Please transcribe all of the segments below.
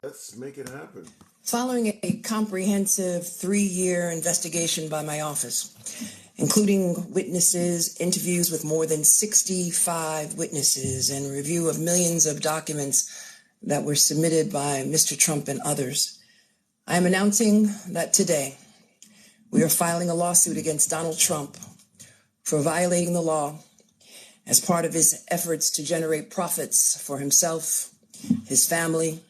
Let's make it happen. Following a comprehensive 3-year investigation by my office, including witnesses, interviews with more than 65 witnesses, and review of millions of documents that were submitted by Mr. Trump and others, I am announcing that today we are filing a lawsuit against Donald Trump for violating the law as part of his efforts to generate profits for himself, his family,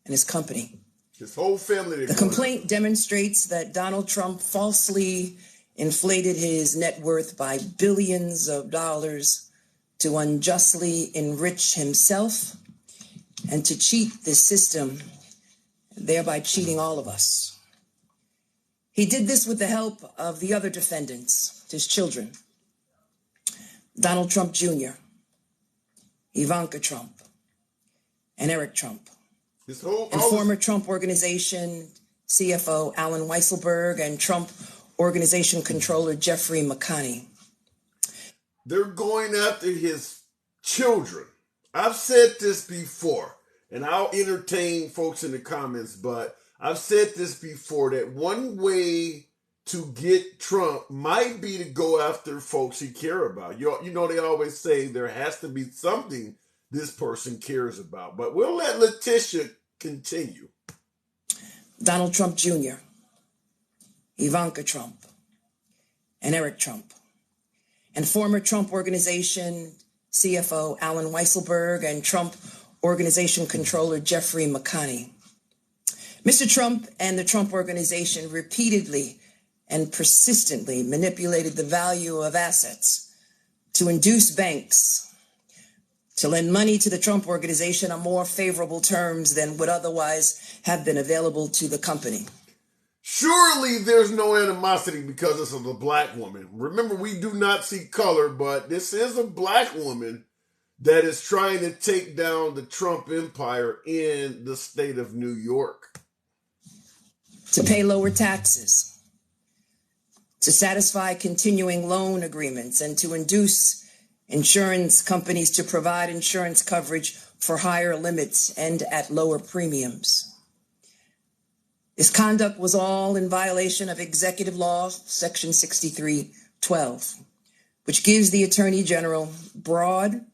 and his company. His whole family. The complaint demonstrates that Donald Trump falsely inflated his net worth by billions of dollars to unjustly enrich himself and to cheat the system, thereby cheating all of us. He did this with the help of the other defendants, his children, Donald Trump Jr., Ivanka Trump, and Eric Trump, and former Trump Organization CFO Alan Weisselberg and Trump Organization Controller Jeffrey McConney. They're going after his children. I've said this before, and I'll entertain folks in the comments, but I've said this before, that one way to get Trump might be to go after folks he care about. You know, they always say there has to be something this person cares about. But we'll let Letitia continue. Donald Trump Jr., Ivanka Trump, and Eric Trump, and former Trump Organization CFO Alan Weisselberg and Trump Organization Controller Jeffrey McConney. Mr. Trump and the Trump Organization repeatedly and persistently manipulated the value of assets to induce banks to lend money to the Trump Organization on more favorable terms than would otherwise have been available to the company. Surely there's no animosity because this is a black woman. Remember, we do not see color, but this is a black woman that is trying to take down the Trump empire in the state of New York. To pay lower taxes, to satisfy continuing loan agreements, and to induce insurance companies to provide insurance coverage for higher limits and at lower premiums. This conduct was all in violation of Executive Law, Section 6312, which gives the Attorney General broad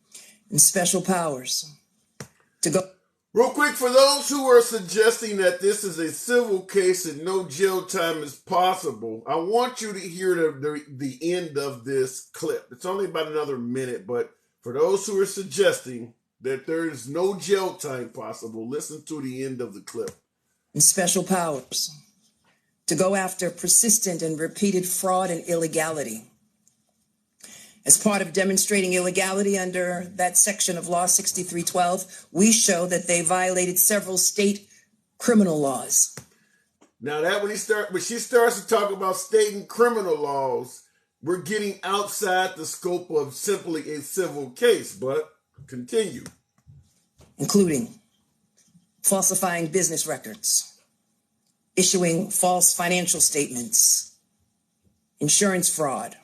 and special powers to go. Real quick, for those who are suggesting that this is a civil case and no jail time is possible, I want you to hear the end of this clip. It's only about another minute, but for those who are suggesting that there is no jail time possible, listen to the end of the clip. And special powers to go after persistent and repeated fraud and illegality. As part of demonstrating illegality under that section of Law 6312, we show that they violated several state criminal laws. Now that when she starts to talk about state and criminal laws, we're getting outside the scope of simply a civil case, but continue. Including falsifying business records, issuing false financial statements, insurance fraud,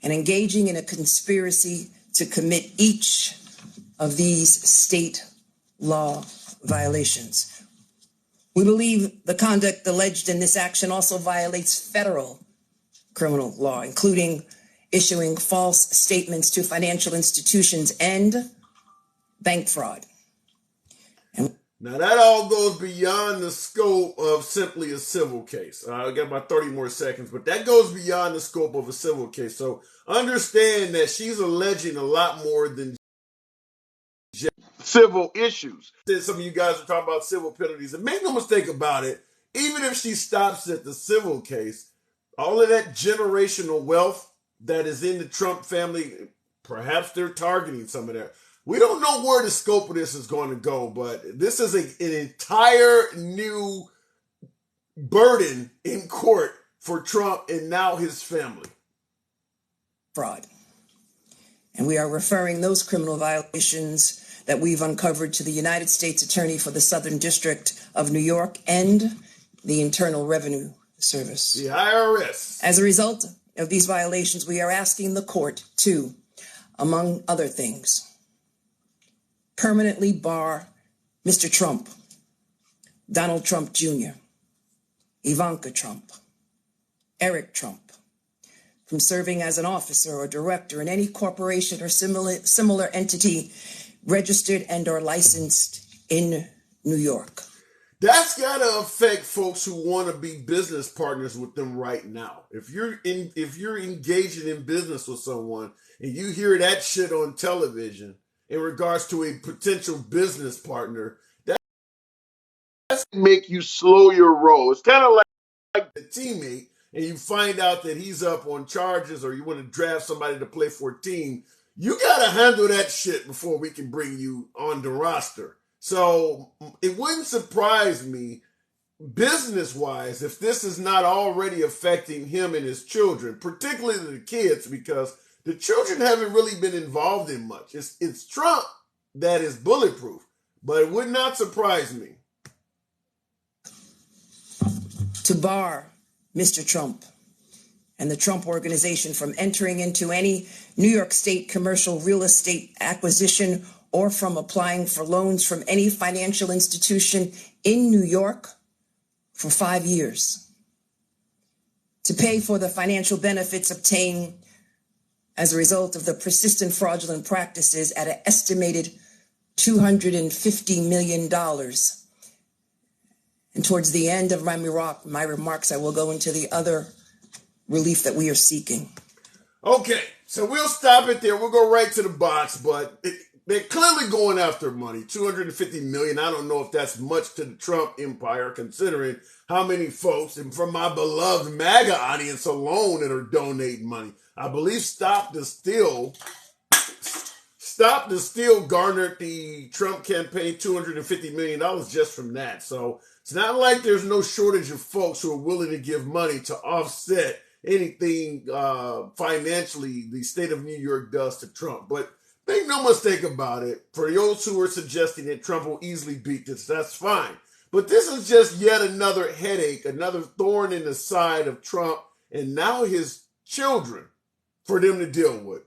and engaging in a conspiracy to commit each of these state law violations. We believe the conduct alleged in this action also violates federal criminal law, including issuing false statements to financial institutions and bank fraud. Now that all goes beyond the scope of simply a civil case. I got about 30 more seconds, but that goes beyond the scope of a civil case. So understand that she's alleging a lot more than civil issues. Some of you guys are talking about civil penalties, and make no mistake about it, even if she stops at the civil case, all of that generational wealth that is in the Trump family, perhaps they're targeting some of that. We don't know where the scope of this is going to go, but this is an entire new burden in court for Trump and now his family. Fraud. And we are referring those criminal violations that we've uncovered to the United States Attorney for the Southern District of New York and the Internal Revenue Service. The IRS. As a result of these violations, we are asking the court to, among other things, permanently bar Mr. Trump Donald Trump Jr., Ivanka Trump, Eric Trump, from serving as an officer or director in any corporation or similar entity registered and or licensed in New York. That's got to affect folks who want to be business partners with them right now. If you're engaging in business with someone and you hear that shit on television in regards to a potential business partner, that's make you slow your roll. It's kind of like a teammate, and you find out that he's up on charges, or you want to draft somebody to play for a team. You got to handle that shit before we can bring you on the roster. So it wouldn't surprise me, business-wise, if this is not already affecting him and his children, particularly the kids, because the children haven't really been involved in much. It's Trump that is bulletproof, but it would not surprise me. To bar Mr. Trump and the Trump Organization from entering into any New York State commercial real estate acquisition or from applying for loans from any financial institution in New York for 5 years. To pay for the financial benefits obtained as a result of the persistent fraudulent practices at an estimated $250 million. And towards the end of my remarks, I will go into the other relief that we are seeking. Okay, so we'll stop it there. We'll go right to the box, but they're clearly going after money. $250 million. I don't know if that's much to the Trump empire, considering how many folks, and from my beloved MAGA audience alone, that are donating money. I believe Stop the Steal garnered the Trump campaign $250 million just from that. So it's not like there's no shortage of folks who are willing to give money to offset anything financially the state of New York does to Trump. But make no mistake about it, for those who are suggesting that Trump will easily beat this, that's fine. But this is just yet another headache, another thorn in the side of Trump and now his children for them to deal with.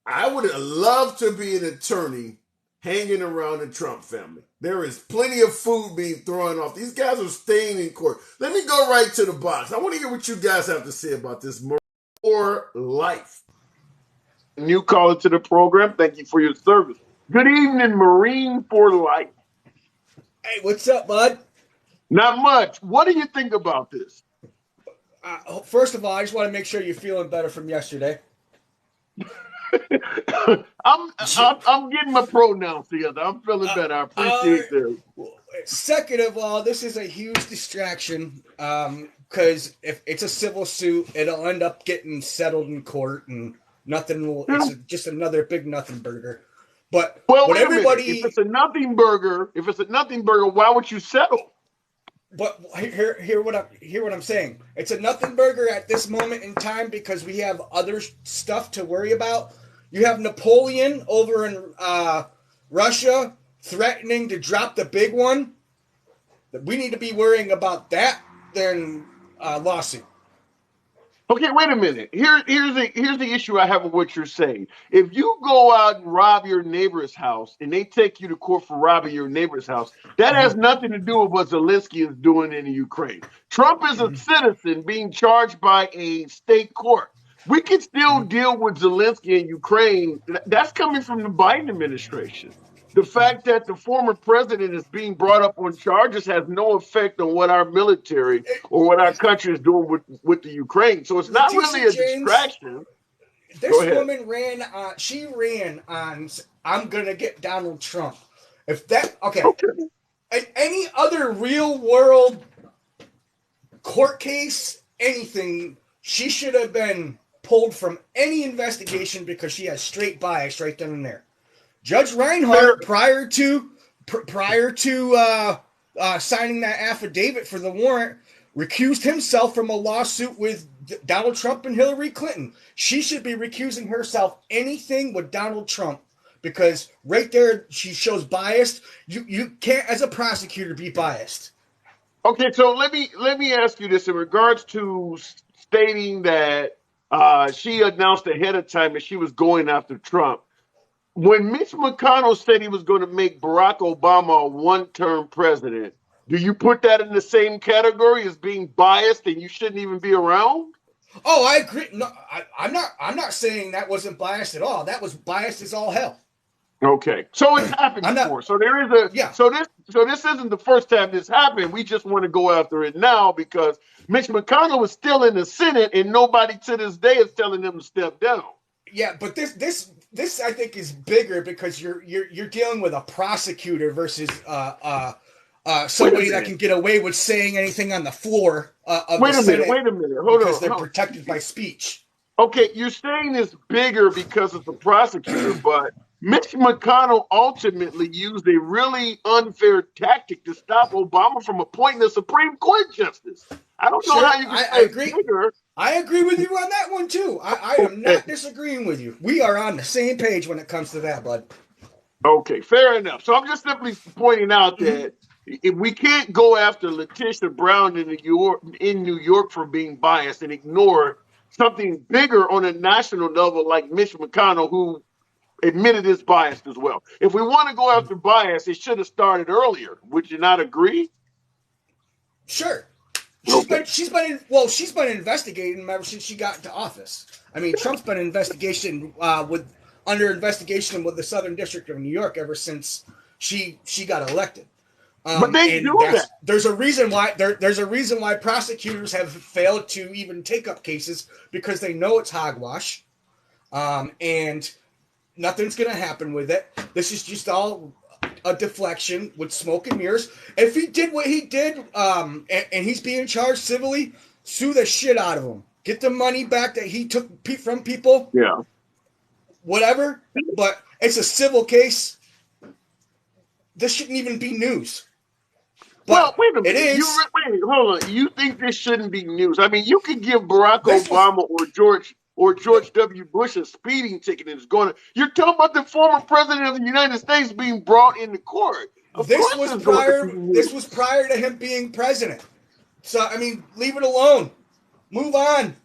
I would love to be an attorney hanging around the Trump family. There is plenty of food being thrown off. These guys are staying in court. Let me go right to the box. I want to hear what you guys have to say about this for life. New caller to the program. Thank you for your service. Good evening, Marine for life. Hey, what's up, bud? Not much. What do you think about this? First of all, I just want to make sure you're feeling better from yesterday. I'm getting my pronouns together. I'm feeling better. I appreciate that. Second of all, this is a huge distraction because if it's a civil suit, it'll end up getting settled in court and nothing will. It's just another big nothing burger. But wait everybody, if it's a nothing burger, why would you settle? But hear what I'm saying. It's a nothing burger at this moment in time because we have other stuff to worry about. You have Napoleon over in Russia threatening to drop the big one. We need to be worrying about that than lawsuit. Okay, wait a minute. Here's the issue I have with what you're saying. If you go out and rob your neighbor's house and they take you to court for robbing your neighbor's house, that has nothing to do with what Zelensky is doing in Ukraine. Trump is a citizen being charged by a state court. We can still deal with Zelensky in Ukraine. That's coming from the Biden administration. The fact that the former president is being brought up on charges has no effect on what our military or what our country is doing with the Ukraine. So it's not really a distraction. This woman ran on, I'm going to get Donald Trump. If that, okay. Any other real world court case, anything, she should have been pulled from any investigation because she has straight bias right then and there. Judge Reinhardt, prior to signing that affidavit for the warrant, recused himself from a lawsuit with Donald Trump and Hillary Clinton. She should be recusing herself anything with Donald Trump because right there she shows bias. You can't, as a prosecutor, be biased. Okay, so let me ask you this in regards to stating that she announced ahead of time that she was going after Trump. When Mitch McConnell said he was going to make Barack Obama a one-term president, Do you put that in the same category as being biased and you shouldn't even be around? Oh, I agree. No, I'm not saying that wasn't biased at all. That was biased as all hell. Okay, so it's happened I'm not. before. So there is a Yeah. so this isn't the first time this happened. We just want to go after it now because Mitch McConnell is still in the Senate and nobody to this day is telling them to step down. Yeah, but this I think is bigger because you're dealing with a prosecutor versus somebody that can get away with saying anything on the floor of the Senate. Wait a minute. Hold because on. they're protected by speech. Okay, you're saying it's bigger because it's the prosecutor, but Mitch McConnell ultimately used a really unfair tactic to stop Obama from appointing a Supreme Court justice. I don't know how you can say I agree. It's bigger. I agree with you on that one too. I am not disagreeing with you. We are on the same page when it comes to that, bud. Okay, fair enough. So I'm just simply pointing out that if we can't go after Letitia Brown in New York for being biased and ignore something bigger on a national level like Mitch McConnell, who admitted his bias as well. If we want to go after bias, it should have started earlier. Would you not agree? Sure. She's been investigating ever since she got into office. I mean, Trump's been under investigation with the Southern District of New York ever since she got elected. But they do that. There's a reason why prosecutors have failed to even take up cases because they know it's hogwash, and nothing's going to happen with it. This is just all a deflection with smoke and mirrors. If he did what he did, and he's being charged civilly, sue the shit out of him. Get the money back that he took from people. Yeah. Whatever. But it's a civil case. This shouldn't even be news. But wait a minute. It is. Hold on. You think this shouldn't be news? I mean, you could give Barack Obama or George W. Bush a speeding ticket and it's going to. You're talking about the former president of the United States being brought into court. This was prior to him being president. So I mean, leave it alone. Move on.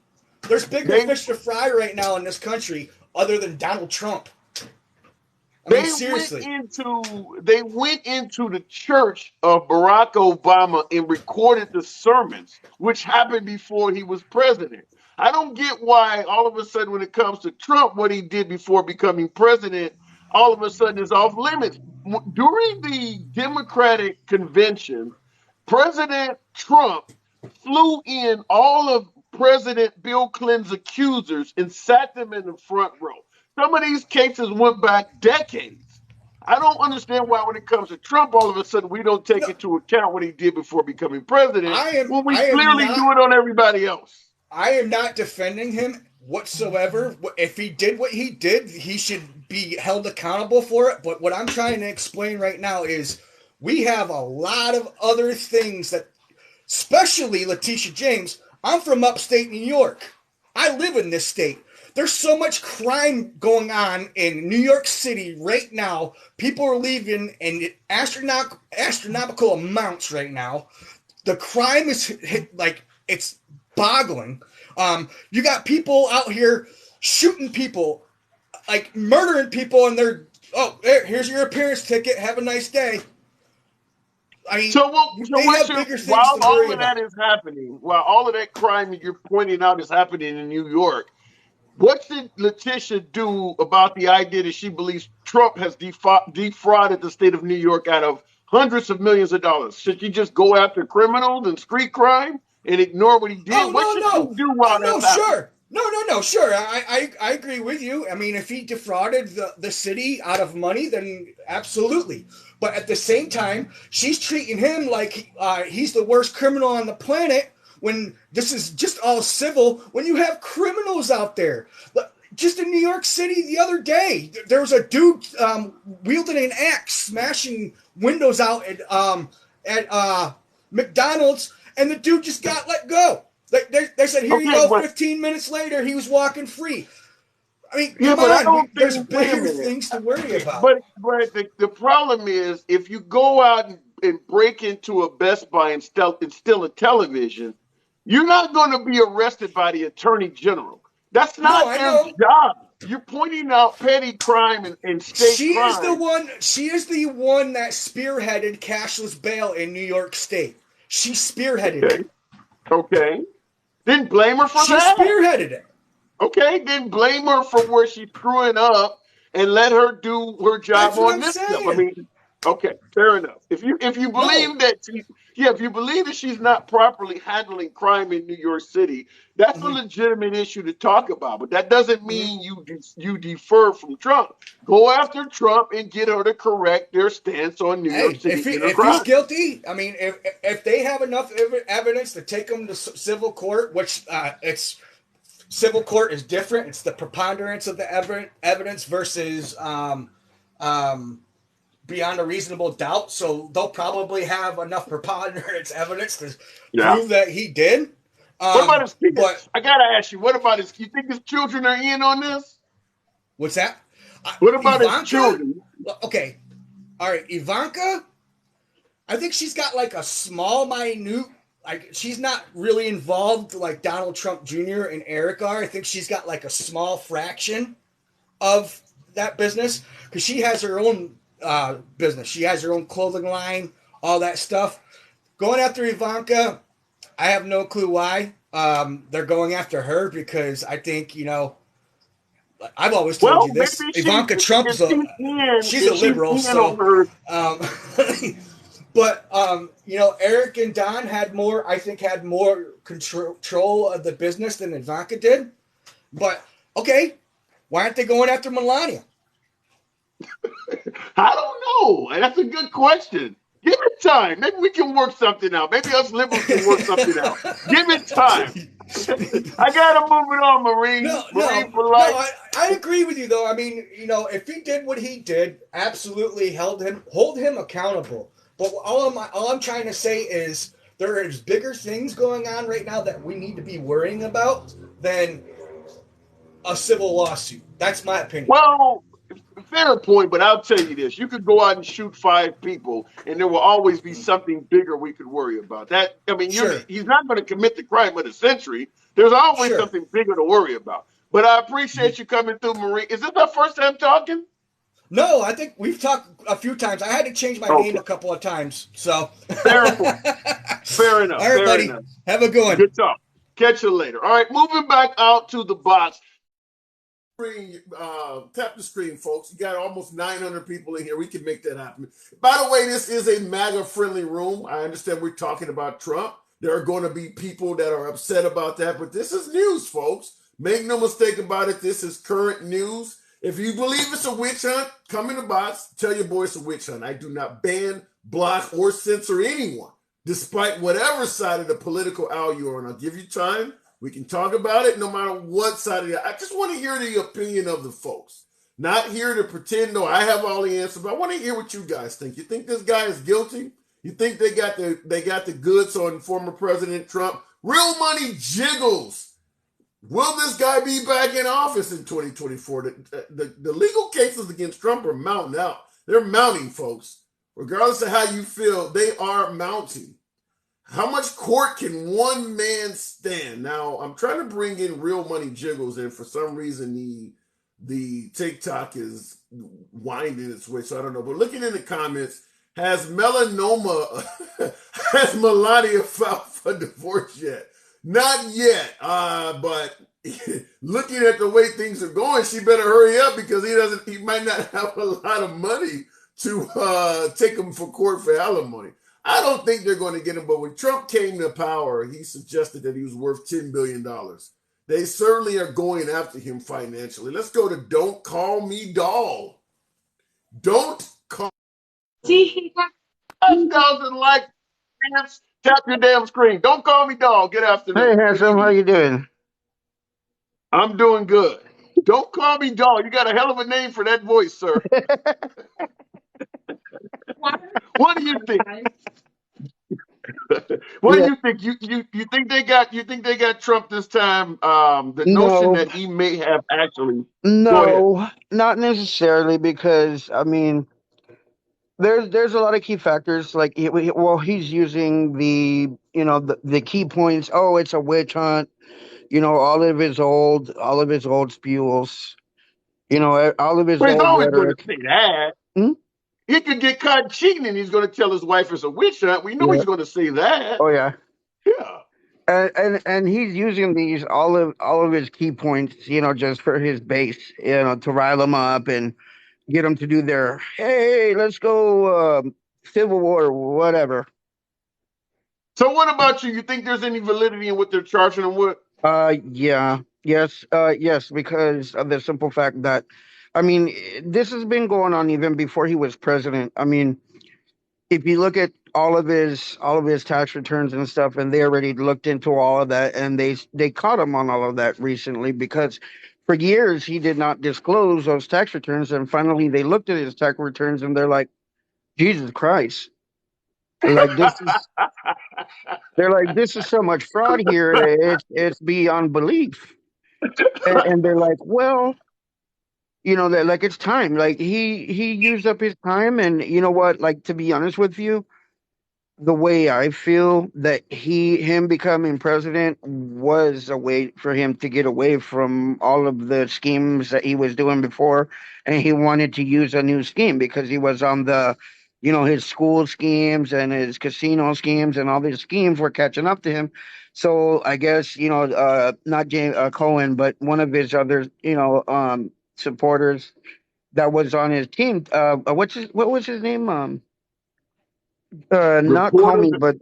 There's bigger fish to fry right now in this country other than Donald Trump. Seriously. They went into the church of Barack Obama and recorded the sermons, which happened before he was president. I don't get why all of a sudden when it comes to Trump, what he did before becoming president, all of a sudden is off limits. During the Democratic convention, President Trump flew in all of President Bill Clinton's accusers and sat them in the front row. Some of these cases went back decades. I don't understand why when it comes to Trump, all of a sudden we don't take into account what he did before becoming president when we clearly do it on everybody else. I am not defending him whatsoever. If he did what he did, he should be held accountable for it. But what I'm trying to explain right now is we have a lot of other things that, especially Letitia James, I'm from upstate New York. I live in this state. There's so much crime going on in New York City right now. People are leaving in astronomical amounts right now. The crime is it's boggling. You got people out here shooting people, like murdering people, and here's your appearance ticket. Have a nice day. I mean, while all of that is happening, while all of that crime that you're pointing out is happening in New York, what should Letitia do about the idea that she believes Trump has defrauded the state of New York out of hundreds of millions of dollars? Should she just go after criminals and street crime and ignore what he did? What should she do while that's happening? Sure. No, sure. I agree with you. I mean, if he defrauded the city out of money, then absolutely. But at the same time, she's treating him like he's the worst criminal on the planet when this is just all civil, when you have criminals out there. Just in New York City the other day, there was a dude wielding an axe, smashing windows out at McDonald's, and the dude just got let go. They said, here you go, 15 minutes later, he was walking free. I mean, come on, there's bigger things to worry about. But the problem is, if you go out and break into a Best Buy and steal a television, you're not going to be arrested by the Attorney General. That's not their job. you're pointing out petty crime and state She crime. is the one. She is the one that spearheaded cashless bail in New York State. She spearheaded it. Okay. Didn't blame her for She that. spearheaded it. Okay. Didn't blame her for where she's screwing up and let her do her job on this stuff. I mean, okay, fair enough. If you believe if you believe that she's not properly handling crime in New York City, that's a legitimate issue to talk about. But that doesn't mean you defer from Trump. Go after Trump and get her to correct their stance on New York City. If he's guilty, I mean, if they have enough evidence to take him to civil court, which it's civil court is different. It's the preponderance of the evidence versus beyond a reasonable doubt. So they'll probably have enough preponderance evidence to prove that he did. What about his kids? But I gotta ask you, what about his? You think his children are in on this? What's that? What about Ivanka? His children? Okay, all right, Ivanka. I think she's got like a small, minute. Like she's not really involved like Donald Trump Jr. and Eric are. I think she's got like a small fraction of that business because she has her own business. She has her own clothing line, all that stuff. Going after Ivanka, I have no clue why. They're going after her because I think, I've always told you this. Ivanka Trump's she's a liberal, so but Eric and Don had more control of the business than Ivanka did. But okay, why aren't they going after Melania? I don't know. That's a good question. Give it time. Maybe we can work something out. Maybe us liberals can work something out. Give it time. I gotta move it on, Marine. I agree with you though. I mean, if he did what he did, absolutely hold him accountable. But all I'm trying to say is there is bigger things going on right now that we need to be worrying about than a civil lawsuit. That's my opinion. Well, fair point, but I'll tell you this. You could go out and shoot 5 people, and there will always be something bigger we could worry about. He's not going to commit the crime of the century. There's always something bigger to worry about. But I appreciate you coming through, Marie. Is this our first time talking? No, I think we've talked a few times. I had to change my name a couple of times. So fair point. Fair enough. All right, fair buddy. Enough. Have a good one. Good talk. Catch you later. All right, moving back out to the box. Tap the screen, folks. You got almost 900 people in here. We can make that happen. By the way, this is a MAGA-friendly room. I understand we're talking about Trump. There are going to be people that are upset about that, but this is news, folks. Make no mistake about it. This is current news. If you believe it's a witch hunt, come in the box. Tell your boy it's a witch hunt. I do not ban, block, or censor anyone, despite whatever side of the political aisle you're on. I'll give you time. We can talk about it no matter what side of it. I just want to hear the opinion of the folks. Not here to pretend, no, I have all the answers, but I want to hear what you guys think. You think this guy is guilty? You think they got the goods on former President Trump? Real money jiggles. Will this guy be back in office in 2024? The legal cases against Trump are mounting out. They're mounting, folks. Regardless of how you feel, they are mounting. How much court can one man stand? Now, I'm trying to bring in real money jiggles, and for some reason the TikTok is winding its way, so I don't know. But looking in the comments, has Melania filed for divorce yet? Not yet, but looking at the way things are going, she better hurry up because he might not have a lot of money to take him for court for alimony. I don't think they're going to get him, but when Trump came to power, he suggested that he was worth $10 billion. They certainly are going after him financially. Let's go to Don't Call Me Doll. Don't call me. Doesn't like dance. Tap your damn screen. Don't call me doll. Good afternoon. Hey, handsome. How you doing? I'm doing good. Don't call me doll. You got a hell of a name for that voice, sir. What do you think? What do you think? You think they got Trump this time? The notion that he may have actually no, not necessarily, because I mean, there's a lot of key factors. Like, he's using the key points. Oh, it's a witch hunt. All of his old spewels. You know, all of his But he's old always going to rhetoric. say that. Hmm? He could get caught cheating and he's going to tell his wife it's a witch hunt. We know Yeah. he's going to say that. Oh yeah. Yeah. And he's using these all of his key points, you know, just for his base, you know, to rile them up and get them to do their hey, let's go civil war, whatever. So what about you? You think there's any validity in what they're charging him with? Yeah, yes, because of the simple fact that, I mean, this has been going on even before he was president. I mean, if you look at all of his tax returns and stuff, and they already looked into all of that, and they caught him on all of that recently because for years he did not disclose those tax returns, and finally they looked at his tax returns and they're like, Jesus Christ, like this is they're like this is so much fraud here, it's beyond belief, and they're like, well. You know that like it's time. Like he used up his time, and you know what? Like to be honest with you, the way I feel that him becoming president was a way for him to get away from all of the schemes that he was doing before, and he wanted to use a new scheme because he was on the, you know, his school schemes and his casino schemes and all these schemes were catching up to him. So I guess you know, not James Cohen, but one of his other, you know, supporters that was on his team. What was his name? Not Reporters. Comey, but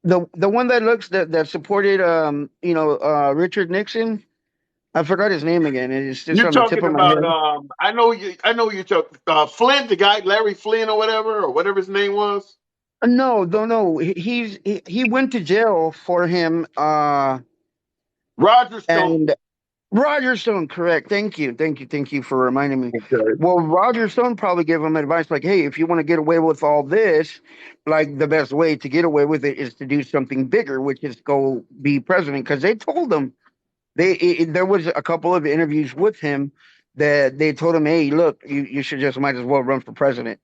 the one that that supported you know Richard Nixon. I forgot his name again. It's just You're on the tip talking of my about head. I know you talk Flint, the guy Larry Flynn or whatever his name was. No, no, no. He went to jail for him. Roger Stone. And Roger Stone, correct. Thank you for reminding me. Okay. Well, Roger Stone probably gave him advice like, "Hey, if you want to get away with all this, like the best way to get away with it is to do something bigger, which is go be president." Because they told him there was a couple of interviews with him that they told him, "Hey, look, you should just might as well run for president."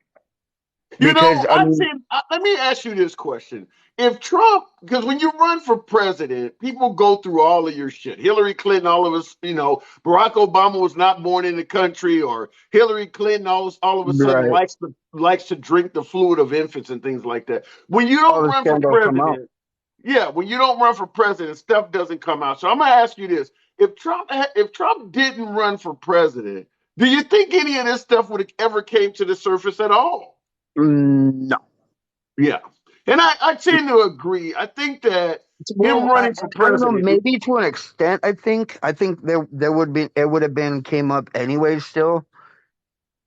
You Because know, I mean, let me ask you this question. If Trump, because when you run for president, people go through all of your shit. Hillary Clinton, all of us, you know, Barack Obama was not born in the country, or Hillary Clinton all of a sudden right, likes to drink the fluid of infants and things like that. When you all don't the run for scandals come out. president, yeah, when you don't run for president, stuff doesn't come out. So I'm gonna ask you this: if Trump didn't run for president, do you think any of this stuff would have ever came to the surface at all? No. Yeah. And I tend to agree. I think that him Well, running for I don't know. president, Maybe to an extent, I think there would be it would have been came up anyway. Still,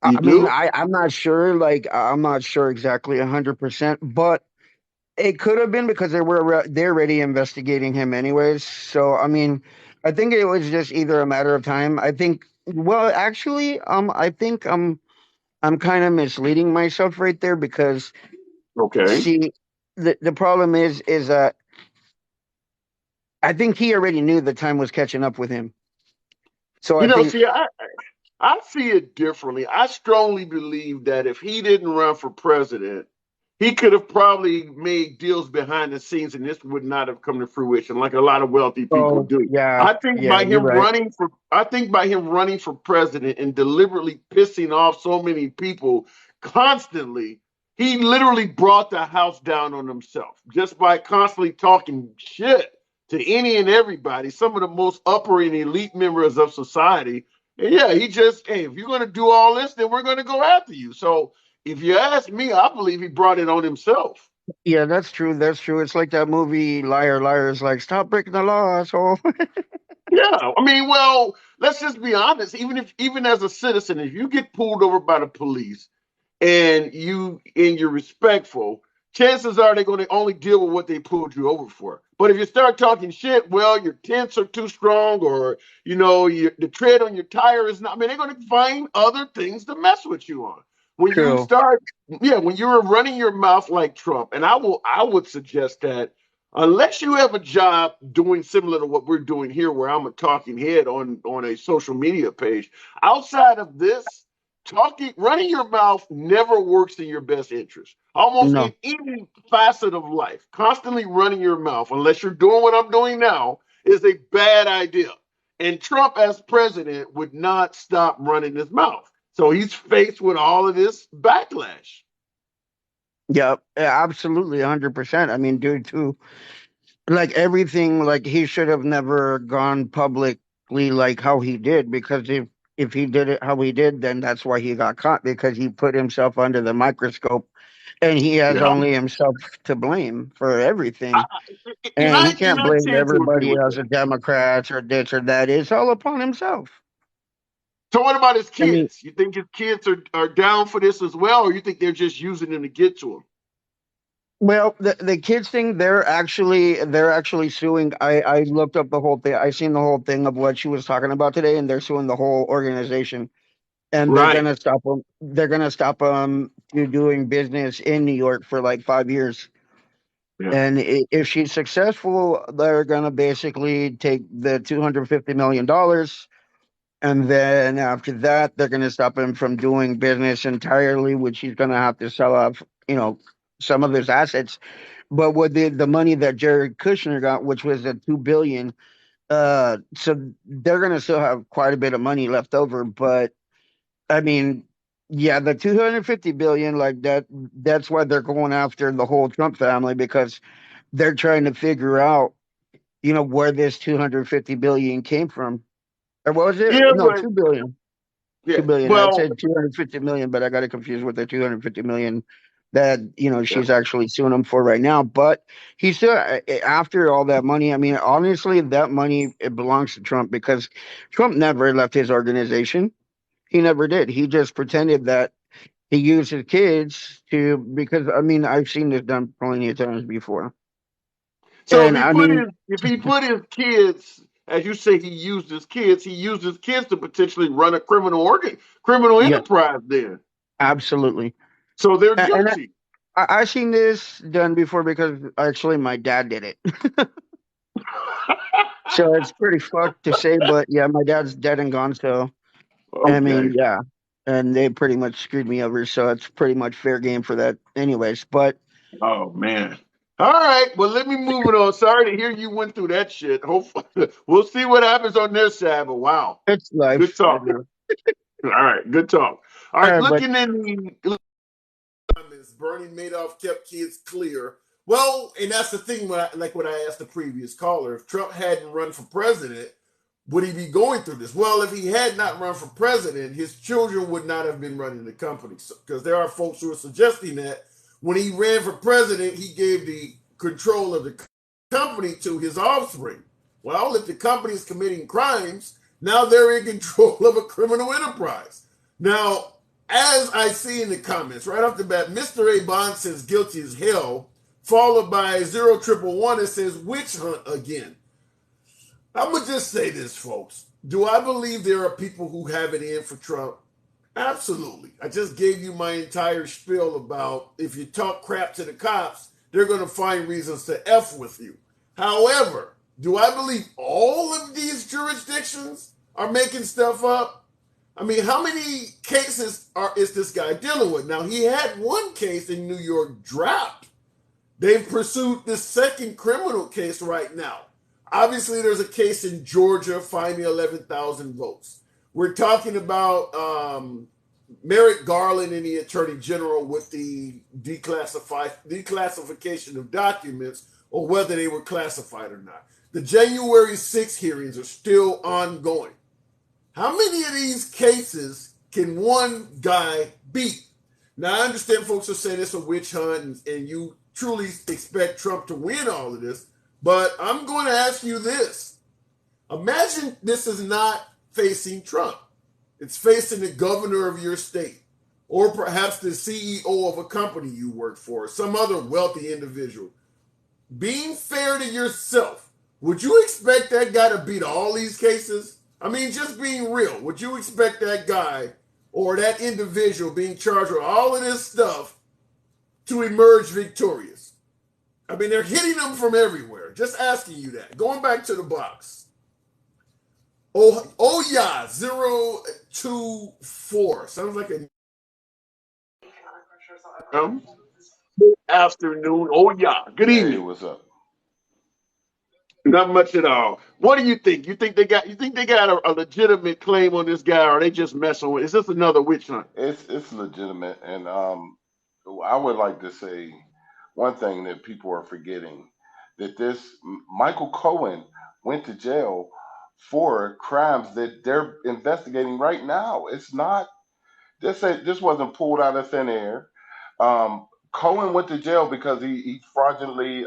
you I mean, do? I'm not sure. Like, I'm not sure exactly 100%, but it could have been because they're already investigating him anyways. So, I mean, I think it was just either a matter of time. I think. Well, actually, I think I'm kind of misleading myself right there because Okay. see, the problem is that I think he already knew the time was catching up with him. So You I know, think, see, I see it differently. I strongly believe that if he didn't run for president, he could have probably made deals behind the scenes and this would not have come to fruition like a lot of wealthy people oh do. yeah, yeah, you're right. I think by him running for president and deliberately pissing off so many people constantly, he literally brought the house down on himself just by constantly talking shit to any and everybody, some of the most upper and elite members of society. And yeah, he just, hey, if you're going to do all this, then we're going to go after you. So if you ask me, I believe he brought it on himself. Yeah, that's true. That's true. It's like that movie Liar Liar is like, stop breaking the law, asshole. Yeah, I mean, well, let's just be honest. Even as a citizen, if you get pulled over by the police and you're respectful, chances are they're going to only deal with what they pulled you over for. But if you start talking shit, well, your tents are too strong, or the tread on your tire is not. I mean, they're going to find other things to mess with you on. When you True. start, yeah, when you're running your mouth like Trump, and I would suggest that unless you have a job doing similar to what we're doing here, where I'm a talking head on a social media page, outside of this running your mouth never works in your best interest. Almost in No. any facet of life, constantly running your mouth, unless you're doing what I'm doing now, is a bad idea. And Trump, as president, would not stop running his mouth. So he's faced with all of this backlash. Yeah, absolutely, 100%. I mean, due to like everything, like he should have never gone publicly like how he did, because if he did it how he did, then that's why he got caught, because he put himself under the microscope, and he has Yeah. only himself to blame for I, everything. and And I he and can't I blame tend to agree everybody with else, that. the Democrats or this or that. It's all upon himself. So what about his I mean, kids? You think his kids are down for this as well, or you think they're just using him to get to him? well, the kids thing, they're actually suing. I looked up the whole thing. I seen the whole thing of what she was talking about today, and they're suing the whole organization, and they're Right. gonna stop them. They're gonna stop them to doing business in New York for like 5 years. Yeah. And if she's successful, they're gonna basically take the $250 million, and then after that, they're gonna stop him from doing business entirely, which he's gonna have to sell off, some of his assets. But with the money that Jared Kushner got, which was the 2 billion, so they're gonna still have quite a bit of money left over. But I mean, yeah, the 250 billion, like that's why they're going after the whole Trump family, because they're trying to figure out, where this 250 billion came from. Or what was it? Yeah, No, but 2 billion. yeah. 2 billion. I Well, said 250 million, but I got it confused with the 250 million that yeah. she's actually suing him for right now. But he's still, after all that money. I mean, honestly, that money, it belongs to Trump, because Trump never left his organization. He never did. He just pretended that he used his kids to, because I mean, I've seen this done plenty of times before. So And I mean, if he put his kids, as you say, he used his kids to potentially run a criminal yeah, enterprise there. absolutely. So they're And guilty. I've seen this done before, because actually my dad did it. So it's pretty fucked to say, but yeah, my dad's dead and gone. So I Okay. mean, yeah, and they pretty much screwed me over. So it's pretty much fair game for that, anyways. But Oh man. All right. Well, let me move it on. Sorry to hear you went through that shit. Hopefully, we'll see what happens on their side. But wow, it's good life. talk. All right, good talk. All All right, right, but looking in the comments, Bernie Madoff kept kids clear. Well, and that's the thing. Like what I asked the previous caller, if Trump hadn't run for president, would he be going through this? Well, if he had not run for president, his children would not have been running the company. Because there are folks who are suggesting that when he ran for president, he gave the control of the company to his offspring. Well, if the company is committing crimes, now they're in control of a criminal enterprise. Now, as I see in the comments, right off the bat, Mr. A. Bond says guilty as hell, followed by 0111 that says witch hunt again. I'm going to just say this, folks. Do I believe there are people who have it in for Trump? Absolutely. I just gave you my entire spiel about if you talk crap to the cops, they're going to find reasons to F with you. However, do I believe all of these jurisdictions are making stuff up? I mean, how many cases is this guy dealing with? Now, he had one case in New York dropped. They've pursued this second criminal case right now. Obviously, there's a case in Georgia finding 11,000 votes. We're talking about Merrick Garland and the Attorney General with the declassification of documents, or whether they were classified or not. The January 6th hearings are still ongoing. How many of these cases can one guy beat? Now, I understand folks are saying it's a witch hunt and you truly expect Trump to win all of this, but I'm going to ask you this. Imagine this is not facing Trump. It's facing the governor of your state, or perhaps the CEO of a company you work for, some other wealthy individual. Being fair to yourself, would you expect that guy to beat all these cases? I mean, just being real, would you expect that guy or that individual being charged with all of this stuff to emerge victorious? I mean, they're hitting them from everywhere. Just asking you that. Going back to the box. Oh yeah, 024. Sounds like a good afternoon. Oh yeah. Good Hey, evening. what's up? Not much at all. What do you think? You think they got a legitimate claim on this guy, or are they just messing with? Is this another witch hunt? It's legitimate, and I would like to say one thing that people are forgetting that this Michael Cohen went to jail for crimes that they're investigating right now. It's not this wasn't pulled out of thin air. Cohen went to jail because he fraudulently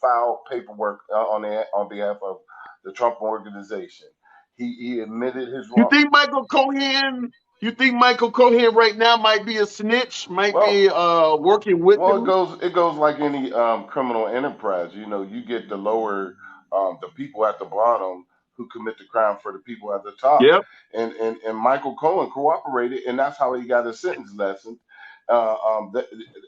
filed paperwork on behalf of the Trump organization. He admitted his You wrong. think Michael Cohen? You think Michael Cohen right now might be a snitch? Might Well, be working with Well, them? it goes like any criminal enterprise. You know, you get the lower the people at the bottom who commit the crime for the people at the top. Yep. And Michael Cohen cooperated, and that's how he got his sentence lessened.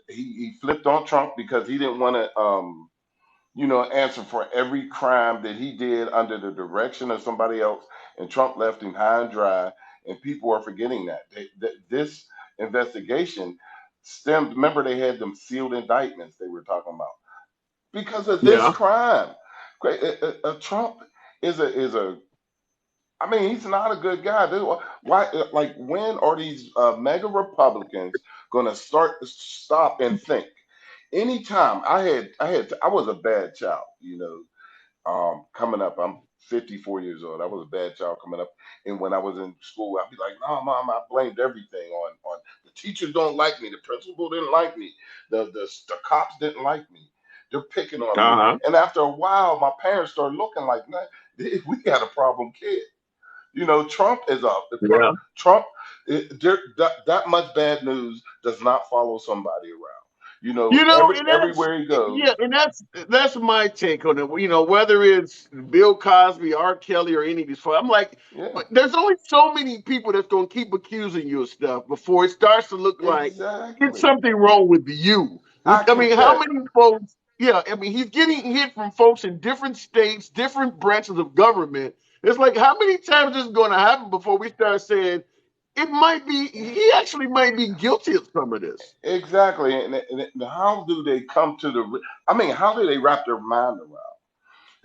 He flipped on Trump because he didn't want to answer for every crime that he did under the direction of somebody else, and Trump left him high and dry. And people are forgetting that this investigation stemmed. Remember, they had them sealed indictments they were talking about because of this Yeah. crime. Trump is a. I mean, he's not a good guy. Why? Like, when are these mega Republicans going to stop and think? Anytime I was a bad child, coming up. I'm 54 years old. I was a bad child coming up, and when I was in school, I'd be like, "No, mom, I blamed everything on the teachers don't like me, the principal didn't like me, the cops didn't like me. They're picking on Uh me." huh. And after a while, my parents started looking like, "Man, we got a problem kid." Trump is Yeah. Trump. That much bad news does not follow somebody around. And that's Everywhere he goes. yeah, and that's my take on it. Whether it's Bill Cosby, R. Kelly, or any of these folks, I'm like, Yeah, but there's only so many people that's gonna keep accusing you of stuff before it starts to look like it's exactly. something wrong with you. I I can. mean, how Yeah, many folks? Yeah, I mean, he's getting hit from folks in different states, different branches of government. It's like, how many times is going to happen before we start saying it might be? He actually might be guilty of some of this. exactly. And how do they come to the? I mean, how do they wrap their mind around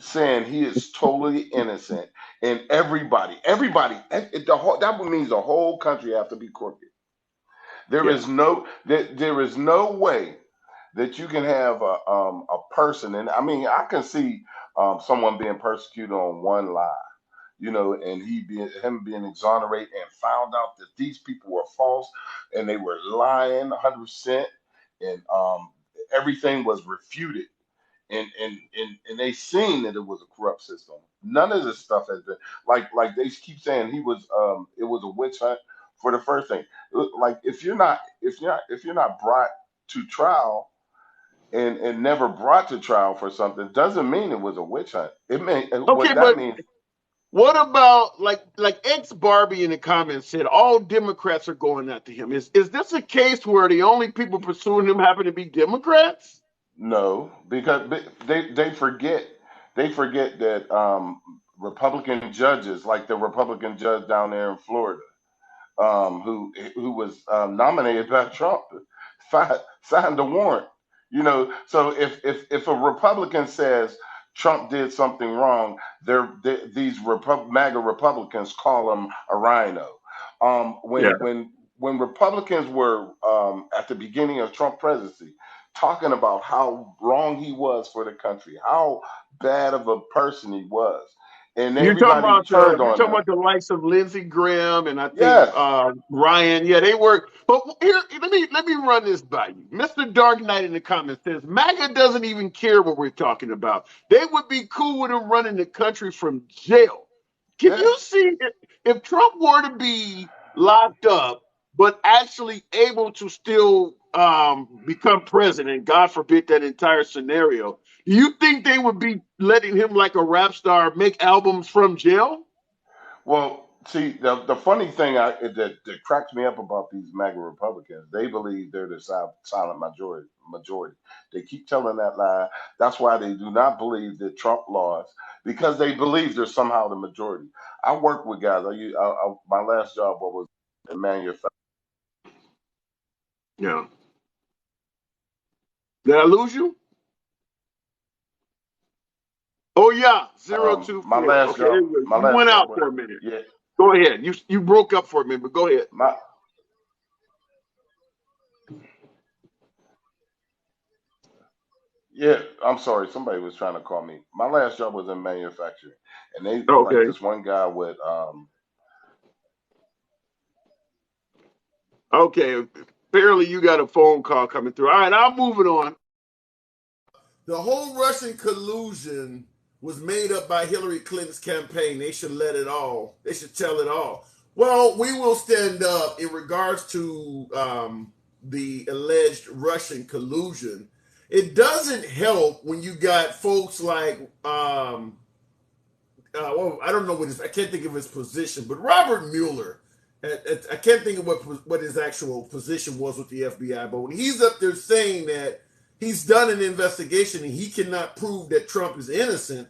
saying he is totally innocent and the whole that means the whole country have to be crooked. Yeah. There is no way that you can have a person, and I mean, I can see someone being persecuted on one lie, and him being exonerated and found out that these people were false and they were lying 100%, and everything was refuted, and they seen that it was a corrupt system. None of this stuff has been like they keep saying it was a witch hunt for the first thing. Like, if you're not brought to trial and never brought to trial for something, doesn't mean it was a witch hunt. It may Okay, what that but means. what about like ex Barbie in the comments said all Democrats are going after him? Is this a case where the only people pursuing him happen to be Democrats? No, because they forget that Republican judges, like the Republican judge down there in Florida, who was nominated by Trump, signed a warrant. So if a Republican says Trump did something wrong, these MAGA Republicans call him a rhino. Yeah. When Republicans were at the beginning of Trump presidency talking about how wrong he was for the country, how bad of a person he was, and everybody turned You're on talking him. about the likes of Lindsey Graham and I think Yes, Ryan. Yeah, they were. But here, let me run this by you. Mr. Dark Knight in the comments says MAGA doesn't even care what we're talking about. They would be cool with him running the country from jail. Can yeah. you see if Trump were to be locked up, but actually able to still become president? God forbid that entire scenario. Do you think they would be letting him, like a rap star, make albums from jail? Well, see, the funny thing that cracks me up about these MAGA Republicans, they believe they're the silent majority. They keep telling that lie. That's why they do not believe that Trump lost, because they believe they're somehow the majority. I work with guys. My last job was in manufacturing. Yeah. Did I lose you? Oh yeah, 024. My last Okay, there job, you go. my You last went job out was, for a minute. yeah, Go ahead. You broke up for a minute, but go ahead. my yeah. I'm sorry, somebody was trying to call me. My last job was in manufacturing, and they like Okay. this one guy with Okay. Apparently you got a phone call coming through. All right, I'm moving on. The whole Russian collusion was made up by Hillary Clinton's campaign. They should let it all. They should tell it all. Well, we will stand up in regards to the alleged Russian collusion. It doesn't help when you got folks like well, I don't know what his, I can't think of his position, but Robert Mueller. I can't think of what his actual position was with the FBI, but when he's up there saying that he's done an investigation and he cannot prove that Trump is innocent,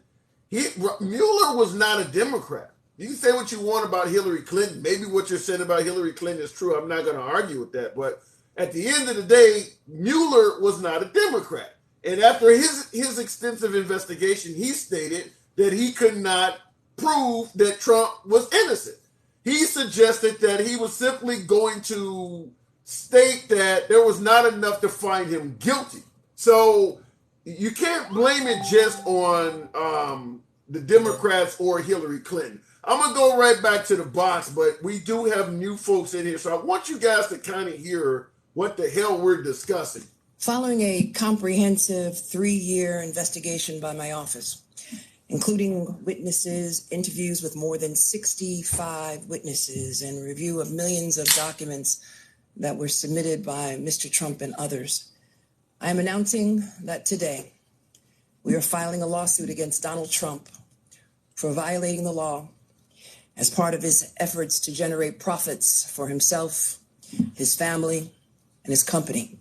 Mueller was not a Democrat. You can say what you want about Hillary Clinton. Maybe what you're saying about Hillary Clinton is true. I'm not going to argue with that. But at the end of the day, Mueller was not a Democrat. And after his extensive investigation, he stated that he could not prove that Trump was innocent. He suggested that he was simply going to state that there was not enough to find him guilty. So you can't blame it just on the Democrats or Hillary Clinton. I'm going to go right back to the box, but we do have new folks in here. So I want you guys to kind of hear what the hell we're discussing. Following a comprehensive 3-year investigation by my office, including witnesses, interviews with more than 65 witnesses, and review of millions of documents that were submitted by Mr. Trump and others, I am announcing that today we are filing a lawsuit against Donald Trump for violating the law as part of his efforts to generate profits for himself, his family, and his company.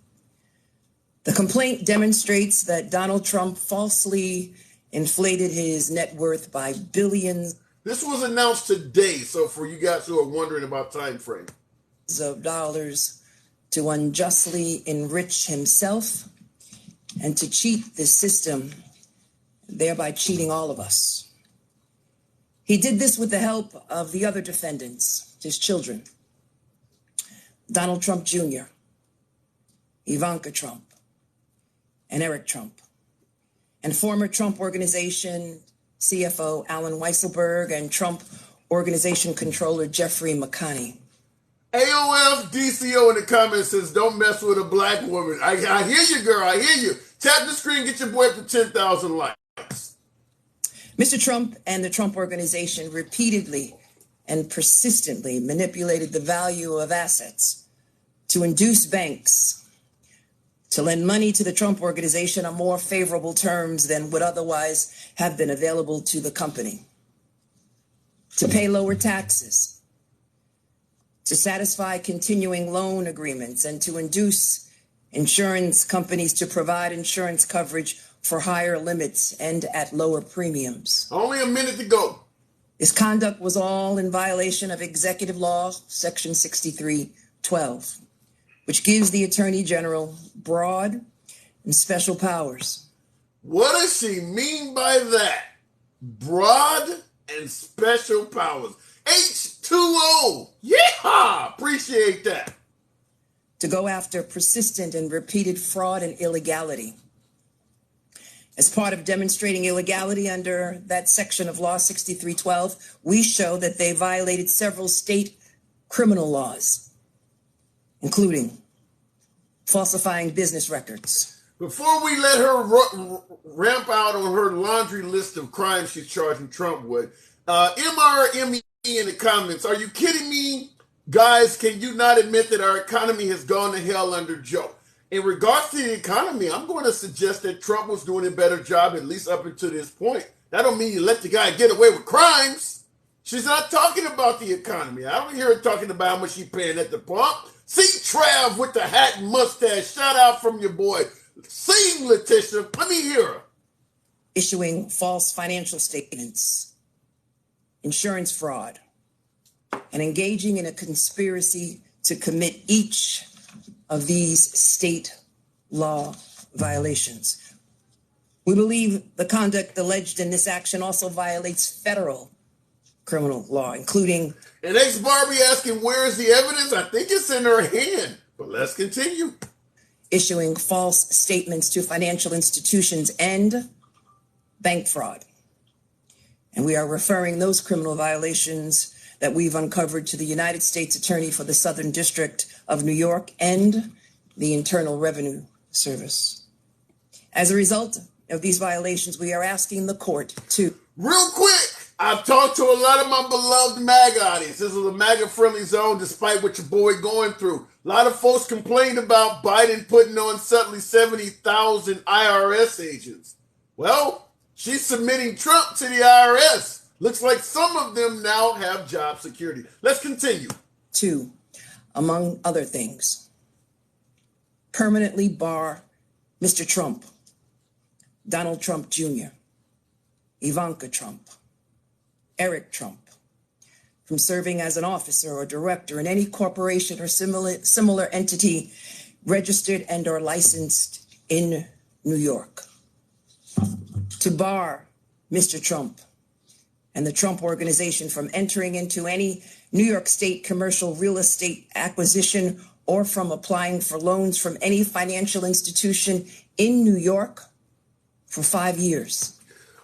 The complaint demonstrates that Donald Trump falsely inflated his net worth by billions. This was announced today, so for you guys who are wondering about time frame. Of dollars to unjustly enrich himself and to cheat the system, thereby cheating all of us. He did this with the help of the other defendants, his children, Donald Trump Jr., Ivanka Trump, and Eric Trump, and former Trump Organization CFO Alan Weisselberg and Trump Organization Controller Jeffrey McConney. AOF DCO in the comments says, don't mess with a black woman. I hear you, girl. I hear you. Tap the screen, get your boy up to 10,000 likes. Mr. Trump and the Trump Organization repeatedly and persistently manipulated the value of assets to induce banks to lend money to the Trump Organization on more favorable terms than would otherwise have been available to the company, to pay lower taxes, to satisfy continuing loan agreements, and to induce insurance companies to provide insurance coverage for higher limits and at lower premiums. Only a minute to go. This conduct was all in violation of Executive Law, Section 6312, which gives the Attorney General broad and special powers. What does she mean by that? Broad and special powers. H2O. Yeah, appreciate that. To go after persistent and repeated fraud and illegality. As part of demonstrating illegality under that section of Law 6312, we show that they violated several state criminal laws, including falsifying business records. Before we let her ramp out on her laundry list of crimes she's charging Trump with, MRME in the comments, are you kidding me? Guys, can you not admit that our economy has gone to hell under Joe? In regards to the economy, I'm going to suggest that Trump was doing a better job, at least up until this point. That don't mean you let the guy get away with crimes. She's not talking about the economy. I don't hear her talking about how much she's paying at the pump. See Trav with the hat and mustache. Shout out from your boy. Sing, Letitia. Let me hear her. Issuing false financial statements, insurance fraud, and engaging in a conspiracy to commit each of these state law violations. We believe the conduct alleged in this action also violates federal criminal law, including... And ex-Barbie asking, where is the evidence? I think it's in her hand, but let's continue. Issuing false statements to financial institutions and bank fraud. And we are referring those criminal violations that we've uncovered to the United States Attorney for the Southern District of New York and the Internal Revenue Service. As a result of these violations, we are asking the court to... Real quick, I've talked to a lot of my beloved MAGA audience. This is a MAGA-friendly zone, despite what your boy going through. A lot of folks complained about Biden putting on suddenly 70,000 IRS agents. Well, she's submitting Trump to the IRS. Looks like some of them now have job security. Let's continue. To, among other things, permanently bar Mr. Trump, Donald Trump Jr., Ivanka Trump, Eric Trump, from serving as an officer or director in any corporation or similar entity registered and or licensed in New York. To bar Mr. Trump and the Trump Organization from entering into any New York State commercial real estate acquisition or from applying for loans from any financial institution in New York for 5 years.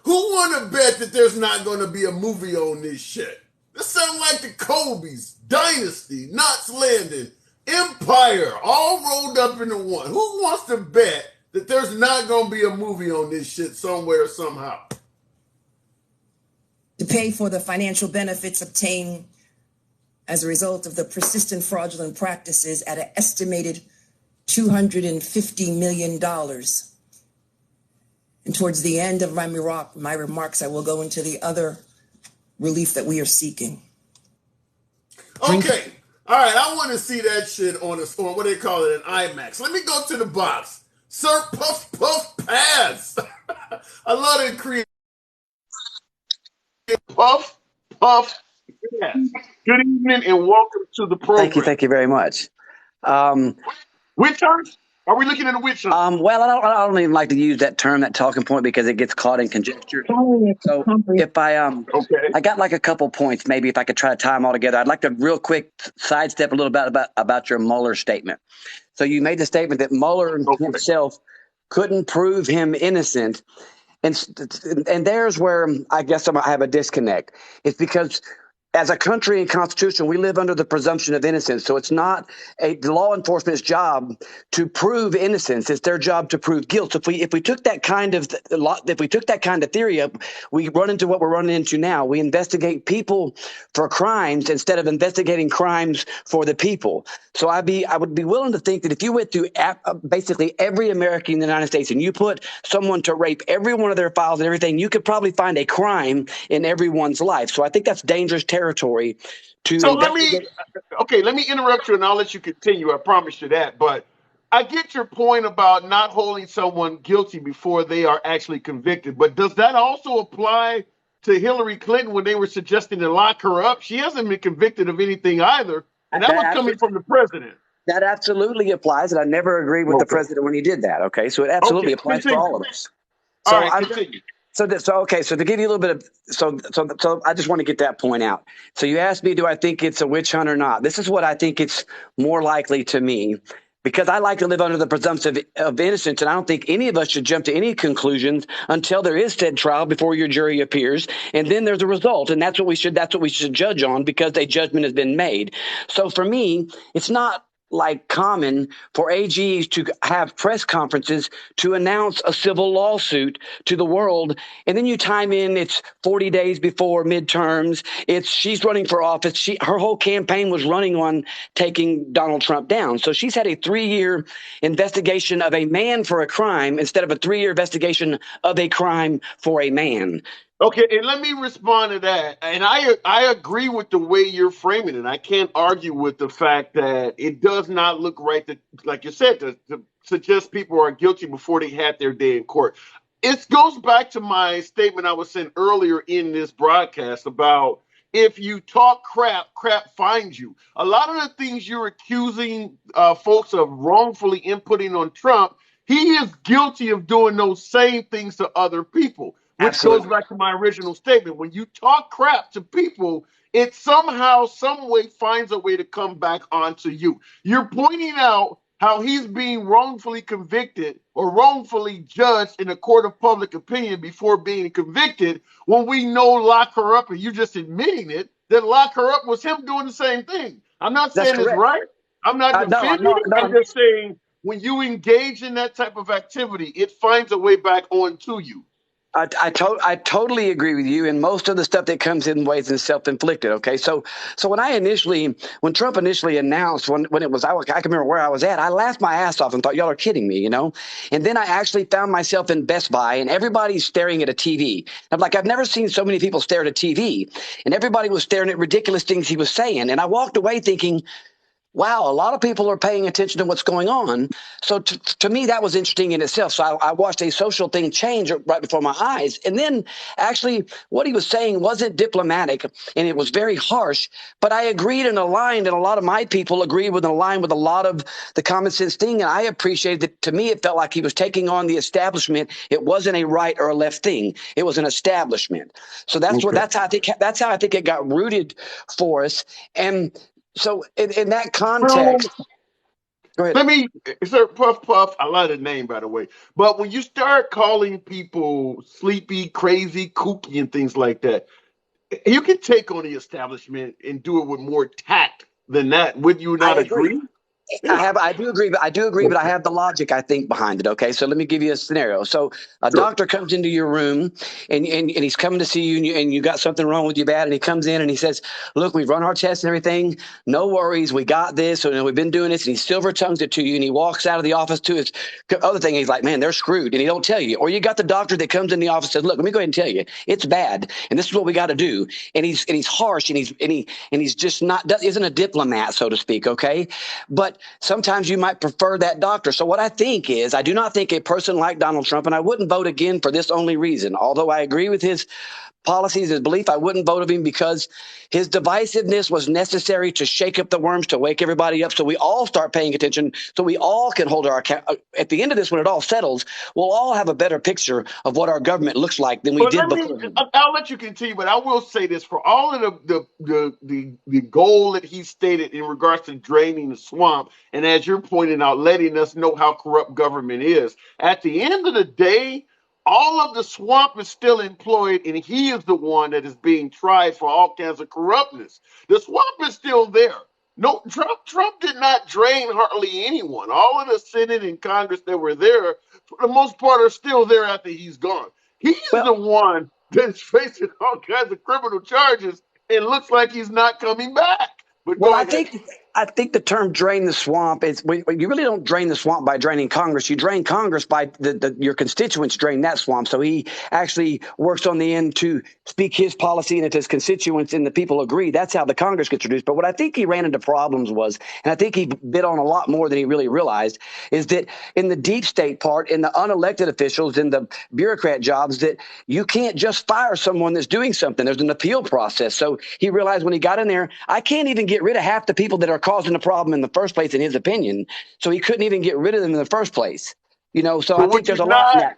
Who want to bet that there's not going to be a movie on this shit? This sounds like the Kobe's, Dynasty, Knots Landing, Empire, all rolled up into one. Who wants to bet that there's not going to be a movie on this shit somewhere, somehow? To pay for the financial benefits obtained as a result of the persistent fraudulent practices at an estimated $250 million. And towards the end of my remarks, I will go into the other relief that we are seeking. Okay. All right. I want to see that shit on what they call it, an IMAX. Let me go to the box. Sir Puff Puff Pass. I love that creative. Puff Puff Pass. Good evening and welcome to the program. Thank you very much. Witch hunt? Are we looking at a witch hunt? Well, I don't even like to use that term, that talking point, because it gets caught in conjecture. So if I got like a couple points, maybe if I could try to tie them all together. I'd like to real quick sidestep a little bit about your Mueller statement. So you made the statement that Mueller himself couldn't prove him innocent. And there's where I guess I have a disconnect. It's because as a country and constitution, we live under the presumption of innocence. So it's not the law enforcement's job to prove innocence. It's their job to prove guilt. So if we took that kind of theory up, we run into what we're running into now. We investigate people for crimes instead of investigating crimes for the people. So I would be willing to think that if you went through basically every American in the United States and you put someone to rape every one of their files and everything, you could probably find a crime in everyone's life. So I think that's dangerous territory to. So let me interrupt you and I'll let you continue. I promise you that. But I get your point about not holding someone guilty before they are actually convicted. But does that also apply to Hillary Clinton when they were suggesting to lock her up? She hasn't been convicted of anything either. And that was coming from the president. That absolutely applies. And I never agreed with the president when he did that. Okay. So it absolutely applies for all of us. So all right, continue. So to give you a little bit of so I just want to get that point out. So you asked me, do I think it's a witch hunt or not? This is what I think it's more likely to me, because I like to live under the presumption of innocence, and I don't think any of us should jump to any conclusions until there is said trial before your jury appears, and then there's a result, and that's what we should judge on, because a judgment has been made. So for me, it's not like common for AGs to have press conferences to announce a civil lawsuit to the world. And then you time in, it's 40 days before midterms. She's running for office. Her whole campaign was running on taking Donald Trump down. So she's had a 3-year investigation of a man for a crime instead of a 3-year investigation of a crime for a man. Okay, and let me respond to that. And I agree with the way you're framing it. I can't argue with the fact that it does not look right that, like you said, to suggest people are guilty before they had their day in court. It goes back to my statement I was saying earlier in this broadcast about if you talk crap finds you. A lot of the things you're accusing folks of wrongfully inputting on Trump he is guilty of doing those same things to other people, which Absolutely. goes back to my original statement. When you talk crap to people, it somehow, some way finds a way to come back onto you. You're pointing out how he's being wrongfully convicted or wrongfully judged in a court of public opinion before being convicted, when we know lock her up, and you just admitting it, that lock her up was him doing the same thing. I'm not That's saying it's correct. right. I'm not No, defending no, it. I'm no. just saying when you engage in that type of activity, it finds a way back onto you. I totally agree with you, and most of the stuff that comes in ways is self-inflicted. Okay, so when Trump initially announced, when it was, I can remember where I was at. I laughed my ass off and thought, y'all are kidding me, you know. And then I actually found myself in Best Buy, and everybody's staring at a TV. I'm like, I've never seen so many people stare at a TV, and everybody was staring at ridiculous things he was saying, and I walked away thinking, wow, a lot of people are paying attention to what's going on. So to me, that was interesting in itself. So I watched a social thing change right before my eyes. And then actually what he was saying wasn't diplomatic and it was very harsh, but I agreed and aligned, and a lot of my people agreed with and aligned with a lot of the common sense thing. And I appreciated that. To me, it felt like he was taking on the establishment. It wasn't a right or a left thing. It was an establishment. So that's how I think it got rooted for us. And so in that context, go ahead. Let me, sir, Puff Puff. I love the name, by the way. But when you start calling people sleepy, crazy, kooky, and things like that, you can take on the establishment and do it with more tact than that. Would you I not agree. agree? Yeah. I do agree, but I have the logic, I think, behind it. Okay, so let me give you a scenario. So a Sure. doctor comes into your room, and he's coming to see you, and you got something wrong with you bad, and he comes in and he says, "Look, we've run our tests and everything. No worries, we got this. And we've been doing this." And he silver tongues it to you, and he walks out of the office to his other thing. He's like, "Man, they're screwed," and he don't tell you. Or you got the doctor that comes in the office and says, "Look, let me go ahead and tell you, it's bad, and this is what we got to do." And he's harsh, and he's just not isn't a diplomat, so to speak. Okay, but sometimes you might prefer that doctor. So what I think is, I do not think a person like Donald Trump, and I wouldn't vote again for this only reason, although I agree with his policies, his belief, I wouldn't vote of him because his divisiveness was necessary to shake up the worms, to wake everybody up, so we all start paying attention, so we all can hold our account. At the end of this, when it all settles, we'll all have a better picture of what our government looks like than we did before. I'll let you continue, but I will say this: for all of the goal that he stated in regards to draining the swamp, and as you're pointing out, letting us know how corrupt government is. At the end of the day, all of the swamp is still employed, and he is the one that is being tried for all kinds of corruptness. The swamp is still there. No, Trump did not drain hardly anyone. All of the Senate and Congress that were there, for the most part, are still there after he's gone. He's the one that's facing all kinds of criminal charges and looks like he's not coming back. But well, I think the term "drain the swamp" is you really don't drain the swamp by draining Congress. You drain Congress by your constituents drain that swamp. So he actually works on the end to speak his policy, and if his constituents and the people agree, that's how the Congress gets reduced. But what I think he ran into problems was, and I think he bit on a lot more than he really realized, is that in the deep state part, in the unelected officials, in the bureaucrat jobs, that you can't just fire someone that's doing something. There's an appeal process. So he realized when he got in there, I can't even get rid of half the people that are causing the problem in the first place, in his opinion. So he couldn't even get rid of them in the first place. You know, so I think there's a lot in that.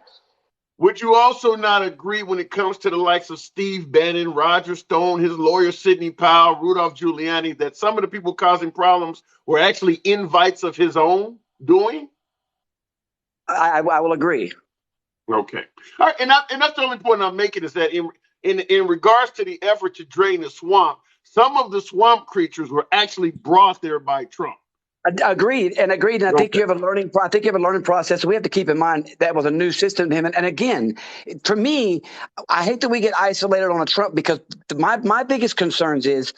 Would you also not agree when it comes to the likes of Steve Bannon, Roger Stone, his lawyer Sidney Powell, Rudolph Giuliani, that some of the people causing problems were actually invites of his own doing? I will agree. Okay. All right, and that's the only point I'm making, is that in regards to the effort to drain the swamp, some of the swamp creatures were actually brought there by Trump. Agreed. And I think you have a learning. I think you have a learning process. We have to keep in mind that was a new system to him. And again, for me, I hate that we get isolated on a Trump, because my biggest concerns is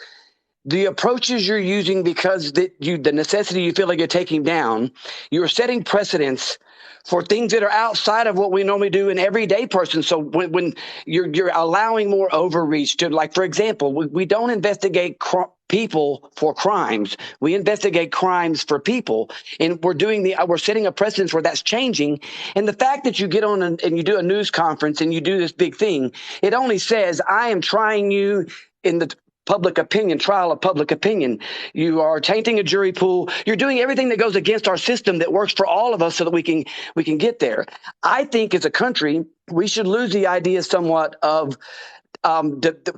the approaches you're using, because the necessity you feel like you're taking down. You're setting precedents for things that are outside of what we normally do in everyday person. So when you're allowing more overreach to, like, for example, we don't investigate people for crimes. We investigate crimes for people, and we're setting a precedence where that's changing. And the fact that you get on and you do a news conference and you do this big thing, it only says, I am trying you in the public opinion, trial of public opinion. You are tainting a jury pool. You're doing everything that goes against our system that works for all of us so that we can get there. I think as a country, we should lose the idea somewhat of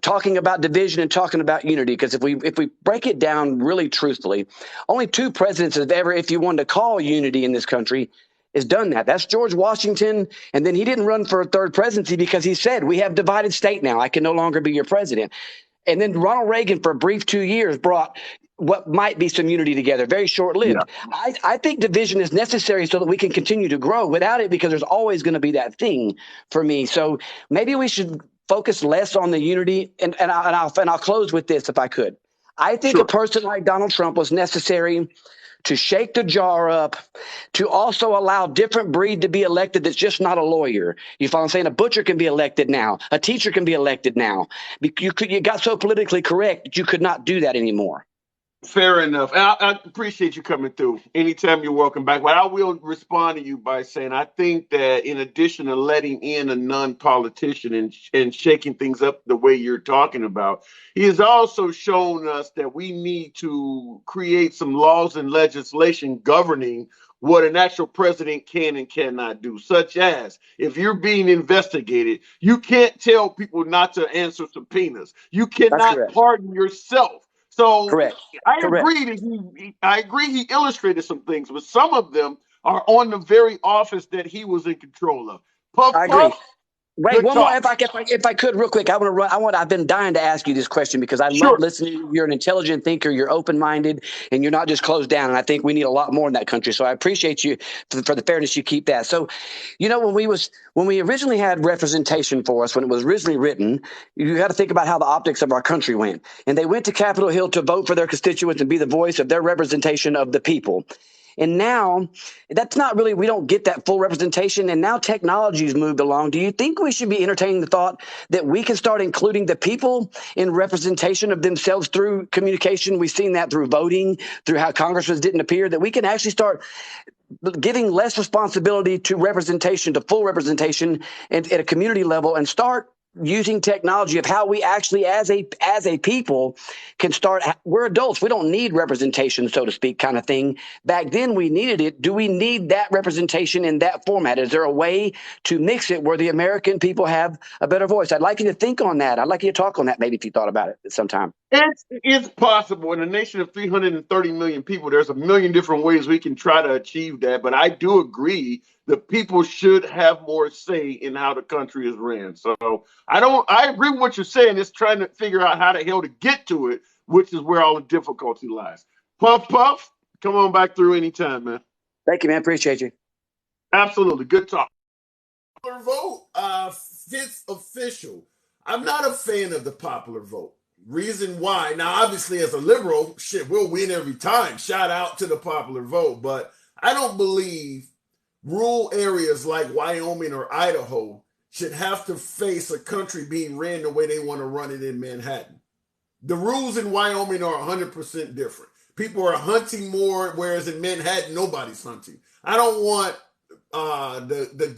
talking about division and talking about unity, because if we break it down really truthfully, only two presidents have ever, if you wanted to call unity in this country, has done that. That's George Washington, and then he didn't run for a third presidency because he said, we have divided state now. I can no longer be your president. And then Ronald Reagan, for a brief 2 years, brought what might be some unity together, very short-lived. Yeah. I think division is necessary so that we can continue to grow without it, because there's always going to be that thing for me. So maybe we should focus less on the unity. And I'll close with this if I could. I think a person like Donald Trump was necessary to shake the jar up, to also allow different breed to be elected that's just not a lawyer. You follow what I'm saying? A butcher can be elected now. A teacher can be elected now. You got so politically correct that you could not do that anymore. Fair enough. And I appreciate you coming through. Anytime, you're welcome back. But I will respond to you by saying I think that in addition to letting in a non-politician and shaking things up the way you're talking about, he has also shown us that we need to create some laws and legislation governing what an actual president can and cannot do, such as if you're being investigated, you can't tell people not to answer subpoenas. You cannot pardon yourself. So Correct. I agree he illustrated some things, but some of them are on the very office that he was in control of. I agree. Wait, one more, if I could, real quick. I've been dying to ask you this question because I love listening to you. You're an intelligent thinker. You're open-minded, and you're not just closed down. And I think we need a lot more in that country. So I appreciate you for the fairness you keep that. So, when we originally had representation for us, when it was originally written, you got to think about how the optics of our country went. And they went to Capitol Hill to vote for their constituents and be the voice of their representation of the people. And now that's not really, we don't get that full representation. And now technology's moved along. Do you think we should be entertaining the thought that we can start including the people in representation of themselves through communication? We've seen that through voting, through how congressmen didn't appear, that we can actually start giving less responsibility to representation, to full representation at a community level, and start using technology of how we actually as a people can start. We're adults. We don't need representation, so to speak, kind of thing. Back then we needed it. Do we need that representation in that format? Is there a way to mix it where the American people have a better voice? I'd like you to think on that. I'd like you to talk on that maybe if you thought about it at some time. It's possible. In a nation of 330 million people, there's a million different ways we can try to achieve that. But I do agree that people should have more say in how the country is ran. So I agree with what you're saying. It's trying to figure out how the hell to get to it, which is where all the difficulty lies. Puff, come on back through anytime, man. Thank you, man. Appreciate you. Absolutely. Good talk. Popular vote, fifth official. I'm not a fan of the popular vote. Reason why, now obviously as a liberal, we'll win every time. Shout out to the popular vote. But I don't believe rural areas like Wyoming or Idaho should have to face a country being ran the way they want to run it in Manhattan. The rules in Wyoming are 100% different. People are hunting more, whereas in Manhattan, nobody's hunting. I don't want the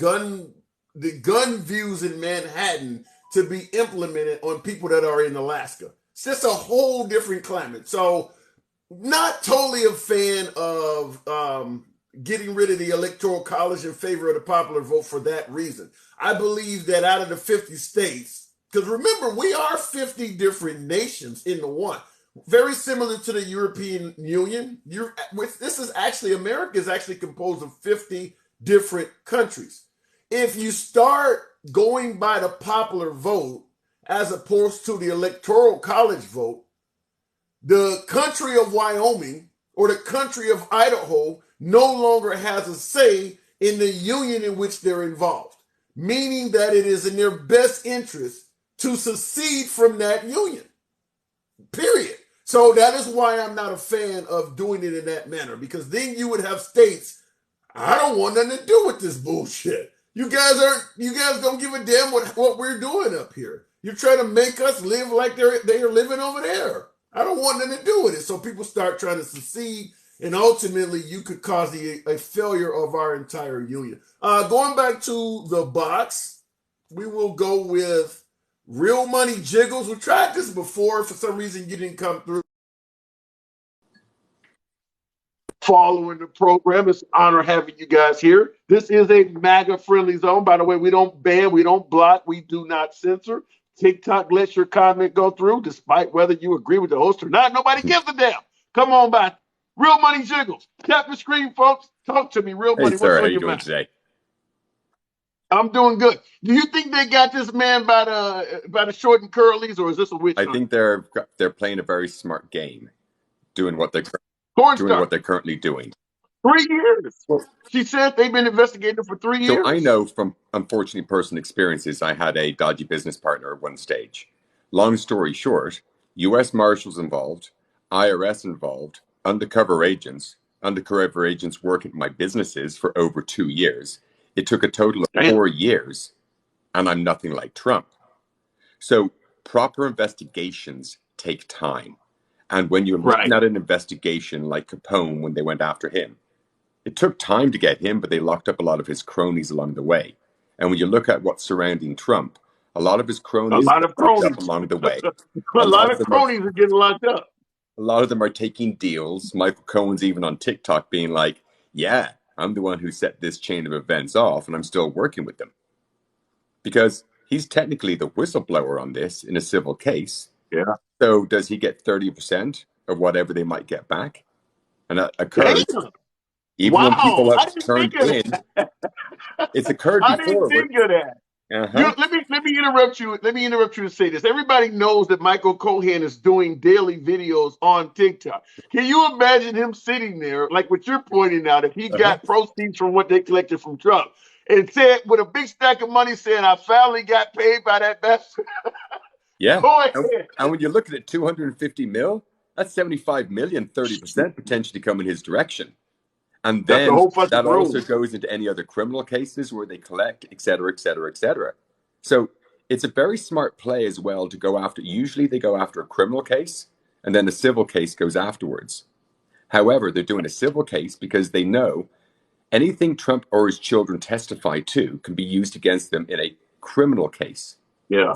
gun views in Manhattan to be implemented on people that are in Alaska. It's just a whole different climate. So not totally a fan of getting rid of the Electoral College in favor of the popular vote for that reason. I believe that out of the 50 states, because remember, we are 50 different nations in the one. Very similar to the European Union. America is actually composed of 50 different countries. If you start going by the popular vote as opposed to the Electoral College vote, the country of Wyoming or the country of Idaho no longer has a say in the union in which they're involved, meaning that it is in their best interest to secede from that union, period. So that is why I'm not a fan of doing it in that manner, because then you would have states, I don't want nothing to do with this bullshit. You guys don't give a damn what we're doing up here. You're trying to make us live like they are living over there. I don't want nothing to do with it. So people start trying to secede, and ultimately you could cause a failure of our entire union. Going back to the box, we will go with Real Money Jiggles, we tried this before. For some reason, you didn't come through. Following the program. It's an honor having you guys here. This is a MAGA friendly zone. By the way, we don't ban, we don't block, we do not censor. TikTok lets your comment go through, despite whether you agree with the host or not. Nobody gives a damn. Come on by. Real Money Jiggles. Tap the screen, folks. Talk to me. Real Hey, Money. sir, What's how on you your doing mind? today? I'm doing good. Do you think they got this man by the short and curlies, or is this a witch I hunt? think they're playing a very smart game, doing what they're currently doing. 3 years. Well, She said they've been investigating for 3 years. so I know from unfortunately personal experiences, I had a dodgy business partner at one stage. Long story short, U.S. Marshals involved, IRS involved, undercover agents working at my businesses for over 2 years. It took a total of Damn. 4 years, and I'm nothing like Trump. So proper investigations take time. And when you're looking at an investigation like Capone, when they went after him, it took time to get him, but they locked up a lot of his cronies along the way. And when you look at what's surrounding Trump, a lot of his cronies got locked up along the way. A lot of cronies are getting locked up. A lot of them are taking deals. Michael Cohen's even on TikTok being like, yeah, I'm the one who set this chain of events off, and I'm still working with them. Because he's technically the whistleblower on this in a civil case. Yeah. So does he get 30% of whatever they might get back? And that occurs even when people have turned in. It's occurred before. I didn't think of that. Let me interrupt you. Let me interrupt you to say this. Everybody knows that Michael Cohen is doing daily videos on TikTok. Can you imagine him sitting there, like what you're pointing out, if he got proceeds from what they collected from Trump, and said with a big stack of money, saying, "I finally got paid by that bastard." Yeah. And when you look at it, 250 mil, that's 75 million, 30% potentially coming his direction. And then that also goes into any other criminal cases where they collect, et cetera, et cetera, et cetera. So it's a very smart play as well to go after. Usually they go after a criminal case and then a civil case goes afterwards. However, they're doing a civil case because they know anything Trump or his children testify to can be used against them in a criminal case. Yeah.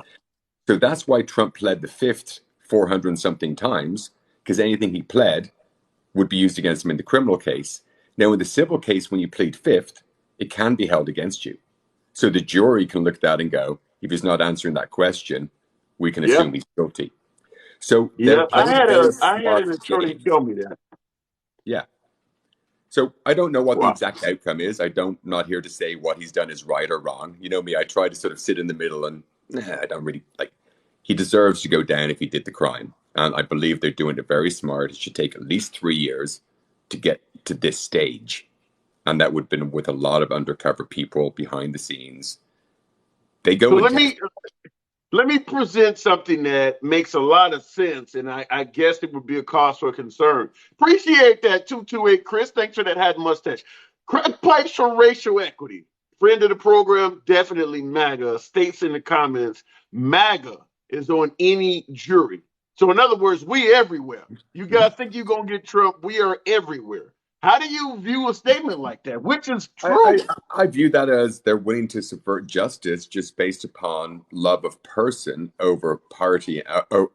So that's why Trump pled the fifth 400 and something times, because anything he pled would be used against him in the criminal case. Now, in the civil case, when you plead fifth, it can be held against you. So the jury can look at that and go, if he's not answering that question, we can assume he's guilty. So I had an attorney tell me that. Yeah. So I don't know what the exact outcome is. I'm not here to say what he's done is right or wrong. You know me, I try to sort of sit in the middle and I don't really like. He deserves to go down if he did the crime. And I believe they're doing it very smart. It should take at least 3 years to get to this stage. And that would have been with a lot of undercover people behind the scenes. They go. So let me present something that makes a lot of sense, and I guess it would be a cause for concern. Appreciate that 228 Chris. Thanks for that hat and mustache. Crack pipes for racial equity. Friend of the program, definitely MAGA. States in the comments, MAGA is on any jury. So in other words, we everywhere. You guys think you're going to get Trump? We are everywhere. How do you view a statement like that? Which is true. I view that as they're willing to subvert justice just based upon love of person over party,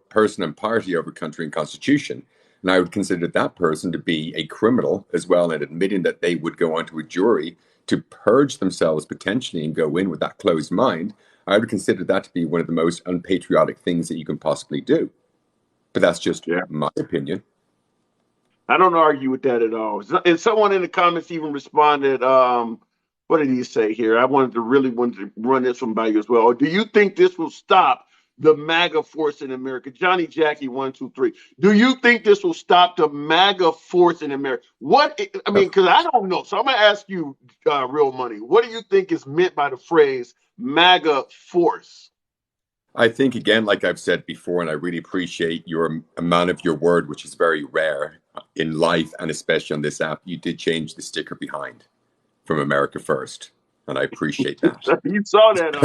person and party over country and constitution. And I would consider that person to be a criminal as well, and admitting that they would go onto a jury to purge themselves potentially and go in with that closed mind. I would consider that to be one of the most unpatriotic things that you can possibly do. But that's just my opinion. I don't argue with that at all. And someone in the comments even responded, what did he say here? I wanted to run this one by you as well. Do you think this will stop the MAGA force in America? Johnny Jackie 123. Do you think this will stop the MAGA force in America? Because I don't know. So I'm going to ask you, Real Money, what do you think is meant by the phrase MAGA force? I think, again, like I've said before, and I really appreciate your amount of your word, which is very rare in life, and especially on this app, you did change the sticker behind from America First. And I appreciate that. You saw that.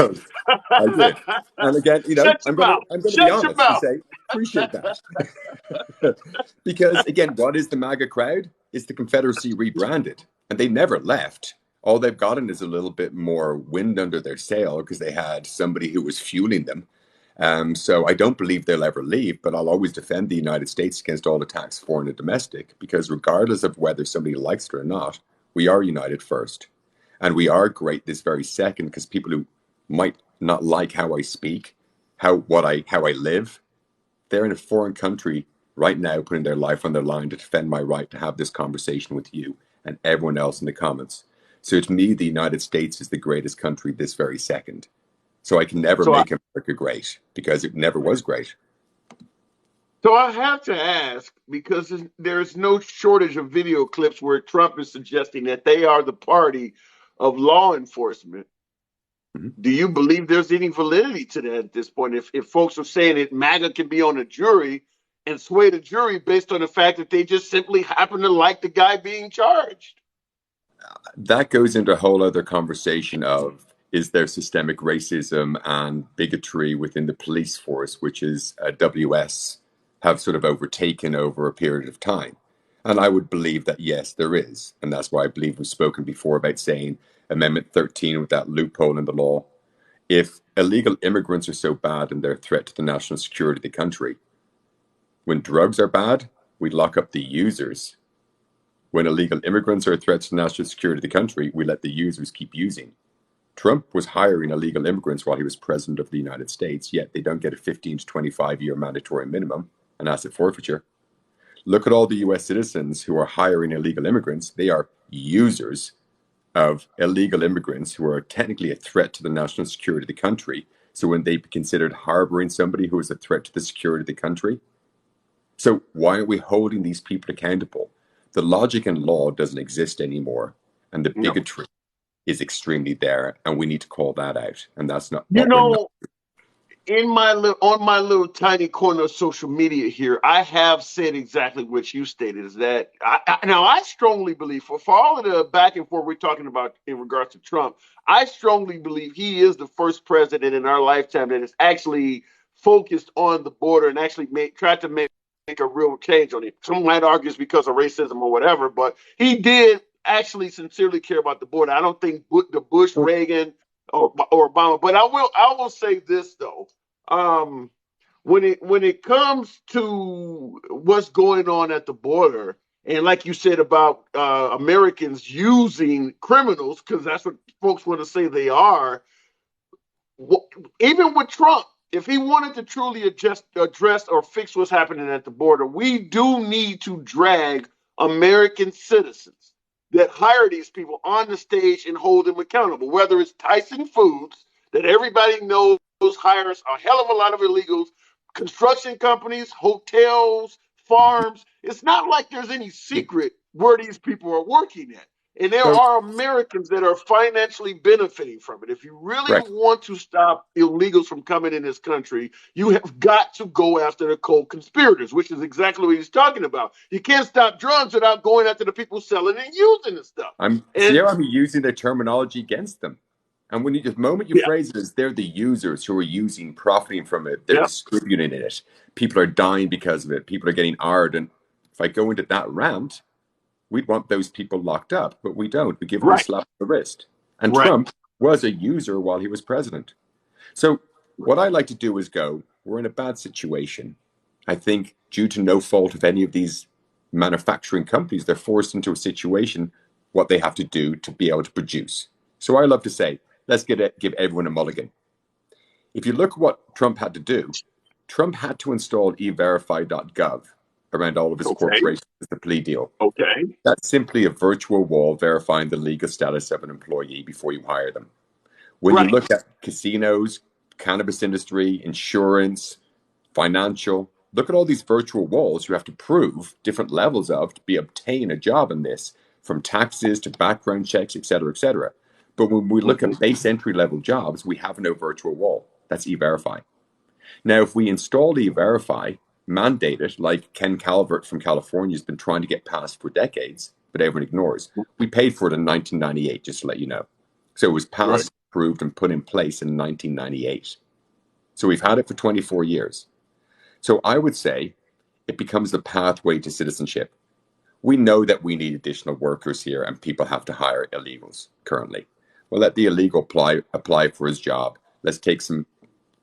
I did. And again, I'm going to be honest and say, appreciate that. Because, again, what is the MAGA crowd? It's the Confederacy rebranded. And they never left. All they've gotten is a little bit more wind under their sail because they had somebody who was fueling them. So I don't believe they'll ever leave, but I'll always defend the United States against all attacks, foreign and domestic, because regardless of whether somebody likes it or not, we are united first. And we are great this very second because people who might not like how I speak, how I live, they're in a foreign country right now putting their life on their line to defend my right to have this conversation with you and everyone else in the comments. So to me, the United States is the greatest country this very second. So I can never make America great because it never was great. So I have to ask, because there's no shortage of video clips where Trump is suggesting that they are the party of law enforcement. Mm-hmm. Do you believe there's any validity to that at this point? If folks are saying that MAGA can be on a jury and sway the jury based on the fact that they just simply happen to like the guy being charged? That goes into a whole other conversation of, is there systemic racism and bigotry within the police force, which is WS have sort of overtaken over a period of time? And I would believe that, yes, there is. And that's why I believe we've spoken before about saying Amendment 13 with that loophole in the law. If illegal immigrants are so bad and they're a threat to the national security of the country, when drugs are bad, we lock up the users. When illegal immigrants are a threat to the national security of the country, we let the users keep using. Trump was hiring illegal immigrants while he was president of the United States, yet they don't get a 15 to 25-year mandatory minimum and asset forfeiture. Look at all the U.S. citizens who are hiring illegal immigrants. They are users of illegal immigrants who are technically a threat to the national security of the country. So when they be considered harboring somebody who is a threat to the security of the country, so why aren't we holding these people accountable? The logic in law doesn't exist anymore, and the bigotry is extremely there, and we need to call that out. And that's not. On my little tiny corner of social media here, I have said exactly what you stated. Is that I strongly believe for all of the back and forth we're talking about in regards to Trump, I strongly believe he is the first president in our lifetime that is actually focused on the border and actually tried to make a real change on it. Some might argue it's because of racism or whatever, but he did actually sincerely care about the border. I don't think the Bush, Reagan, or Obama, but I will say this though. When it comes to what's going on at the border, and like you said about Americans using criminals, because that's what folks want to say they are, even with Trump, if he wanted to truly address or fix what's happening at the border, we do need to drag American citizens that hire these people on the stage and hold them accountable, whether it's Tyson Foods, that everybody knows hires a hell of a lot of illegals, construction companies, hotels, farms. It's not like there's any secret where these people are working at. And there are Americans that are financially benefiting from it. If you really want to stop illegals from coming in this country, you have got to go after the co-conspirators, which is exactly what he's talking about. You can't stop drugs without going after the people selling and using the stuff. I'm using the terminology against them. And the moment you phrase it as they're the users who are using, profiting from it, they're distributing it. People are dying because of it. People are getting hard. And if I go into that rant, we'd want those people locked up, but we don't. We give them a slap on the wrist. And Trump was a user while he was president. So what I like to do is we're in a bad situation. I think due to no fault of any of these manufacturing companies, they're forced into a situation what they have to do to be able to produce. So I love to say, let's give everyone a mulligan. If you look at what Trump had to do, Trump had to install everify.gov around all of his corporations as the plea deal. That's simply a virtual wall verifying the legal status of an employee before you hire them. When you look at casinos, cannabis industry, insurance, financial, look at all these virtual walls you have to prove different levels of to obtain a job in this, from taxes to background checks, et cetera, et cetera. But when we look at base entry level jobs, we have no virtual wall. That's E-Verify. Now, if we install E-Verify, mandate it, like Ken Calvert from California has been trying to get passed for decades, but everyone ignores. We paid for it in 1998, just to let you know. So it was passed, approved, and put in place in 1998. So we've had it for 24 years. So I would say it becomes the pathway to citizenship. We know that we need additional workers here, and people have to hire illegals currently. Well, let the illegal apply for his job. Let's take some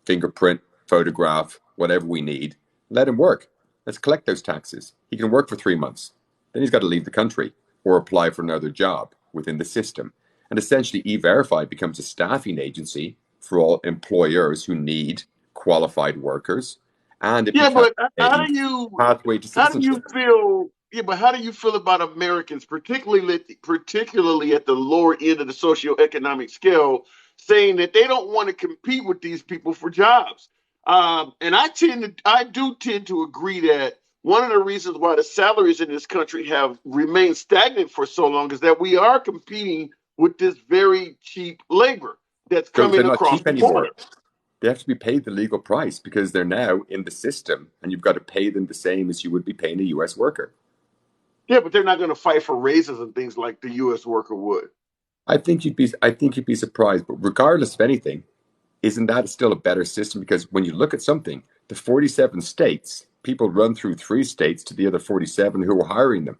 fingerprint photograph, whatever we need. Let him work. Let's collect those taxes. He can work for 3 months. Then he's got to leave the country or apply for another job within the system. And essentially, E-Verify becomes a staffing agency for all employers who need qualified workers. And it becomes but a pathway to how do you citizenship. feel? Yeah, but how do you feel about Americans, particularly at the lower end of the socioeconomic scale, saying that they don't want to compete with these people for jobs? And I do tend to agree that one of the reasons why the salaries in this country have remained stagnant for so long is that we are competing with this very cheap labor that's So coming they're not across cheap the anymore. border. They have to be paid the legal price because they're now in the system, and you've got to pay them the same as you would be paying a U.S. worker. Yeah, but they're not going to fight for raises and things like the U.S. worker would. I think you'd be surprised, but regardless of anything, isn't that still a better system? Because when you look at something, the 47 states, people run through 3 states to the other 47 who are hiring them.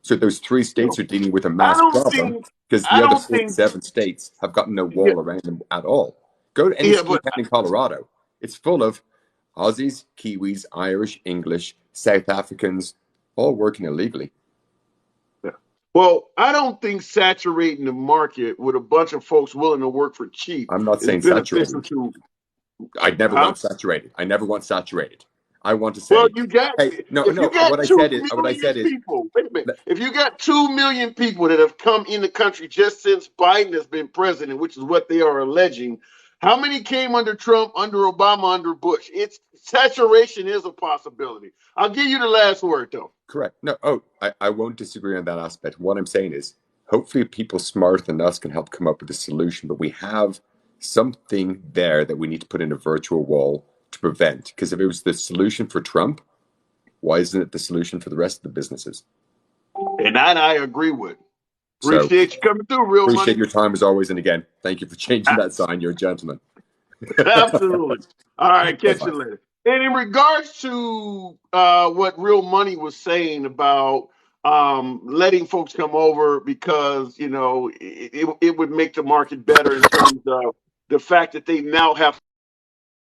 So those 3 states are dealing with a mass problem because the other 47 states have got no wall around them at all. Go to any ski town in Colorado. It's full of Aussies, Kiwis, Irish, English, South Africans, all working illegally. Well, I don't think saturating the market with a bunch of folks willing to work for cheap I'm not is saying beneficial saturated. to. I never want saturated. I never want saturated. I want to say, Well, you got hey, no. if you got What I 2 said million is, people. Wait a minute. If you got 2 million people that have come in the country just since Biden has been president, which is what they are alleging, how many came under Trump, under Obama, under Bush? It's saturation is a possibility. I'll give you the last word, though. correct. No, I won't disagree on that aspect. What I'm saying is, hopefully people smarter than us can help come up with a solution, but we have something there that we need to put in a virtual wall to prevent. Because if it was the solution for Trump, why isn't it the solution for the rest of the businesses? And that I agree with. So, Appreciate you coming through, Real Money. Appreciate your time as always. And again, thank you for changing that sign. You're a gentleman. Absolutely. All right, catch you later. And in regards to what Real Money was saying about letting folks come over because, you know, it would make the market better in terms of the fact that they now have.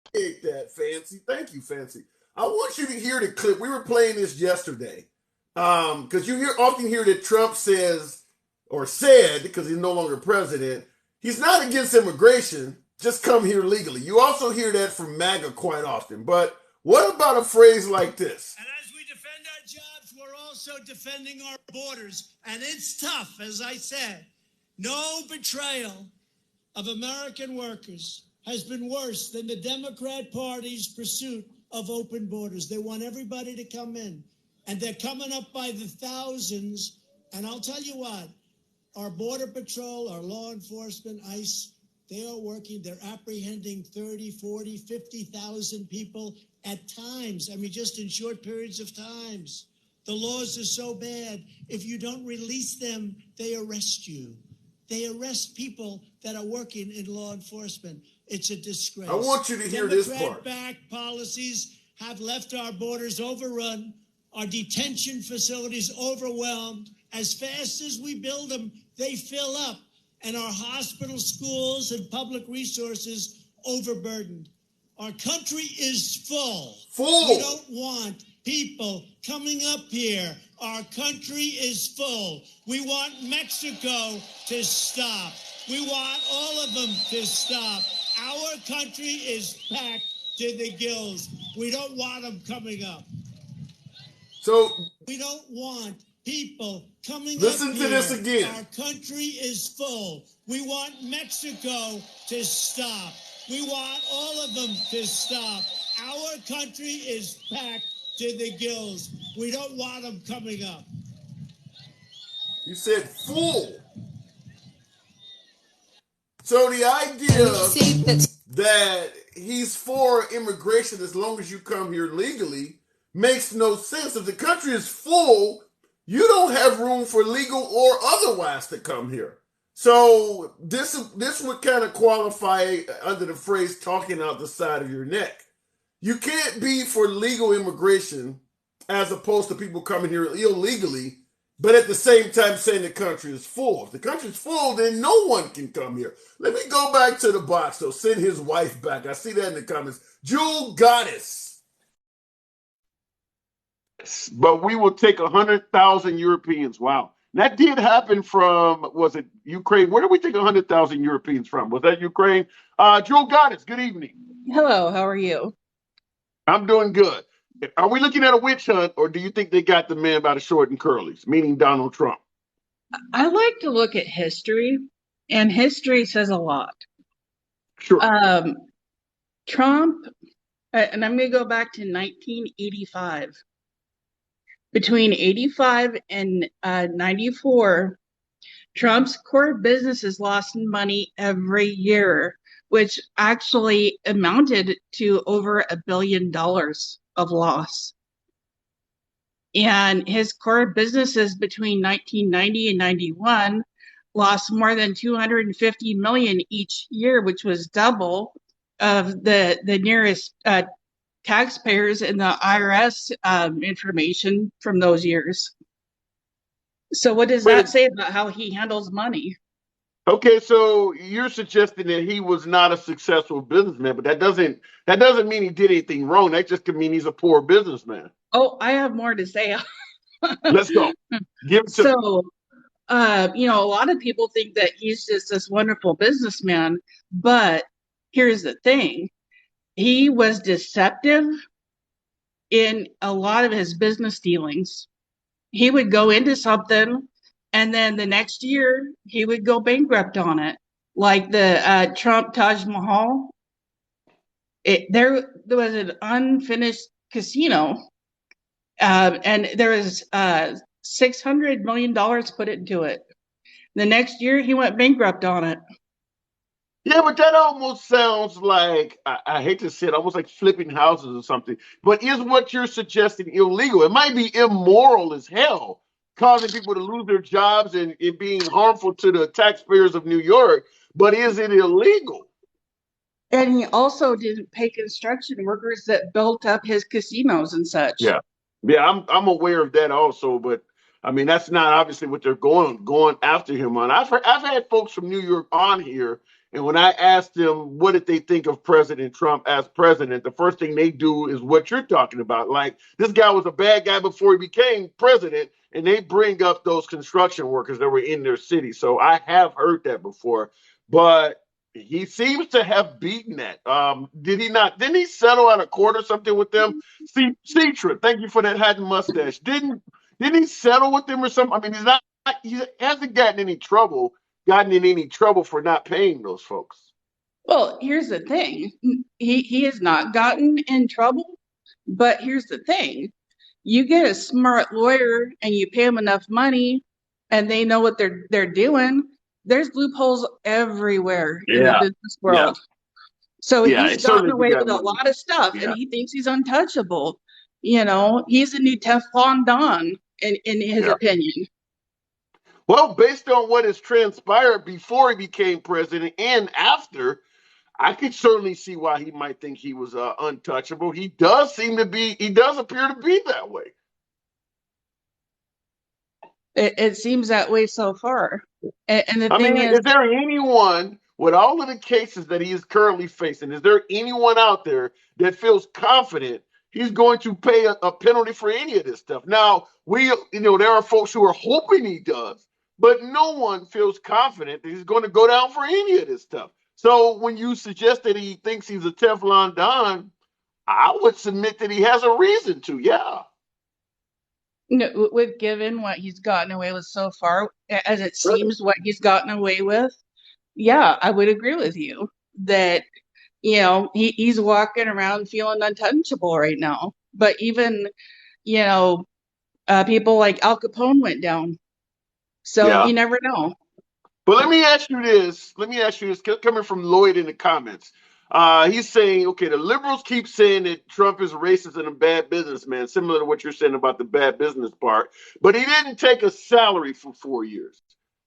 Appreciate that, Fancy. Thank you, Fancy. I want you to hear the clip. We were playing this yesterday because you often hear that Trump says or said, because he's no longer president, he's not against immigration, just come here legally. You also hear that from MAGA quite often. But what about a phrase like this? And as we defend our jobs, we're also defending our borders. And it's tough, as I said. No betrayal of American workers has been worse than the Democrat Party's pursuit of open borders. They want everybody to come in, and they're coming up by the thousands. And I'll tell you what, our Border Patrol, our law enforcement, ICE, they are working. They're apprehending 30, 40, 50,000 people at times. I mean, just in short periods of times. The laws are so bad. If you don't release them, they arrest you. They arrest people that are working in law enforcement. It's a disgrace. I want you to hear this part. Democrat-backed policies have left our borders overrun, our detention facilities overwhelmed. As fast as we build them, they fill up, and our hospitals, schools, and public resources overburdened. Our country is full. We don't want people coming up here. Our country is full. We want Mexico to stop. We want all of them to stop. Our country is packed to the gills. We don't want them coming up. So we don't want people coming listen up to here. This again. Our country is full. We want Mexico to stop. We want all of them to stop. Our country is packed to the gills. We don't want them coming up. You said full. So the idea that he's for immigration as long as you come here legally makes no sense. If the country is full, you don't have room for legal or otherwise to come here. So this would kind of qualify under the phrase talking out the side of your neck. You can't be for legal immigration as opposed to people coming here illegally but at the same time saying the country is full. If the country's full, then no one can come here. Let me go back to the box, though. Send his wife back. I see that in the comments. Jewel Goddess. But we will take 100,000 Europeans. Wow. That did happen from, was it Ukraine? Where did we take 100,000 Europeans from? Was that Ukraine? Jewel Goddess, good evening. Hello, how are you? I'm doing good. Are we looking at a witch hunt, or do you think they got the man by the short and curlies, meaning Donald Trump? I like to look at history, and history says a lot. Sure. Trump, and I'm going to go back to 1985. Between 85 and 94, Trump's core businesses lost money every year, which actually amounted to over $1 billion of loss. And his core businesses between 1990 and 91 lost more than 250 million each year, which was double of the nearest taxpayers in the IRS information from those years. So what does that say about how he handles money? Okay, so you're suggesting that he was not a successful businessman, but that doesn't mean he did anything wrong. That just could mean he's a poor businessman. Oh, I have more to say. Let's go. Give it to me. A lot of people think that he's just this wonderful businessman, but here's the thing. He was deceptive in a lot of his business dealings. He would go into something, and then the next year he would go bankrupt on it, like the Trump Taj Mahal. There was an unfinished casino, and there was $600 million put into it. The next year he went bankrupt on it. Yeah, but that almost sounds like, I hate to say it, almost like flipping houses or something. But is what you're suggesting illegal? It might be immoral as hell, causing people to lose their jobs and being harmful to the taxpayers of New York. But is it illegal? And he also didn't pay construction workers that built up his casinos and such. Yeah, I'm aware of that also. But I mean, that's not obviously what they're going after him on. I've had folks from New York on here. And when I asked them what did they think of President Trump as president, the first thing they do is what you're talking about. Like, this guy was a bad guy before he became president, and they bring up those construction workers that were in their city. So I have heard that before, but he seems to have beaten that. Did he not? Didn't he settle out of court or something with them? Citra, thank you for that hat and mustache. Didn't he settle with them or something? I mean, he hasn't gotten in any trouble for not paying those folks. Well, here's the thing. He has not gotten in trouble, but here's the thing. You get a smart lawyer and you pay them enough money and they know what they're doing. There's loopholes everywhere in the business world. Yeah. So he's gotten away with a lot of stuff and he thinks he's untouchable. He's a new Teflon Don in his opinion. Well, based on what has transpired before he became president and after, I could certainly see why he might think he was untouchable. He does appear to be that way. It seems that way so far. And the thing is there anyone, with all of the cases that he is currently facing, is there anyone out there that feels confident he's going to pay a penalty for any of this stuff? Now, there are folks who are hoping he does, but no one feels confident that he's going to go down for any of this stuff. So when you suggest that he thinks he's a Teflon Don, I would submit that he has a reason to, yeah. With given what he's gotten away with so far, as it seems what he's gotten away with, yeah, I would agree with you that, he's walking around feeling untouchable right now. But even, people like Al Capone went down. So you never know. But let me ask you this, coming from Lloyd in the comments. He's saying, okay, the liberals keep saying that Trump is racist and a bad businessman, similar to what you're saying about the bad business part, but he didn't take a salary for 4 years.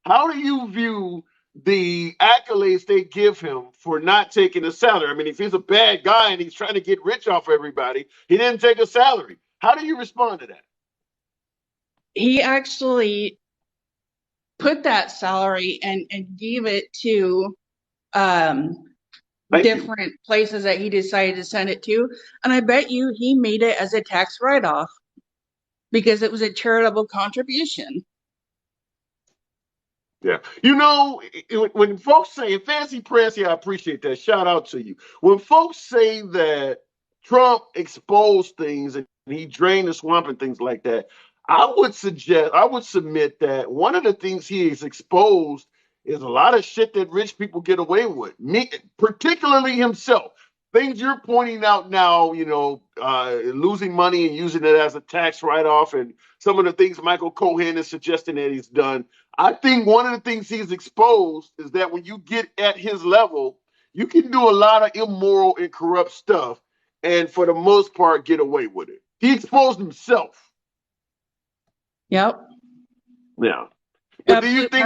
How do you view the accolades they give him for not taking a salary? I mean, if he's a bad guy and he's trying to get rich off everybody, he didn't take a salary. How do you respond to that? he actually put that salary and gave it to different places that he decided to send it to. And I bet you he made it as a tax write-off because it was a charitable contribution. Yeah. You know, when folks say, Fancy Prancy, I appreciate that. Shout out to you. When folks say that Trump exposed things and he drained the swamp and things like that, I would submit that one of the things he has exposed is a lot of shit that rich people get away with, me, particularly himself. Things you're pointing out now, losing money and using it as a tax write-off, and some of the things Michael Cohen is suggesting that he's done. I think one of the things he's exposed is that when you get at his level, you can do a lot of immoral and corrupt stuff, and for the most part, get away with it. He exposed himself. Yep. Yeah. But do you think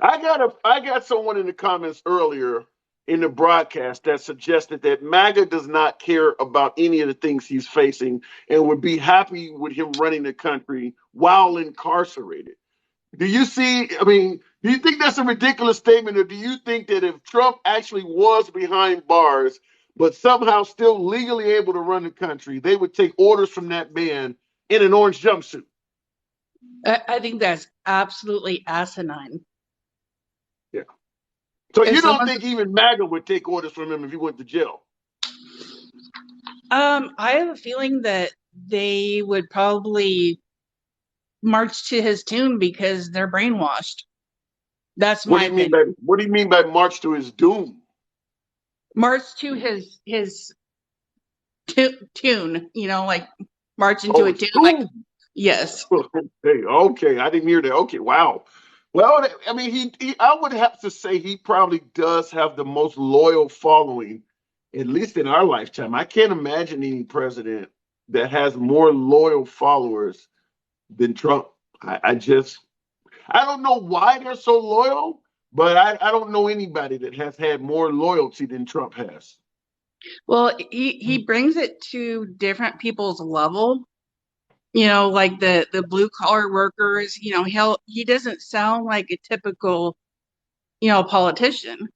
I got someone in the comments earlier in the broadcast that suggested that MAGA does not care about any of the things he's facing and would be happy with him running the country while incarcerated. Do you think that's a ridiculous statement, or do you think that if Trump actually was behind bars, but somehow still legally able to run the country, they would take orders from that man in an orange jumpsuit? I think that's absolutely asinine. Yeah. So you don't think even MAGA would take orders from him if he went to jail? I have a feeling that they would probably march to his tune because they're brainwashed. That's my opinion. What do you mean by march to his doom? March to his tune, like march into a tune. Like, yes. Okay, I didn't hear that. Okay, wow. Well, I mean, I would have to say he probably does have the most loyal following, at least in our lifetime. I can't imagine any president that has more loyal followers than Trump. I don't know why they're so loyal, but I don't know anybody that has had more loyalty than Trump has. Well, he brings it to different people's level. Like the blue collar workers, he doesn't sound like a typical, politician.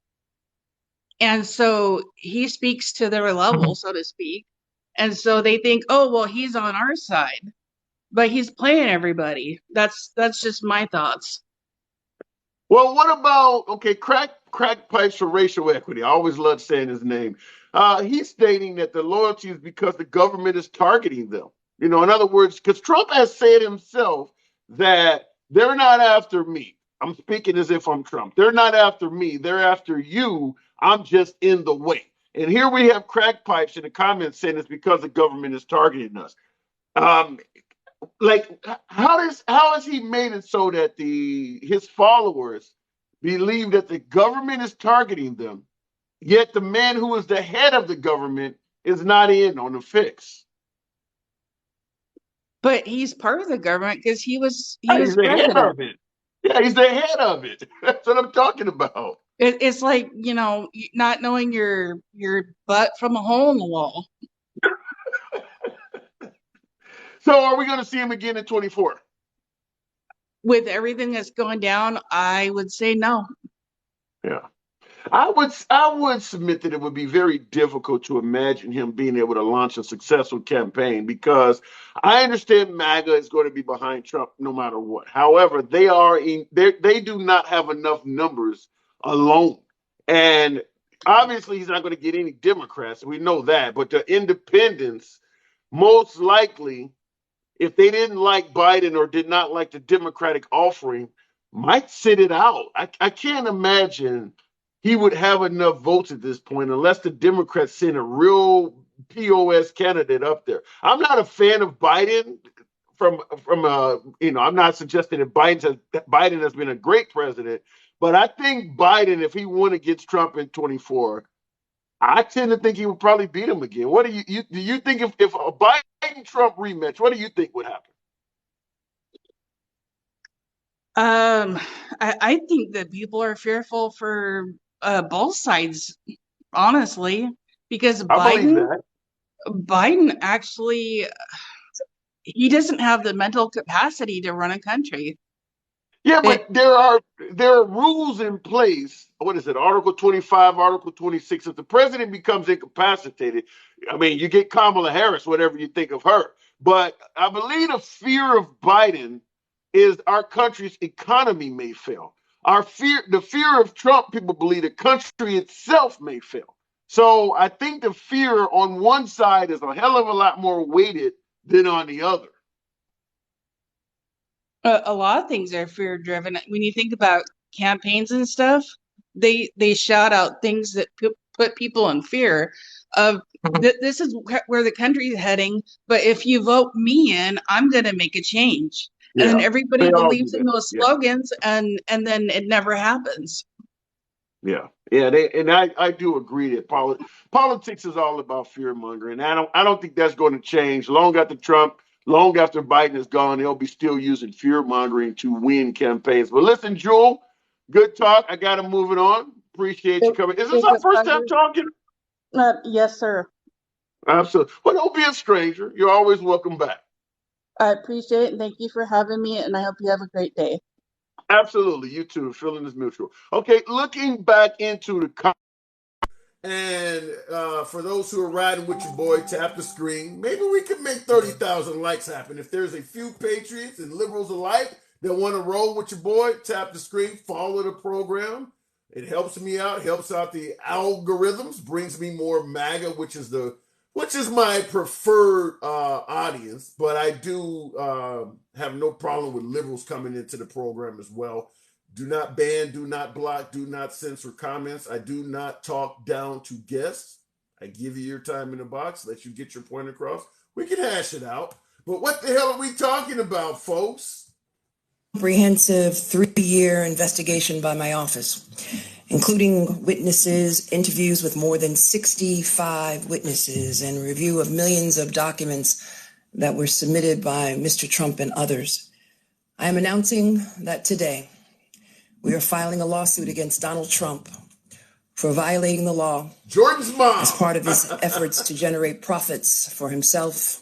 And so he speaks to their level, so to speak. And so they think, oh, well, he's on our side, but he's playing everybody. That's just my thoughts. Well, what about, crack pipes for racial equity? I always love saying his name. He's stating that the loyalty is because the government is targeting them. In other words, because Trump has said himself that they're not after me. I'm speaking as if I'm Trump. They're not after me. They're after you. I'm just in the way. And here we have crack pipes in the comments saying it's because the government is targeting us. How has he made it so that his followers believe that the government is targeting them, yet the man who is the head of the government is not in on the fix? But he's part of the government because he was he's the head of it. Yeah, he's the head of it. That's what I'm talking about. It's like, not knowing your butt from a hole in the wall. So are we going to see him again in 24? With everything that's going down, I would say no. Yeah. I would submit that it would be very difficult to imagine him being able to launch a successful campaign, because I understand MAGA is going to be behind Trump no matter what. However, they do not have enough numbers alone. And obviously he's not going to get any Democrats. We know that. But the independents, most likely, if they didn't like Biden or did not like the Democratic offering, might sit it out. I can't imagine he would have enough votes at this point unless the Democrats send a real POS candidate up there. I'm not a fan of Biden I'm not suggesting that Biden has been a great president, but I think Biden, if he won against Trump in 24, I tend to think he would probably beat him again. What do you think if a Biden-Trump rematch, what do you think would happen? I think that people are fearful for both sides, honestly, because Biden actually, he doesn't have the mental capacity to run a country. Yeah, but there are rules in place. What is it? Article 25, Article 26. If the president becomes incapacitated, I mean, you get Kamala Harris, whatever you think of her. But I believe the fear of Biden is our country's economy may fail. The fear of Trump, people believe the country itself may fail. So I think the fear on one side is a hell of a lot more weighted than on the other. A lot of things are fear driven. When you think about campaigns and stuff, they shout out things that put people in fear of this is where the country is heading, but if you vote me in, I'm going to make a change. And then everybody believes in those slogans, and then it never happens. Yeah, I do agree that politics is all about fear mongering. I don't think that's going to change. Long after Biden is gone, they'll be still using fear mongering to win campaigns. But listen, Jewel, good talk. I got to move it on. Appreciate you coming. Is this our first time talking? Yes, sir. Absolutely. Well, don't be a stranger. You're always welcome back. I appreciate it, and thank you for having me, and I hope you have a great day. Absolutely. You too. Feeling is mutual. Okay, looking back into the... And for those who are riding with your boy, tap the screen. Maybe we can make 30,000 likes happen. If there's a few patriots and liberals alike that want to roll with your boy, tap the screen, follow the program. It helps me out, helps out the algorithms, brings me more MAGA, which is my preferred audience. But I do have no problem with liberals coming into the program as well. Do not ban, do not block, do not censor comments. I do not talk down to guests. I give you your time in the box, let you get your point across. We can hash it out. But what the hell are we talking about, folks? Comprehensive 3-year investigation by my office, including witnesses, interviews with more than 65 witnesses, and review of millions of documents that were submitted by Mr. Trump and others. I am announcing that today we are filing a lawsuit against Donald Trump for violating the law Jordan's mom as part of his efforts to generate profits for himself,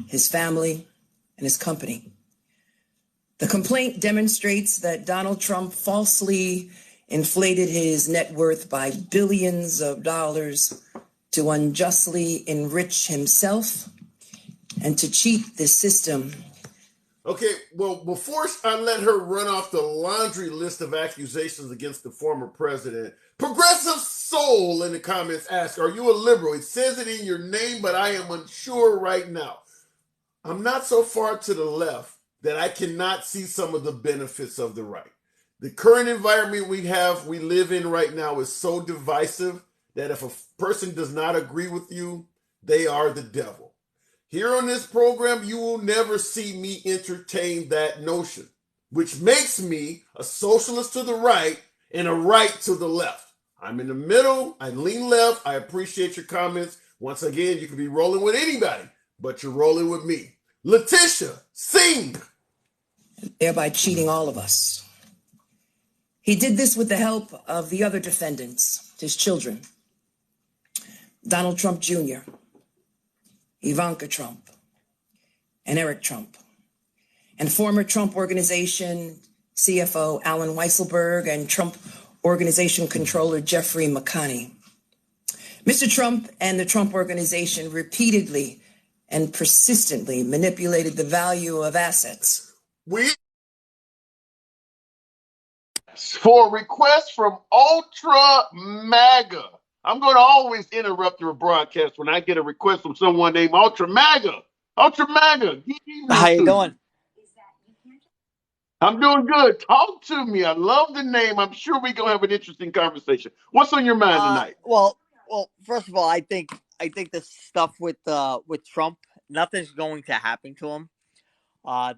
his family, and his company. The complaint demonstrates that Donald Trump falsely inflated his net worth by billions of dollars to unjustly enrich himself and to cheat the system. Okay, well, before I let her run off the laundry list of accusations against the former president, Progressive Soul in the comments asks, are you a liberal? It says it in your name, but I am unsure right now. I'm not so far to the left that I cannot see some of the benefits of the right. The current environment we live in right now is so divisive that if a person does not agree with you, they are the devil. Here on this program, you will never see me entertain that notion, which makes me a socialist to the right and a right to the left. I'm in the middle. I lean left. I appreciate your comments. Once again, you can be rolling with anybody, but you're rolling with me. Letitia, sing! Thereby cheating all of us. He did this with the help of the other defendants, his children, Donald Trump Jr., Ivanka Trump, and Eric Trump, and former Trump Organization CFO Alan Weisselberg and Trump Organization Controller Jeffrey McConney. Mr. Trump and the Trump Organization repeatedly and persistently manipulated the value of assets. For requests from Ultra MAGA. I'm going to always interrupt your broadcast when I get a request from someone named Ultra MAGA. Ultra MAGA. How you doing? I'm doing good. Talk to me. I love the name. I'm sure we're going to have an interesting conversation. What's on your mind tonight? Well, first of all, I think this stuff with Trump, nothing's going to happen to him.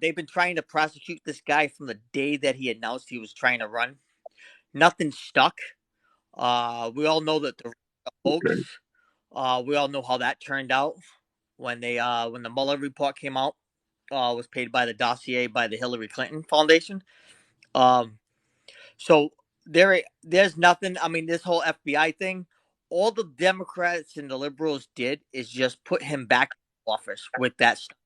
They've been trying to prosecute this guy from the day that he announced he was trying to run. Nothing stuck. We all know that the hoax. We all know how that turned out when the Mueller report came out. Was paid by the dossier by the Hillary Clinton Foundation. So there's nothing. I mean, this whole FBI thing, all the Democrats and the liberals did is just put him back in office with that stuff.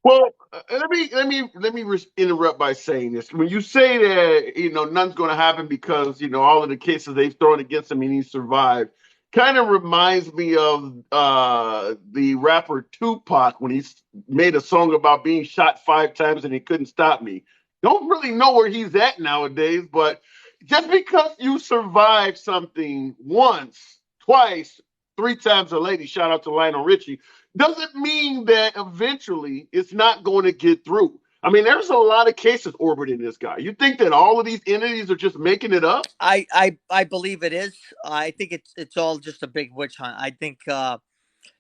Well, let me interrupt by saying this. When you say that none's going to happen because all of the cases they've thrown against him and he survived, kind of reminds me of the rapper Tupac when he made a song about being shot 5 times and he couldn't stop me. Don't really know where he's at nowadays, but just because you survive something once, twice, 3 times a lady, shout out to Lionel Richie, doesn't mean that eventually it's not going to get through. I mean, there's a lot of cases orbiting this guy. You think that all of these entities are just making it up? I believe it is. I think it's all just a big witch hunt. I think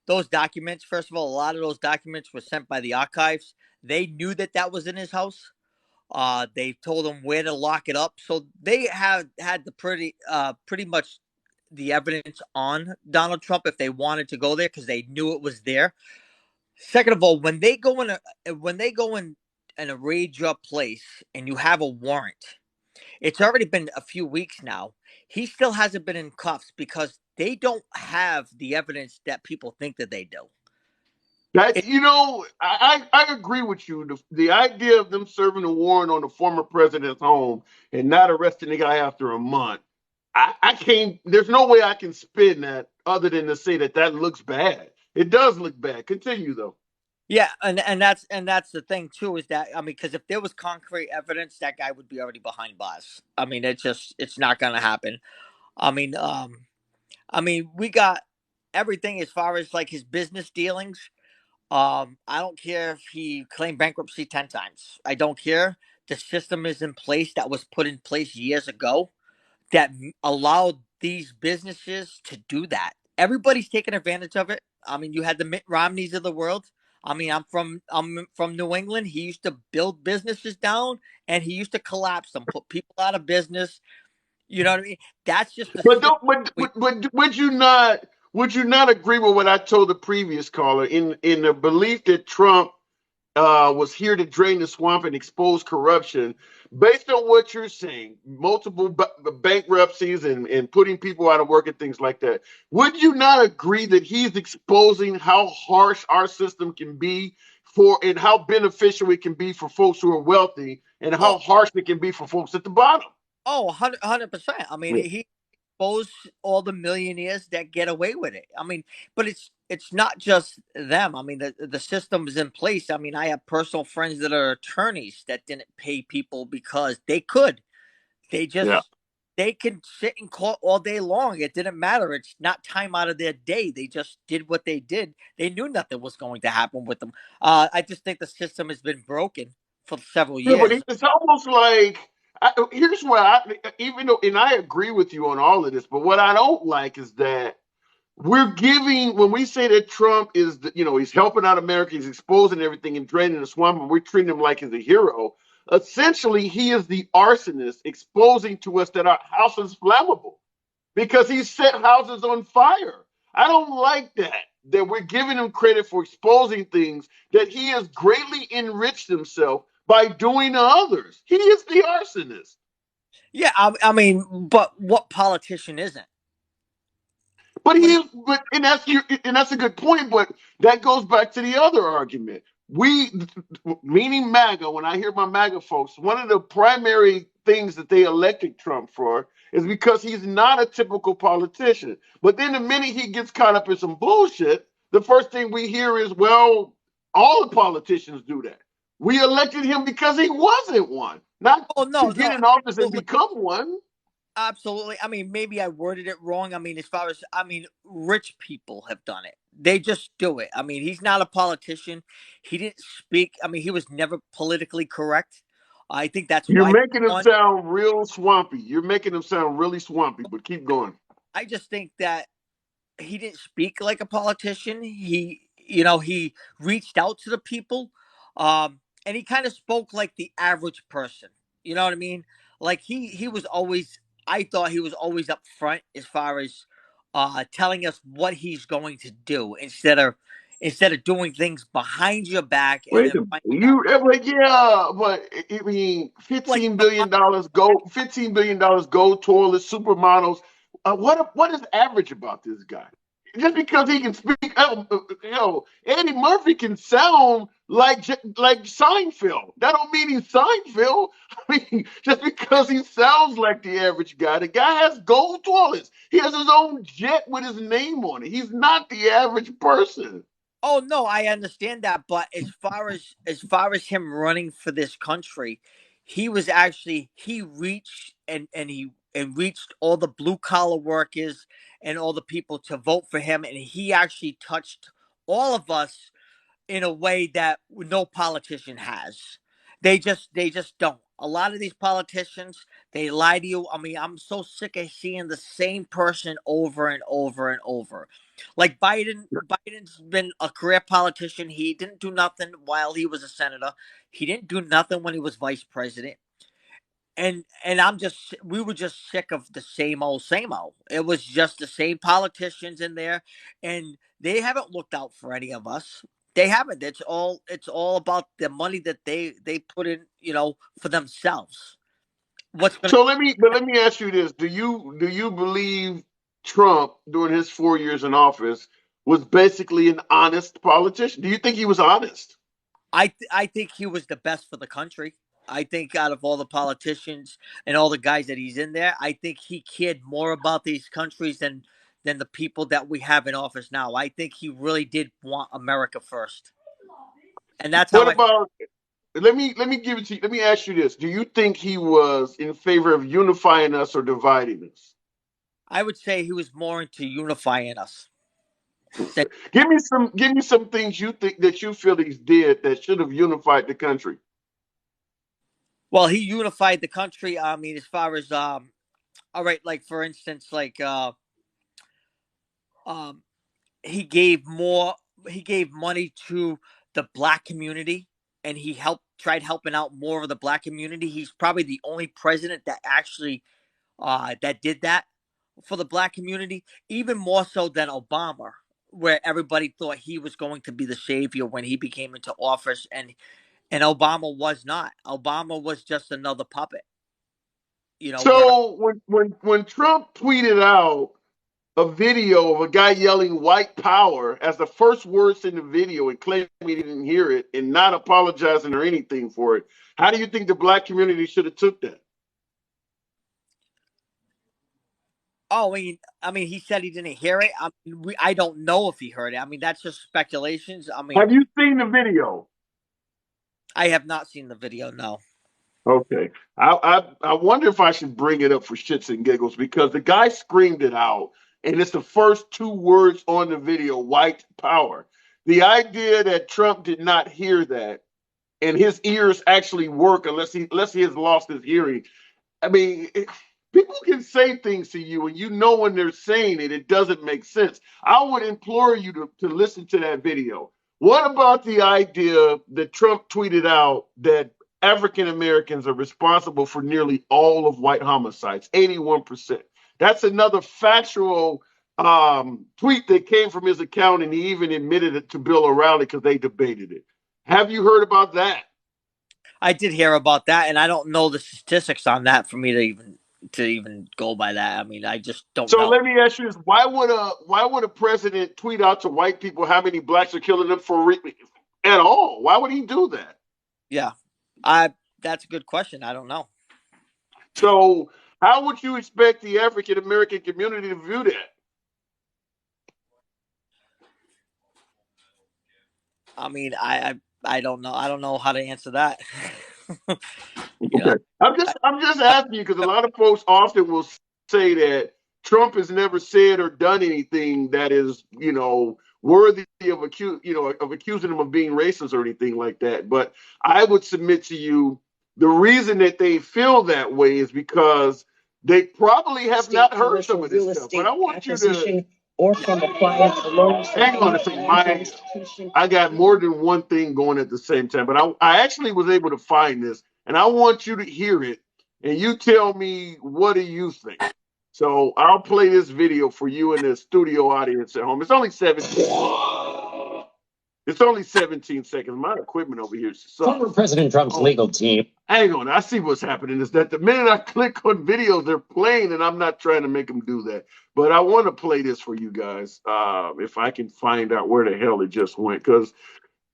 those documents, first of all, a lot of those documents were sent by the archives. They knew that that was in his house. They told him where to lock it up, so they have had the pretty much the evidence on Donald Trump if they wanted to go there because they knew it was there. Second of all, when they go in and raid your place and you have a warrant, it's already been a few weeks now. He still hasn't been in cuffs because they don't have the evidence that people think that they do. That I agree with you. The idea of them serving a warrant on the former president's home and not arresting the guy after a month, I can't. There's no way I can spin that other than to say that that looks bad. It does look bad. Continue though. Yeah, and that's the thing too is that I mean because if there was concrete evidence, that guy would be already behind bars. I mean it's not gonna happen. I mean we got everything as far as like his business dealings. I don't care if he claimed bankruptcy 10 times. I don't care. The system is in place that was put in place years ago that allowed these businesses to do that. Everybody's taking advantage of it. I mean, you had the Mitt Romneys of the world. I mean, I'm from New England. He used to build businesses down and he used to collapse them, put people out of business. You know what I mean? That's just the But don't. But would you not agree with what I told the previous caller in the belief that Trump was here to drain the swamp and expose corruption? Based on what you're saying, multiple bankruptcies and putting people out of work and things like that, would you not agree that he's exposing how harsh our system can be for and how beneficial it can be for folks who are wealthy and how harsh it can be for folks at the bottom? Oh, 100%. I mean, he exposed all the millionaires that get away with it. I mean, but it's not just them. I mean, the system is in place. I mean, I have personal friends that are attorneys that didn't pay people because they could. They Yeah. just they can sit in court all day long. It didn't matter. It's not time out of their day. They just did what they did. They knew nothing was going to happen with them. I just think the system has been broken for several Yeah, but years. it's almost like here's what even though, and I agree with you on all of this, but what I don't like is that we're giving when we say that Trump is, he's helping out America, he's exposing everything and draining the swamp, and we're treating him like he's a hero. Essentially, he is the arsonist exposing to us that our house is flammable because he set houses on fire. I don't like that we're giving him credit for exposing things that he has greatly enriched himself by doing to others. He is the arsonist. Yeah, I mean, but what politician isn't? But and that's a good point. But that goes back to the other argument. We, meaning MAGA, when I hear my MAGA folks, one of the primary things that they elected Trump for is because he's not a typical politician. But then the minute he gets caught up in some bullshit, the first thing we hear is, well, all the politicians do that. We elected him because he wasn't one, not Oh to no, get no, in office and absolutely. become one. Absolutely. I mean, maybe I worded it wrong. I mean, as far as I mean, rich people have done it. They just do it. I mean, he's not a politician. He didn't speak. I mean, he was never politically correct. I think that's You're why they making him won. sound real swampy. You're making him sound really swampy, but keep going. I just think that he didn't speak like a politician. He reached out to the people, and he kind of spoke like the average person. You know what I mean? Like he was always. I thought he was always up front as far as telling us what he's going to do instead of doing things behind your back and Wait then a finding out. you but yeah, but I mean, Like $15 billion gold toilets, supermodels. What is average about this guy? just because he can speak, Eddie Murphy can sound like Seinfeld. That don't mean he's Seinfeld. I mean, just because he sounds like the average guy, the guy has gold toilets. He has his own jet with his name on it. He's not the average person. Oh no, I understand that, but as far as him running for this country, he reached and reached all the blue collar workers and all the people to vote for him, and he actually touched all of us in a way that no politician has. They just don't. A lot of these politicians, they lie to you. I mean, I'm so sick of seeing the same person over and over and over. Like Biden's been a career politician. He didn't do nothing while he was a senator. He didn't do nothing when he was vice president. And we were just sick of the same old same old. It was just the same politicians in there, and they haven't looked out for any of us. They haven't. It's all about the money that they put in, for themselves. So let me ask you this: do you believe Trump during his 4 years in office was basically an honest politician? Do you think he was honest? I think he was the best for the country. I think out of all the politicians and all the guys that he's in there, I think he cared more about these countries than the people that we have in office now. I think he really did want America first, and that's how What about let me give it to you. Let me ask you this: do you think he was in favor of unifying us or dividing us? I would say he was more into unifying us. Give me some things you think that you feel he did that should have unified the country. Well, he unified the country. I mean, as far as all right, like for instance, like um, he gave more. He gave money to the black community, and he tried helping out more of the black community. He's probably the only president that actually that did that for the black community, even more so than Obama, where everybody thought he was going to be the savior when he became into office, and Obama was not. Obama was just another puppet. Where So when Trump tweeted out a video of a guy yelling "white power" as the first words in the video and claiming he didn't hear it and not apologizing or anything for it, how do you think the black community should have took that? Oh, I mean, he said he didn't hear it. I don't know if he heard it. I mean, that's just speculations. I mean, Have you seen the video? I have not seen the video. No. Okay. I wonder if I should bring it up for shits and giggles because the guy screamed it out, and it's the first two words on the video, white power. The idea that Trump did not hear that and his ears actually work unless he has lost his hearing. I mean, people can say things to you, and you know when they're saying it, it doesn't make sense. I would implore you to listen to that video. What about the idea that Trump tweeted out that African Americans are responsible for nearly all of white homicides, 81%? That's another factual tweet that came from his account, and he even admitted it to Bill O'Reilly because they debated it. Have you heard about that? I did hear about that, and I don't know the statistics on that for me to even go by that. I mean, I just don't So know. let me ask you this: why would a president tweet out to white people how many blacks are killing them at all? Why would he do that? Yeah, that's a good question. I don't know. So how would you expect the African American community to view that? I mean, I don't know. I don't know how to answer that. you know, Okay, I'm just asking you because a lot of folks often will say that Trump has never said or done anything that is worthy of accusing him of being racist or anything like that. But I would submit to you the reason that they feel that way is because they probably have not heard some of this stuff. But I want you to or from a client alone. hang on a second. I got more than one thing going at the same time, but I actually was able to find this, and I want you to hear it, and you tell me what do you think. So I'll play this video for you in the studio audience at home. It's only 7 minutes. It's only 17 seconds. My equipment over here sucks. Former President Trump's legal team. Hang on. I see what's happening is that the minute I click on videos, they're playing, and I'm not trying to make them do that. But I want to play this for you guys if I can find out where the hell it just went. Because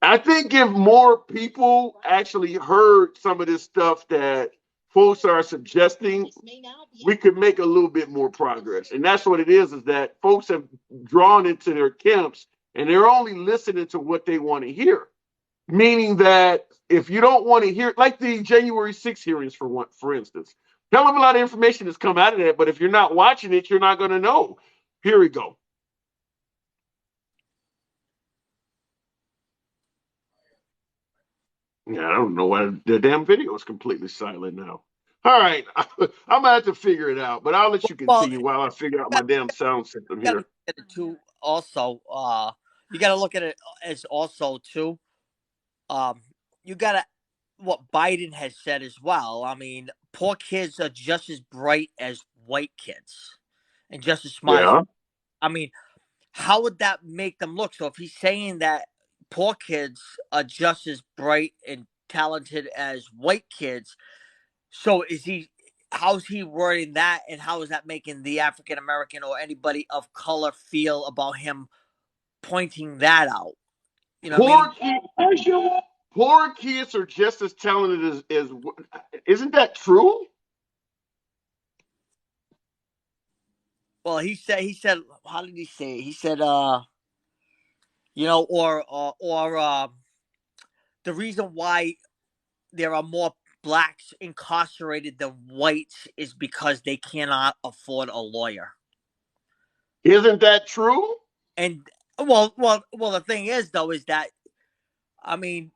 I think if more people actually heard some of this stuff that folks are suggesting, we could make a little bit more progress. And that's what it is that folks have drawn into their camps, and they're only listening to what they want to hear. Meaning that if you don't want to hear, like the January 6th hearings, for instance, hell of a lot of information has come out of that, but if you're not watching it, you're not going to know. Here we go. Yeah, I don't know why the damn video is completely silent now. All right, I'm gonna have to figure it out, but I'll let you continue while I figure out my damn sound system here. Also, you got to look at it as also too. You got to what Biden has said as well. I mean, poor kids are just as bright as white kids, and just as smart. Yeah. I mean, how would that make them look? So if he's saying that poor kids are just as bright and talented as white kids, so how's he wording that, and how is that making the African American or anybody of color feel about him pointing that out? You know what I mean? Poor kids are just as talented as isn't that true? Well, he said, how did he say it? He said, you know, or the reason why there are more blacks incarcerated than whites is because they cannot afford a lawyer. Isn't that true? And well, the thing is though, is that, I mean,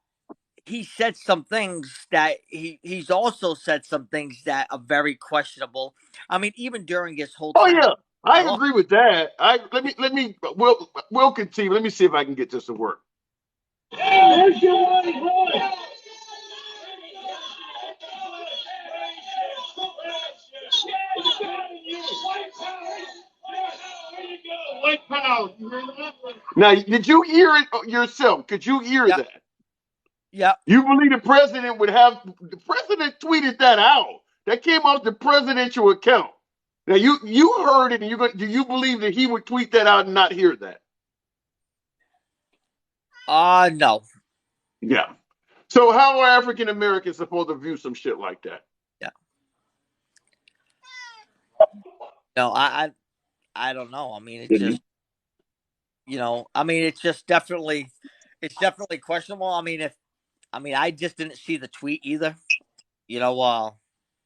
he said some things that he's also said some things that are very questionable. I mean, even during his whole time. Oh yeah, I agree with that. We'll continue. Let me see if I can get this to work. Now, did you hear it yourself? Could you hear that? Yeah. You believe the president the president tweeted that out. That came off the presidential account. Now you heard it, and do you believe that he would tweet that out and not hear that? No. Yeah. So how are African Americans supposed to view some shit like that? Yeah. No, I don't know. I mean, it's just, you know, I mean, it's definitely questionable. I mean, I just didn't see the tweet either, you know,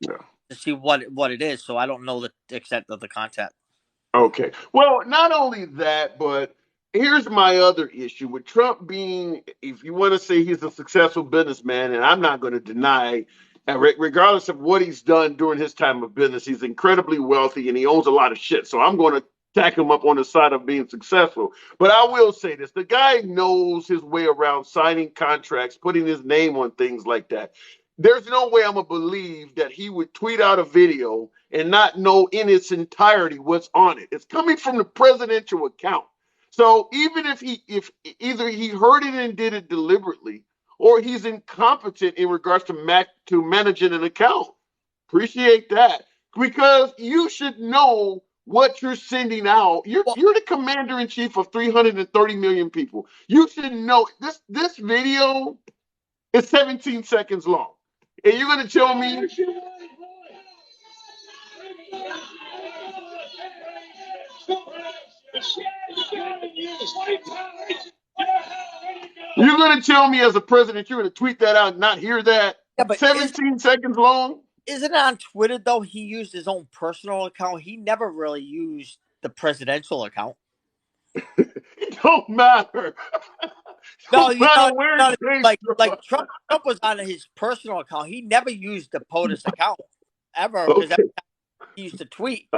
to see what it is. So I don't know the extent of the content. Okay. Well, not only that, but here's my other issue with Trump being, if you want to say he's a successful businessman, and I'm not going to deny, regardless of what he's done during his time of business, he's incredibly wealthy and he owns a lot of shit. So I'm going to tack him up on the side of being successful. But I will say this, the guy knows his way around signing contracts, putting his name on things like that. There's no way I'm going to believe that he would tweet out a video and not know in its entirety what's on it. It's coming from the presidential account. So even if either he heard it and did it deliberately, or he's incompetent in regards to managing an account. Appreciate that. Because you should know what you're sending out. You're the commander in chief of 330 million people. You should know this video is 17 seconds long. And you're going to tell me you're going to tell me as a president you're going to tweet that out and not hear that? Yeah, but 17 seconds long? Isn't it on Twitter, though? He used his own personal account. He never really used the presidential account. It don't matter. No, like Trump was on his personal account. He never used the POTUS account ever, because every time he used to tweet.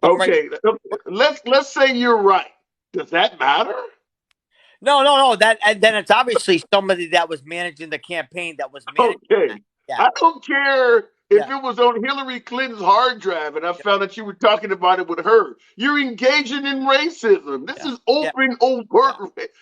Okay, let's say you're right. Does that matter? No. And then it's obviously somebody that was managing the campaign that was managing. Okay. Yeah. I don't care if it was on Hillary Clinton's hard drive and I found that you were talking about it with her, you're engaging in racism. This is open, overt,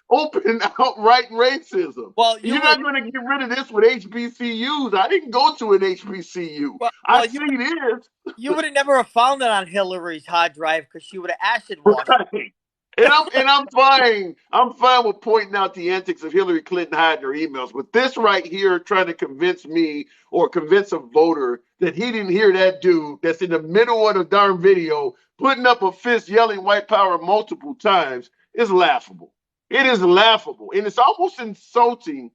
open, outright racism. Well, You're not going to get rid of this with HBCUs. I didn't go to an HBCU. I see this. You would have never found it on Hillary's hard drive because she would have acid washed. Right. And I'm fine. I'm fine with pointing out the antics of Hillary Clinton hiding her emails. But this right here, trying to convince me or convince a voter that he didn't hear that dude that's in the middle of the darn video putting up a fist, yelling white power multiple times, is laughable. It is laughable, and it's almost insulting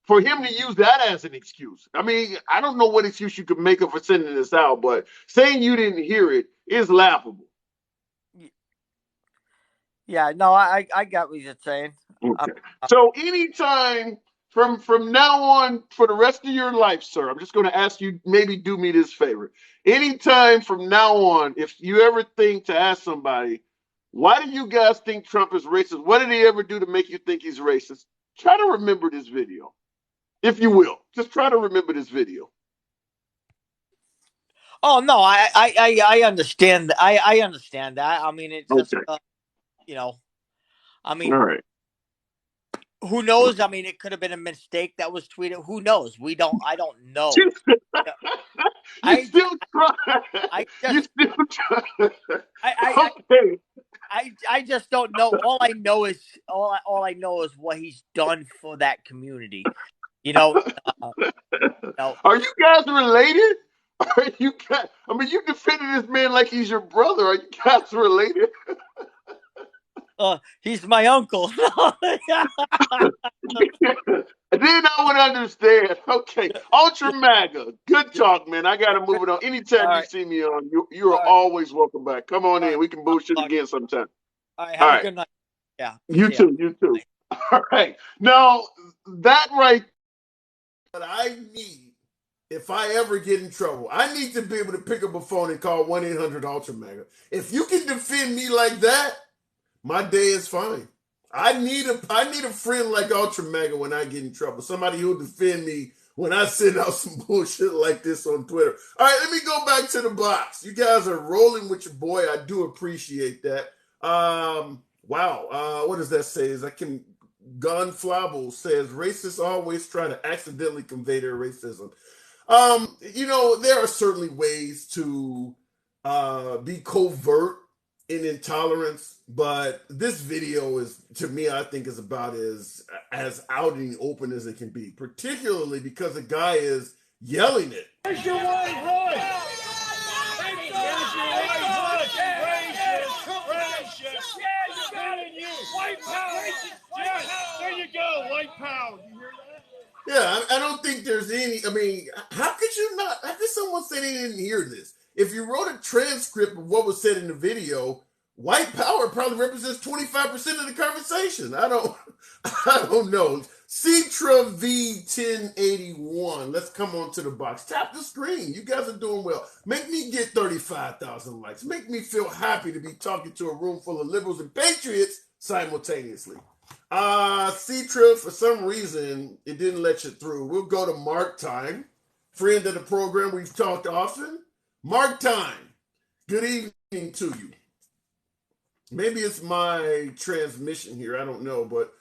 for him to use that as an excuse. I mean, I don't know what excuse you could make up for sending this out, but saying you didn't hear it is laughable. Yeah, no, I got what you're saying. Okay. So anytime from now on for the rest of your life, sir, I'm just going to ask you, maybe do me this favor. Anytime from now on, if you ever think to ask somebody, why do you guys think Trump is racist? What did he ever do to make you think he's racist? Try to remember this video, if you will. Just try to remember this video. Oh no, I understand. I understand that. I mean, it's just you know, I mean, all right. Who knows? I mean, it could have been a mistake that was tweeted. Who knows? I don't know. You still try. You still try. I just don't know. All I know is what he's done for that community. Are you guys related? Are you guys? I mean, you defended this man like he's your brother. Are you guys related? He's my uncle. Then I would understand. Okay, Ultra MAGA. Good talk, man. I gotta move it on. Anytime you see me on, you are always welcome back. Come on in. We can bullshit again sometime. All right. Have a good night. Yeah. You too. You too. All right. Now that right. But I need, if I ever get in trouble, I need to be able to pick up a phone and call 1-800-ULTRA MAGA. If you can defend me like that, my day is fine. I need a friend like Ultra MAGA when I get in trouble. Somebody who'll defend me when I send out some bullshit like this on Twitter. All right, let me go back to the box. You guys are rolling with your boy. I do appreciate that. Wow. What does that say? Gun Flabble says racists always try to accidentally convey their racism. There are certainly ways to be covert in intolerance, but this video is, to me, I think is about as out in the open as it can be, particularly because the guy is yelling it. Where's your white hood? Where's your white hood? Racist. Yeah, you got it, you. White power. Yeah, there you go, white power. You hear that? Yeah, I don't think there's any, how could someone say they didn't hear this? If you wrote a transcript of what was said in the video, white power probably represents 25% of the conversation. I don't know. Citra V1081. Let's come on to the box. Tap the screen. You guys are doing well. Make me get 35,000 likes. Make me feel happy to be talking to a room full of liberals and patriots simultaneously. Citra, for some reason, it didn't let you through. We'll go to Mark Time, friend of the program. We've talked often. Mark Time, good evening to you. Maybe it's my transmission here. I don't know, but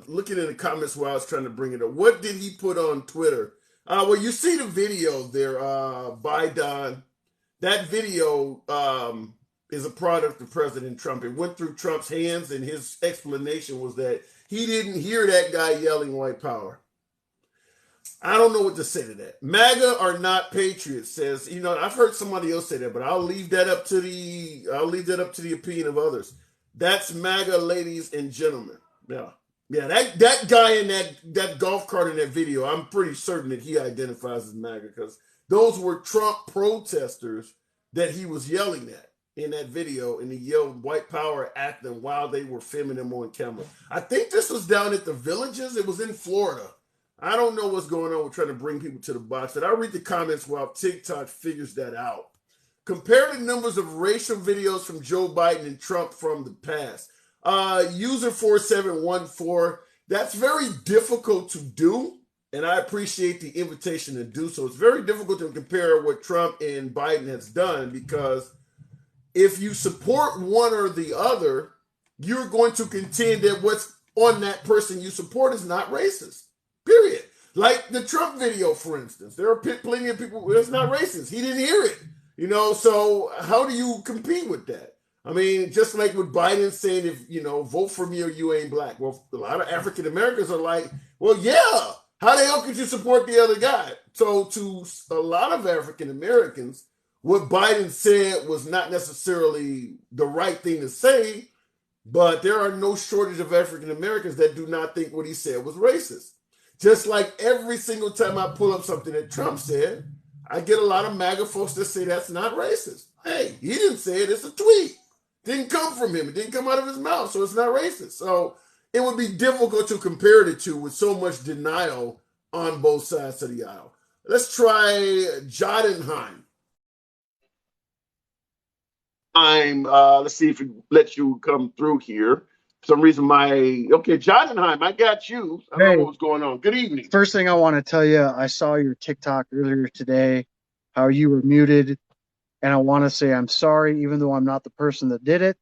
looking in the comments while I was trying to bring it up, what did he put on Twitter? Well, you see the video there, Biden. That video is a product of President Trump. It went through Trump's hands, and his explanation was that he didn't hear that guy yelling white power. I don't know what to say to that. MAGA are not patriots, says, I've heard somebody else say that, but I'll leave that up to the opinion of others. That's MAGA, ladies and gentlemen. Yeah. That guy in that golf cart in that video, I'm pretty certain that he identifies as MAGA, because those were Trump protesters that he was yelling at in that video, and he yelled white power at them while they were filming him on camera. I think this was down at the Villages. It was in Florida. I don't know what's going on with trying to bring people to the box, but I'll read the comments while TikTok figures that out. Compare the numbers of racial videos from Joe Biden and Trump from the past. User 4714, that's very difficult to do, and I appreciate the invitation to do so. It's very difficult to compare what Trump and Biden has done, because if you support one or the other, you're going to contend that what's on that person you support is not racist. Period. Like the Trump video, for instance. There are plenty of people where it's not racist. He didn't hear it. So how do you compete with that? I mean, just like with Biden saying, if, vote for me or you ain't black. Well, a lot of African Americans are like, well, yeah, how the hell could you support the other guy? So to a lot of African Americans, what Biden said was not necessarily the right thing to say, but there are no shortage of African Americans that do not think what he said was racist. Just like every single time I pull up something that Trump said, I get a lot of MAGA folks that say that's not racist. Hey, he didn't say it, it's a tweet. Didn't come from him, it didn't come out of his mouth, so it's not racist. So it would be difficult to compare the two with so much denial on both sides of the aisle. Let's try Jotunheim. Let's see if it lets you come through here. For some reason, Jotunheim, I got you. I don't know what was going on. Good evening. First thing I want to tell you, I saw your TikTok earlier today, how you were muted, and I want to say I'm sorry, even though I'm not the person that did it,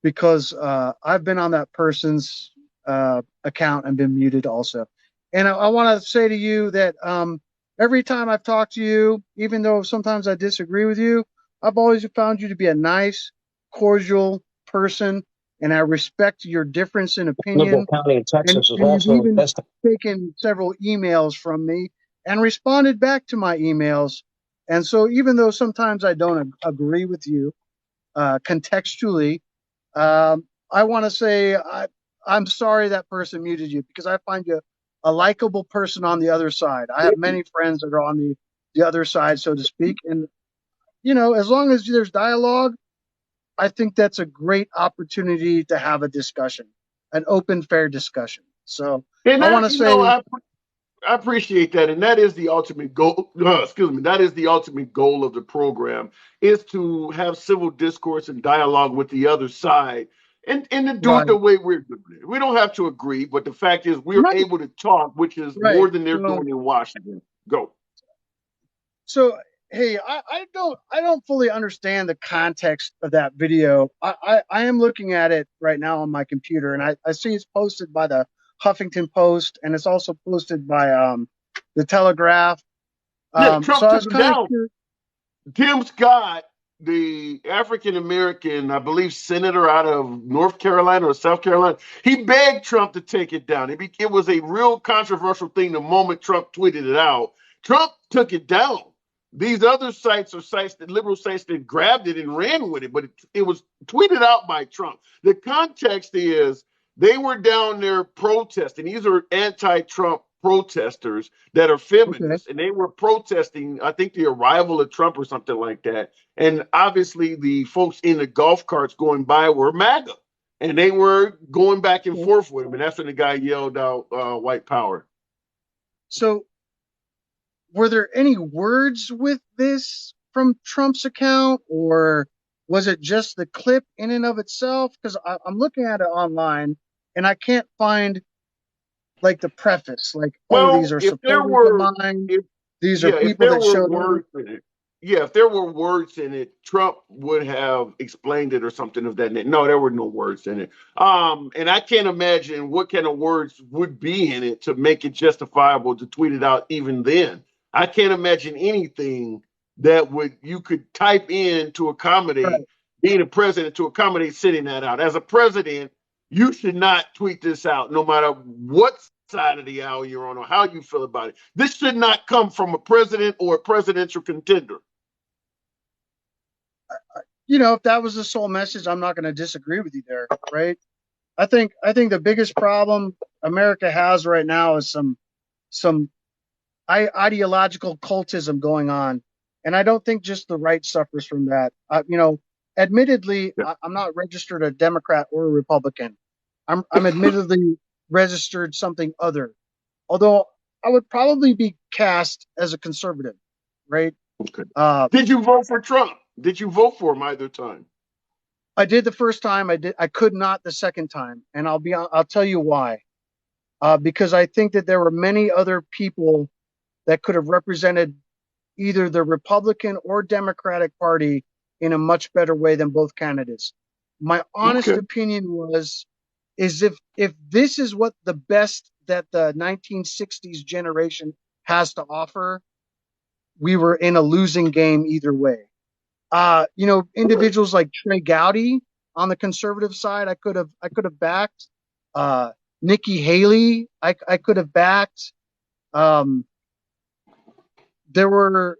because I've been on that person's account and been muted also. And I want to say to you that every time I've talked to you, even though sometimes I disagree with you, I've always found you to be a nice, cordial person, and I respect your difference in opinion. County in Texas is and also you've even taken several emails from me and responded back to my emails. And so even though sometimes I don't agree with you contextually, I want to say I'm sorry that person muted you, because I find you a likable person on the other side. I have many friends that are on the other side, so to speak. And, as long as there's dialogue, I think that's a great opportunity to have a discussion, an open, fair discussion. So I want to say, I appreciate that, and that is the ultimate goal. That is the ultimate goal of the program, is to have civil discourse and dialogue with the other side, and to do it the way we're doing it. We don't have to agree, but the fact is we're able to talk, which is more than they're doing in Washington. Go. So hey, I don't fully understand the context of that video. I am looking at it right now on my computer, and I see it's posted by the Huffington Post, and it's also posted by the Telegraph. Trump so I was took him down. curious. Tim Scott, the African American, I believe, senator out of North Carolina or South Carolina, he begged Trump to take it down. It was a real controversial thing the moment Trump tweeted it out. Trump took it down. These other sites are liberal sites that grabbed it and ran with it, but it was tweeted out by Trump. The context is they were down there protesting. These are anti-Trump protesters that are feminists, and they were protesting, I think, the arrival of Trump or something like that. And obviously the folks in the golf carts going by were MAGA, and they were going back and forth with him. And that's when the guy yelled out white power. So were there any words with this from Trump's account, or was it just the clip in and of itself? Because I'm looking at it online and I can't find like the preface, like, these are supporters of mine. These are people that showed words in it. Yeah, if there were words in it, Trump would have explained it or something of that nature. No, there were no words in it. And I can't imagine what kind of words would be in it to make it justifiable to tweet it out even then. I can't imagine anything that you could type in to accommodate being a president, to accommodate sending that out. As a president, you should not tweet this out, no matter what side of the aisle you're on or how you feel about it. This should not come from a president or a presidential contender. If that was the sole message, I'm not going to disagree with you there, right? I think the biggest problem America has right now is some ideological cultism going on, and I don't think just the right suffers from that. Admittedly, I'm not registered a Democrat or a Republican. I'm admittedly registered something other, although I would probably be cast as a conservative, right? Okay. Did you vote for Trump? Did you vote for him either time? I did the first time. I could not the second time, and I'll tell you why. because I think that there were many other people that could have represented either the Republican or Democratic Party in a much better way than both candidates. My honest Okay. opinion is if this is what the best that the 1960s generation has to offer, we were in a losing game either way. Individuals like Trey Gowdy on the conservative side, I could have backed. Nikki Haley, I could have backed. Um, there were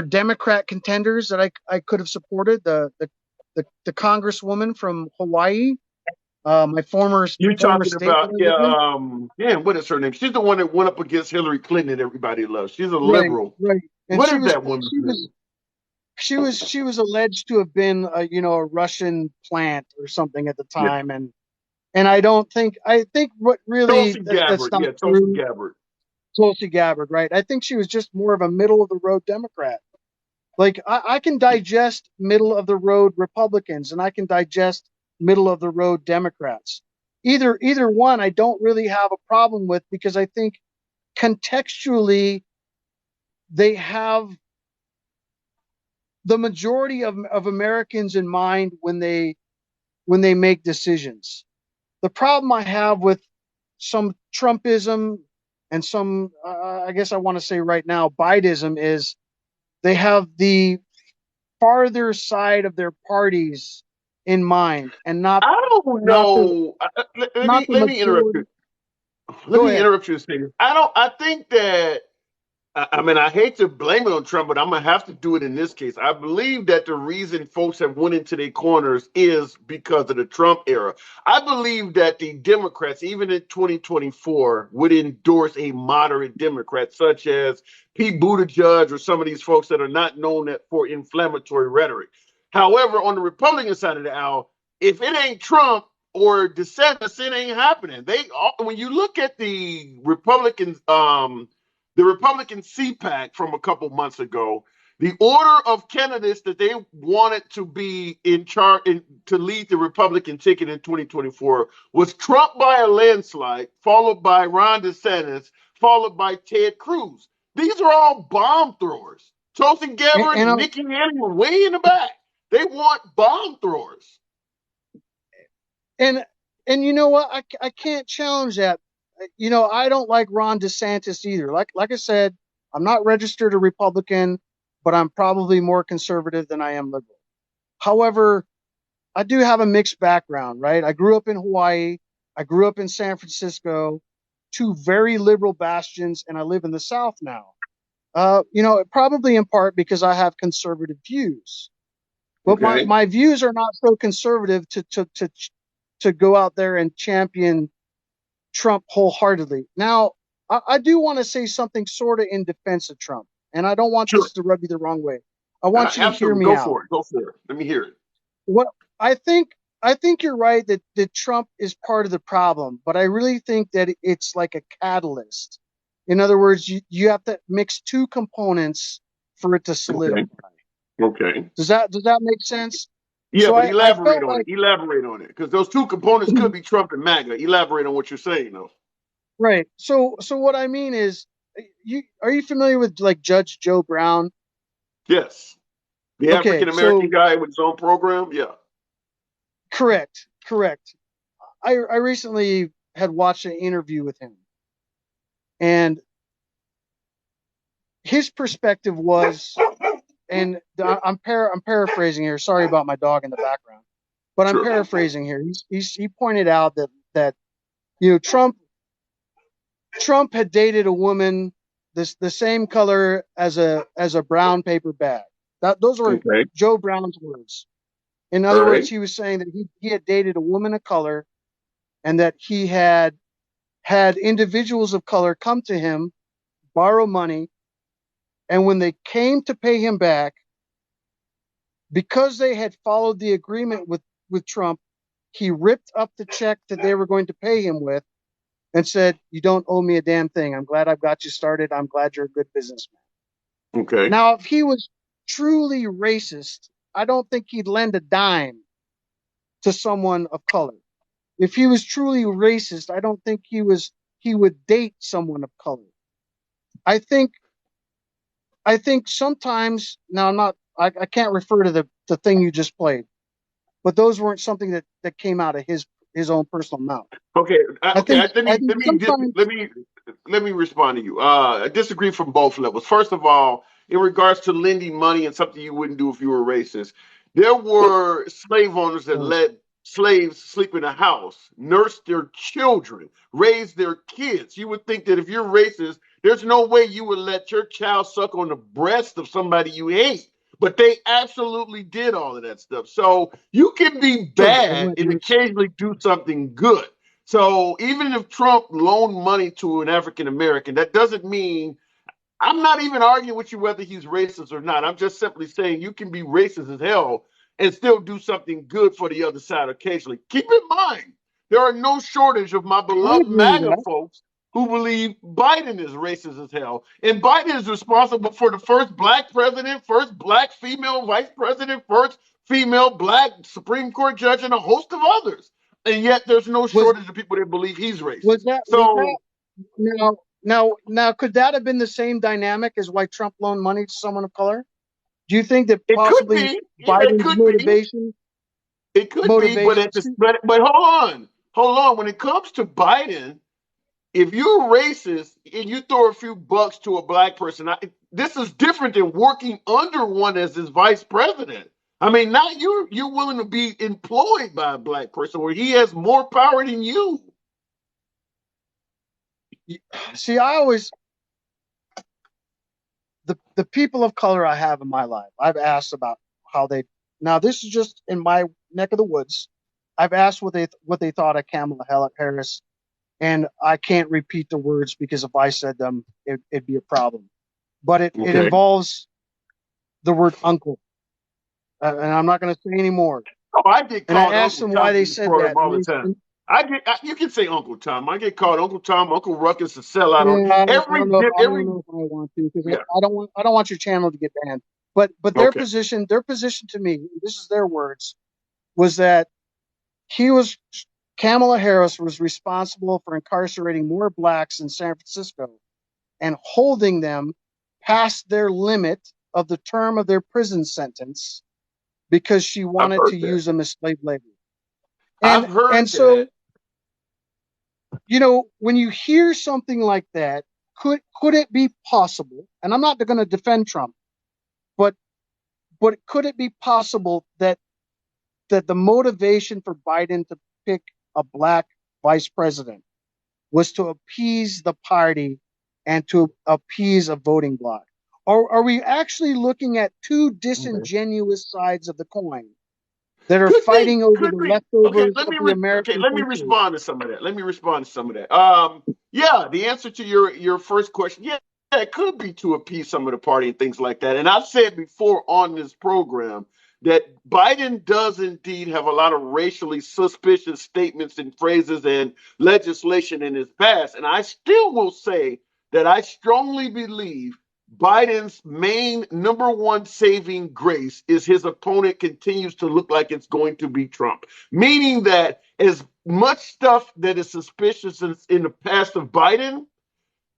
Democrat contenders that I could have supported. The congresswoman from Hawaii, my former You're talking state that about, I live in. man, what is her name? She's the one that went up against Hillary Clinton and everybody loves. She's a Right, liberal. right. And What is that woman's name? she was alleged to have been a Russian plant or something at the Yeah. time, and I think what really Tulsi that's Gabbard. not Yeah, Tulsi true. Gabbard. Tulsi Gabbard, right? I think she was just more of a middle of the road Democrat. Like I can digest middle of the road Republicans and I can digest middle of the road Democrats. Either one I don't really have a problem with because I think contextually they have the majority of Americans in mind when they make decisions. The problem I have with some Trumpism and some, I guess I want to say right now, Bidenism is they have the farther side of their parties in mind and I don't not the know. Let not me the let me interrupt you. majority. Let Go me ahead. interrupt you a second. I think that I mean, I hate to blame it on Trump, but I'm gonna have to do it in this case. I believe that the reason folks have went into their corners is because of the Trump era. I believe that the Democrats, even in 2024, would endorse a moderate Democrat, such as Pete Buttigieg or some of these folks that are not known for inflammatory rhetoric. However, on the Republican side of the aisle, if it ain't Trump or DeSantis, it ain't happening. When you look at the Republican CPAC from a couple months ago, the order of candidates that they wanted to be in charge to lead the Republican ticket in 2024 was Trump by a landslide, followed by Ron DeSantis, followed by Ted Cruz. These are all bomb throwers. Tulsi And Gabbard and, and I- Nikki Haley were way in the back. They want bomb throwers. and and you know what? I can't challenge that. I don't like Ron DeSantis either. Like I said, I'm not registered a Republican, but I'm probably more conservative than I am liberal. However, I do have a mixed background, right? I grew up in Hawaii. I grew up in San Francisco, two very liberal bastions, and I live in the South now. Probably in part because I have conservative views. But Okay. my views are not so conservative to go out there and champion Trump wholeheartedly. Now, I do want to say something sort of in defense of Trump, and I don't want Sure. this to rub you the wrong way. I want you to hear Absolutely. me Go out. for it. Go for it. Let me hear it. What I think I think you're right that Trump is part of the problem, but I really think that it's like a catalyst. In other words, you have to mix two components for it to Okay. solidify. Okay. Does that make sense? Yeah, So but I elaborate felt on it. like Elaborate on it, because those two components could be Trump and MAGA. Elaborate on what you're saying, though. right. So what I mean is, are you familiar with like Judge Joe Brown? Yes, the Okay, African American so guy with his own program. Yeah. correct. I recently had watched an interview with him, and his perspective was, and I'm paraphrasing here. Sorry about my dog in the background, but I'm Sure. paraphrasing here. He pointed out that Trump had dated a woman the same color as a brown paper bag. Those were Okay. Joe Brown's words. In All other words, right. he was saying that he had dated a woman of color and that he had individuals of color come to him, borrow money, and when they came to pay him back, because they had followed the agreement with Trump, he ripped up the check that they were going to pay him with and said, "You don't owe me a damn thing. I'm glad I've got you started. I'm glad you're a good businessman." Okay. Now, if he was truly racist, I don't think he'd lend a dime to someone of color. If he was truly racist, I don't think he was he would date someone of color. I think sometimes, now I can't refer to the thing you just played, but those weren't something that came out of his own personal mouth. Okay, I think let sometimes me respond to you. I disagree from both levels. First of all, in regards to lending money and something you wouldn't do if you were racist, there were slave owners that let slaves sleep in a house, nurse their children, raise their kids. You would think that if you're racist, there's no way you would let your child suck on the breast of somebody you hate. But they absolutely did all of that stuff. So you can be bad and occasionally do something good. So even if Trump loaned money to an African American, that doesn't mean, I'm not even arguing with you whether he's racist or not. I'm just simply saying you can be racist as hell and still do something good for the other side occasionally. Keep in mind, there are no shortage of my I beloved agree with MAGA that. folks who believe Biden is racist as hell. And Biden is responsible for the first black president, first black female vice president, first female black Supreme Court judge, and a host of others. And yet there's no Was shortage of people that believe he's was racist. that So now could that have been the same dynamic as why Trump loaned money to someone of color? Do you think that it could possibly be, yeah, it Biden's could be. It could be, but motivation? at the but hold on. When it comes to Biden, if you're racist and you throw a few bucks to a black person, this is different than working under one as his vice president. I mean, now you're willing to be employed by a black person where he has more power than you. See, the people of color I have in my life, I've asked about how they. Now, this is just in my neck of the woods. I've asked what they thought of Kamala Harris, and I can't repeat the words because if I said them, it'd be a problem. But it Okay. involves the word uncle, and I'm not going to say any more. Oh, I get And I called asked Uncle them why Tom they in this said program that. all the time. You can say Uncle Tom. I get called Uncle Tom, Uncle Ruckus, a sellout on Yeah, I every don't know. I every. don't know if I want to because Yeah. I don't want your channel to get banned. But their Okay. position to me, this is their words, was that Kamala Harris was responsible for incarcerating more blacks in San Francisco and holding them past their limit of the term of their prison sentence because she I've wanted to heard that. use them as slave labor. I've heard So, that. when you hear something like that, could it be possible? And I'm not going to defend Trump, but could it be possible that the motivation for Biden to pick a black vice president was to appease the party and to appease a voting bloc? Or are we actually looking at two disingenuous sides of the coin that are fighting over Could the be. Okay, leftovers of the American let me country? respond to some of that. Yeah, the answer to your first question, yeah, it could be to appease some of the party and things like that. And I've said before on this program that Biden does indeed have a lot of racially suspicious statements and phrases and legislation in his past. And I still will say that I strongly believe Biden's main number one saving grace is his opponent continues to look like it's going to be Trump, meaning that as much stuff that is suspicious in the past of Biden,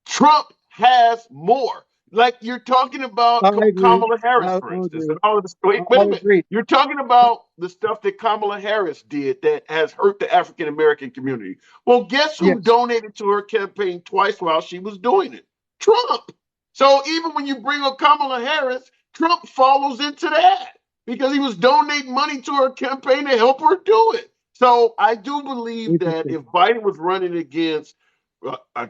Trump has more. Like you're talking about I agree. Kamala Harris, for I'll instance, agree. and all of this. Wait a I'll minute. agree. You're talking about the stuff that Kamala Harris did that has hurt the African American community. Well, guess who Yes. donated to her campaign twice while she was doing it? Trump. So even when you bring up Kamala Harris, Trump follows into that because he was donating money to her campaign to help her do it. So I do believe that Interesting. if Biden was running against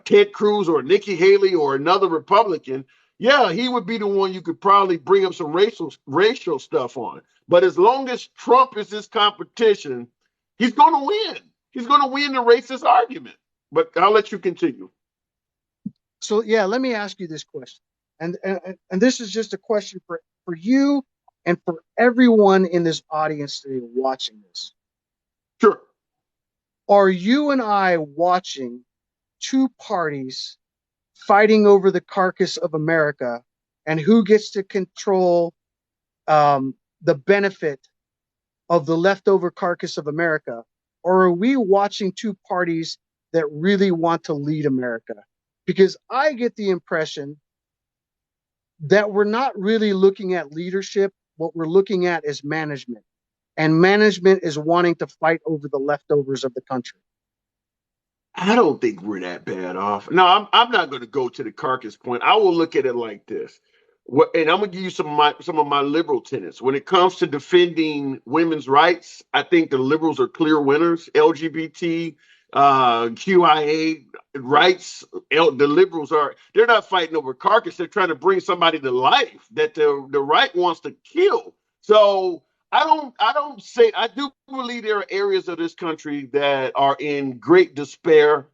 Ted Cruz or Nikki Haley or another Republican, yeah, he would be the one you could probably bring up some racial stuff on. But as long as Trump is his competition, he's going to win. He's going to win the racist argument. But I'll let you continue. So yeah, let me ask you this question, and this is just a question for you and for everyone in this audience today watching this. Sure. Are you and I watching two parties fighting over the carcass of America and who gets to control the benefit of the leftover carcass of America? Or are we watching two parties that really want to lead America. Because I get the impression that we're not really looking at leadership. What we're looking at is management. And management is wanting to fight over the leftovers of the country. I don't think we're that bad off. No, I'm not going to go to the carcass point. I will look at it like this. And I'm going to give you some of my liberal tenets. When it comes to defending women's rights, I think the liberals are clear winners. LGBT, QIA rights, the liberals they're not fighting over carcass. They're trying to bring somebody to life that the right wants to kill. So I do believe there are areas of this country that are in great despair.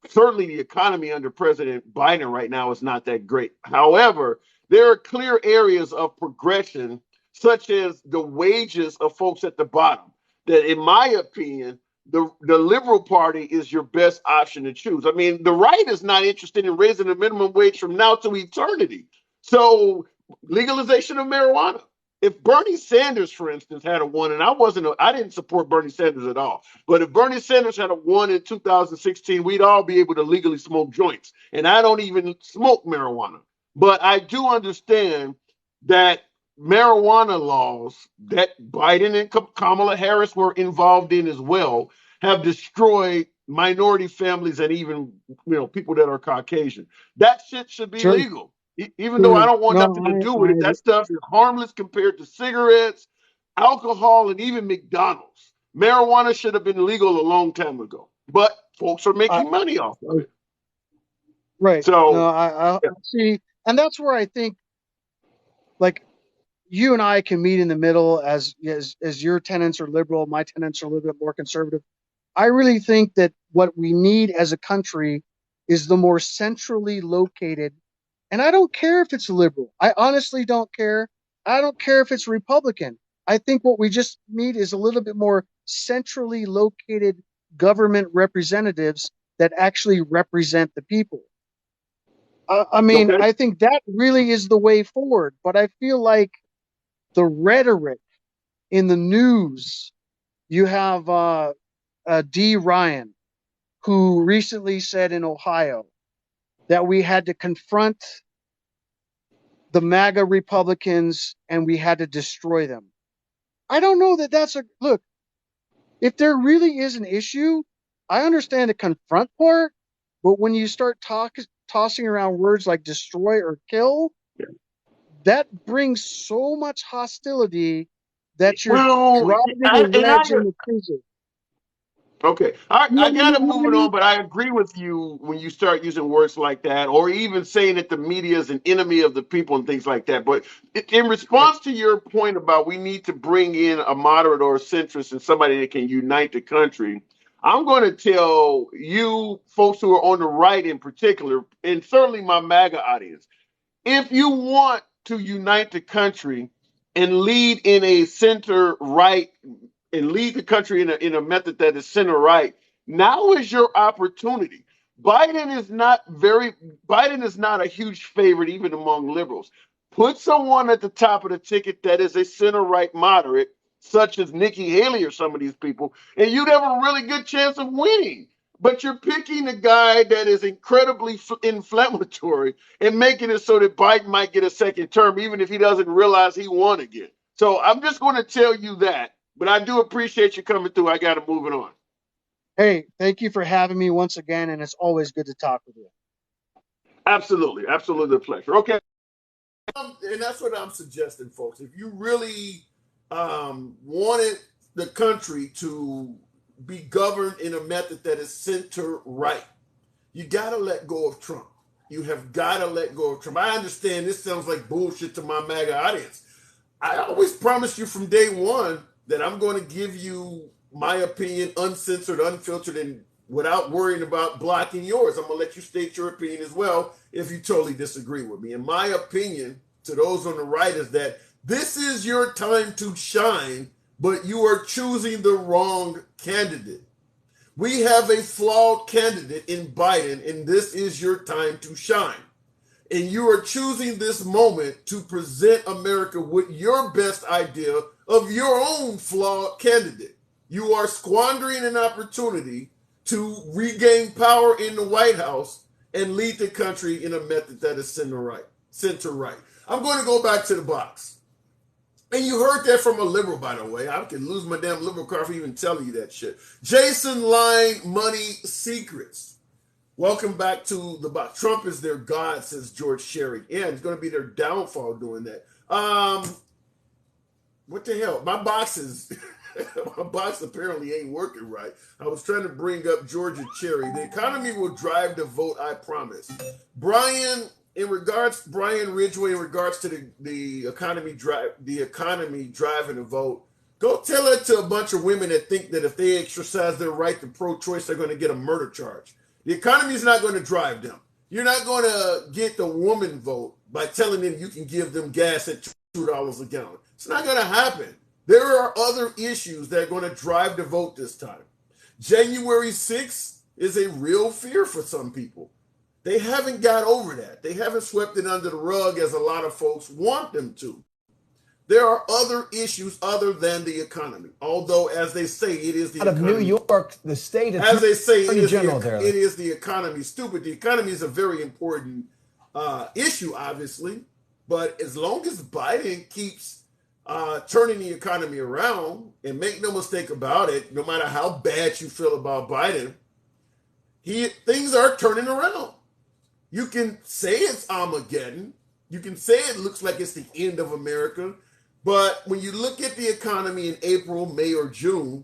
Certainly the economy under President Biden right now is not that great. However, there are clear areas of progression, such as the wages of folks at the bottom, that in my opinion, the Liberal Party is your best option to choose. I mean, the right is not interested in raising the minimum wage from now to eternity. So legalization of marijuana. If Bernie Sanders, for instance, had won, and I didn't support Bernie Sanders at all, but if Bernie Sanders had won in 2016, we'd all be able to legally smoke joints. And I don't even smoke marijuana. But I do understand that marijuana laws that Biden and Kamala Harris were involved in as well have destroyed minority families and even people that are Caucasian. That shit should be legal. Even though I don't want nothing to do with it, that stuff is harmless compared to cigarettes, alcohol, and even McDonald's. Marijuana should have been legal a long time ago, but folks are making money off of it. Right. So no, I see, and that's where I think, like, you and I can meet in the middle. As your tenants are liberal, my tenants are a little bit more conservative. I really think that what we need as a country is the more centrally located. And I don't care if it's liberal. I honestly don't care. I don't care if it's Republican. I think what we just need is a little bit more centrally located government representatives that actually represent the people. I mean, I think that really is the way forward. But I feel like the rhetoric in the news, you have D. Ryan, who recently said in Ohio that we had to confront the MAGA Republicans and we had to destroy them. I don't know that that's look. If there really is an issue, I understand the confront part, but when you start tossing around words like destroy or kill, that brings so much hostility that you're driving a wedge in the prison. Okay, I got to move it on, but I agree with you when you start using words like that, or even saying that the media is an enemy of the people and things like that. But in response to your point about we need to bring in a moderate or a centrist and somebody that can unite the country, I'm going to tell you folks who are on the right in particular, and certainly my MAGA audience, if you want to unite the country and lead in a center right and lead the country in a method that is center right, now is your opportunity. Biden is not a huge favorite even among liberals. Put someone at the top of the ticket that is a center right moderate, such as Nikki Haley or some of these people, and you'd have a really good chance of winning. But you're picking a guy that is incredibly inflammatory and making it so that Biden might get a second term, even if he doesn't realize he won again. So I'm just going to tell you that. But I do appreciate you coming through. I got to move it on. Hey, thank you for having me once again, and it's always good to talk with you. Absolutely. Absolutely a pleasure. Okay. And that's what I'm suggesting, folks. If you really wanted the country to be governed in a method that is center right, you got to let go of Trump. You have got to let go of Trump. I understand this sounds like bullshit to my MAGA audience. I always promised you from day one that I'm going to give you my opinion uncensored, unfiltered, and without worrying about blocking yours. I'm going to let you state your opinion as well if you totally disagree with me. And my opinion to those on the right is that this is your time to shine, but you are choosing the wrong candidate. We have a flawed candidate in Biden, and this is your time to shine. And you are choosing this moment to present America with your best idea of your own flawed candidate. You are squandering an opportunity to regain power in the White House and lead the country in a method that is center right. I'm going to go back to the box. And you heard that from a liberal, by the way. I can lose my damn liberal card for even telling you that shit. Jason Line Money Secrets. Welcome back to the box. Trump is their god, says George Sherry. Yeah, it's going to be their downfall doing that. What the hell? My box apparently ain't working right. I was trying to bring up Georgia Cherry. The economy will drive the vote, I promise. Brian Ridgway, in regards to the economy driving the vote, go tell it to a bunch of women that think that if they exercise their right to pro-choice, they're going to get a murder charge. The economy is not going to drive them. You're not going to get the woman vote by telling them you can give them gas at $2 a gallon. It's not going to happen. There are other issues that are going to drive the vote this time. January 6th is a real fear for some people. They haven't got over that. They haven't swept it under the rug as a lot of folks want them to. There are other issues other than the economy. Although, as they say, it is the economy. Out of New York, the state attorney, as they say, it it is the economy. Stupid. The economy is a very important issue, obviously. But as long as Biden keeps turning the economy around, and make no mistake about it, no matter how bad you feel about Biden, things are turning around. You can say it's Armageddon. You can say it looks like it's the end of America. But when you look at the economy in April, May, or June,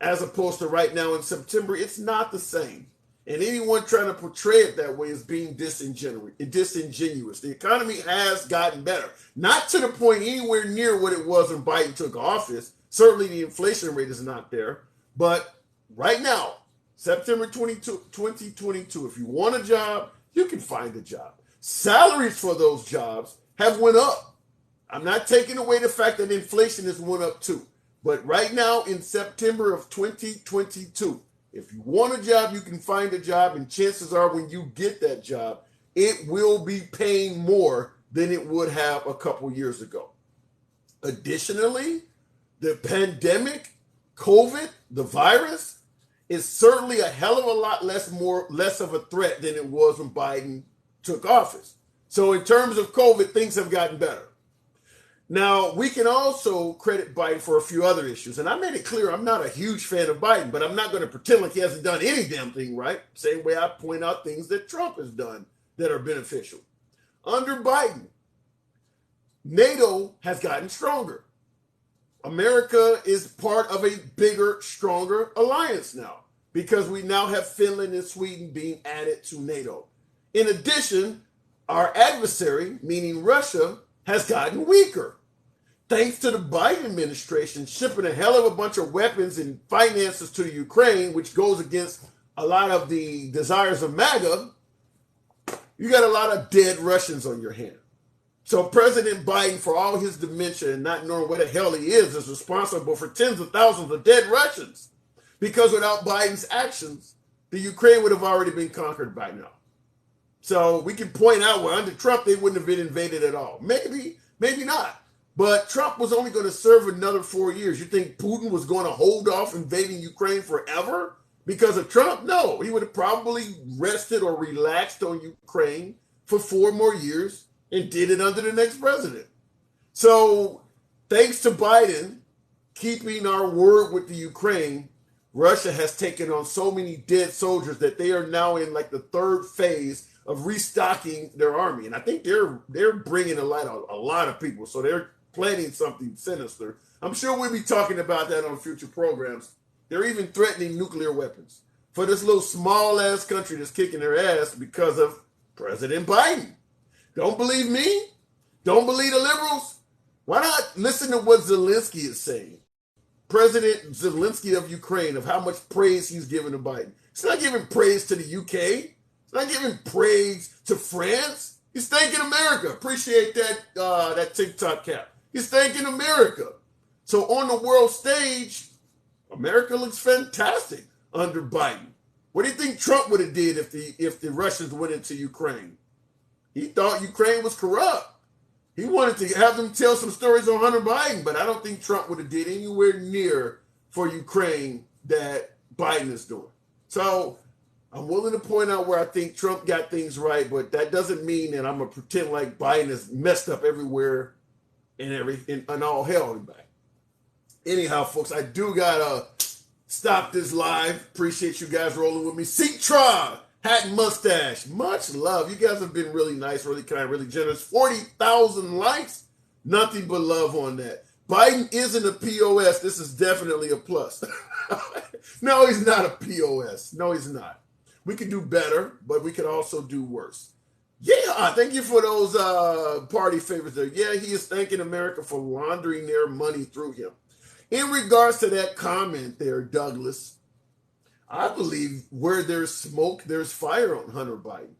as opposed to right now in September, it's not the same. And anyone trying to portray it that way is being disingenuous. The economy has gotten better. Not to the point anywhere near what it was when Biden took office. Certainly the inflation rate is not there. But right now, September 2022, if you want a job, you can find a job. Salaries for those jobs have went up. I'm not taking away the fact that inflation has went up too. But right now in September of 2022, if you want a job, you can find a job, and chances are when you get that job, it will be paying more than it would have a couple years ago. Additionally, the pandemic, COVID, the virus, is certainly a hell of a lot less of a threat than it was when Biden took office. So in terms of COVID, things have gotten better. Now, we can also credit Biden for a few other issues. And I made it clear I'm not a huge fan of Biden, but I'm not going to pretend like he hasn't done any damn thing right. Same way I point out things that Trump has done that are beneficial. Under Biden, NATO has gotten stronger. America is part of a bigger, stronger alliance now because we now have Finland and Sweden being added to NATO. In addition, our adversary, meaning Russia, has gotten weaker. Thanks to the Biden administration shipping a hell of a bunch of weapons and finances to Ukraine, which goes against a lot of the desires of MAGA, you got a lot of dead Russians on your hand. So President Biden, for all his dementia and not knowing what the hell he is responsible for tens of thousands of dead Russians. Because without Biden's actions, the Ukraine would have already been conquered by now. So we can point out where under Trump, they wouldn't have been invaded at all. Maybe, maybe not. But Trump was only going to serve another 4 years. You think Putin was going to hold off invading Ukraine forever because of Trump? No, he would have probably rested or relaxed on Ukraine for 4 more years and did it under the next president. So thanks to Biden keeping our word with the Ukraine, Russia has taken on so many dead soldiers that they are now in like the third phase of restocking their army. And I think they're bringing a lot of people. So they're planning something sinister. I'm sure we'll be talking about that on future programs. They're even threatening nuclear weapons for this little small-ass country that's kicking their ass because of President Biden. Don't believe me? Don't believe the liberals? Why not listen to what Zelensky is saying? President Zelensky of Ukraine, of how much praise he's giving to Biden. He's not giving praise to the UK. He's not giving praise to France. He's thanking America. Appreciate that TikTok cap. He's thanking America. So on the world stage, America looks fantastic under Biden. What do you think Trump would have did if the Russians went into Ukraine? He thought Ukraine was corrupt. He wanted to have them tell some stories on Hunter Biden, but I don't think Trump would have did anywhere near for Ukraine that Biden is doing. So I'm willing to point out where I think Trump got things right, but that doesn't mean that I'm going to pretend like Biden is messed up everywhere and all hell back. Anyhow, folks, I do got to stop this live. Appreciate you guys rolling with me. Seek Tron, hat and mustache. Much love. You guys have been really nice, really kind, really generous. 40,000 likes. Nothing but love on that. Biden isn't a POS. This is definitely a plus. No, he's not a POS. No, he's not. We could do better, but we could also do worse. Yeah, thank you for those party favors there. Yeah, he is thanking America for laundering their money through him. In regards to that comment there, Douglas, I believe where there's smoke, there's fire on Hunter Biden.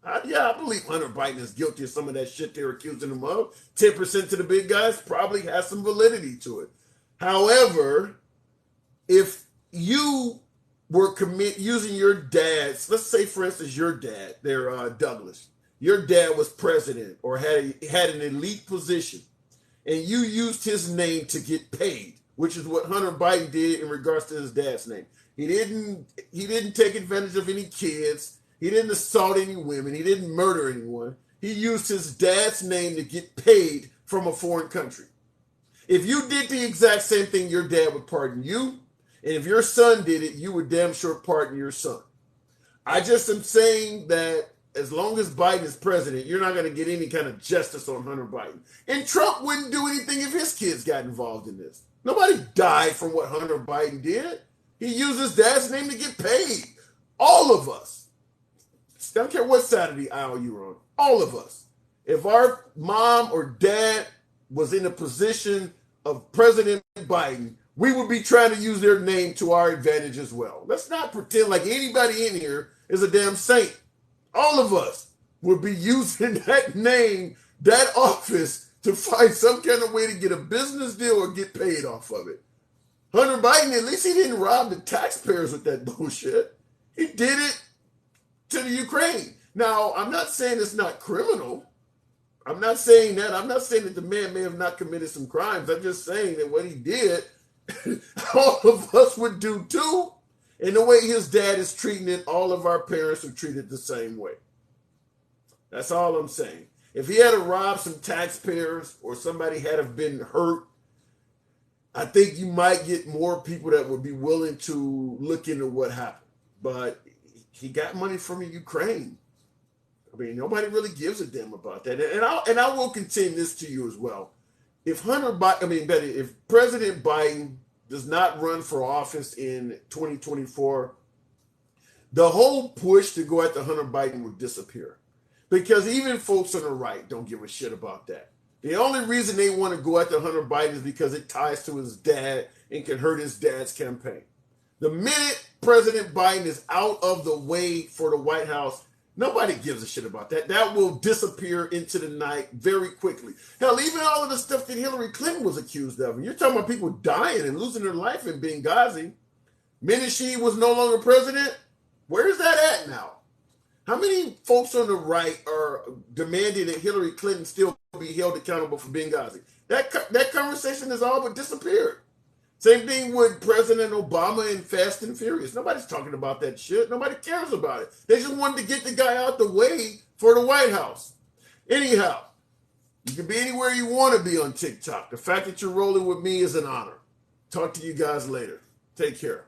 I believe Hunter Biden is guilty of some of that shit they're accusing him of. 10% to the big guys probably has some validity to it. However, if you were using your dad's, let's say for instance your dad, there, Douglas, your dad was president or had an elite position, and you used his name to get paid, which is what Hunter Biden did in regards to his dad's name. He didn't take advantage of any kids. He didn't assault any women. He didn't murder anyone. He used his dad's name to get paid from a foreign country. If you did the exact same thing, your dad would pardon you. And if your son did it, you would damn sure pardon your son. I just am saying that as long as Biden is president, you're not going to get any kind of justice on Hunter Biden. And Trump wouldn't do anything if his kids got involved in this. Nobody died from what Hunter Biden did. He used his dad's name to get paid. All of us. I don't care what side of the aisle you're on. All of us. If our mom or dad was in a position of President Biden, we would be trying to use their name to our advantage as well. Let's not pretend like anybody in here is a damn saint. All of us would be using that name, that office, to find some kind of way to get a business deal or get paid off of it. Hunter Biden, at least he didn't rob the taxpayers with that bullshit. He did it to the Ukraine. Now, I'm not saying it's not criminal. I'm not saying that. I'm not saying that the man may have not committed some crimes. I'm just saying that what he did, all of us would do too. And the way his dad is treating it, all of our parents are treated the same way. That's all I'm saying. If he had to rob some taxpayers or somebody had have been hurt, I think you might get more people that would be willing to look into what happened. But he got money from Ukraine. I mean, nobody really gives a damn about that. And I will contend this to you as well. If if President Biden does not run for office in 2024, the whole push to go after Hunter Biden will disappear. Because even folks on the right don't give a shit about that. The only reason they want to go after Hunter Biden is because it ties to his dad and can hurt his dad's campaign. The minute President Biden is out of the way for the White House, nobody gives a shit about that. That will disappear into the night very quickly. Hell, even all of the stuff that Hillary Clinton was accused of. And you're talking about people dying and losing their life in Benghazi. Minute she was no longer president, where's that at now? How many folks on the right are demanding that Hillary Clinton still be held accountable for Benghazi? That conversation has all but disappeared. Same thing with President Obama and Fast and Furious. Nobody's talking about that shit. Nobody cares about it. They just wanted to get the guy out the way for the White House. Anyhow, you can be anywhere you want to be on TikTok. The fact that you're rolling with me is an honor. Talk to you guys later. Take care.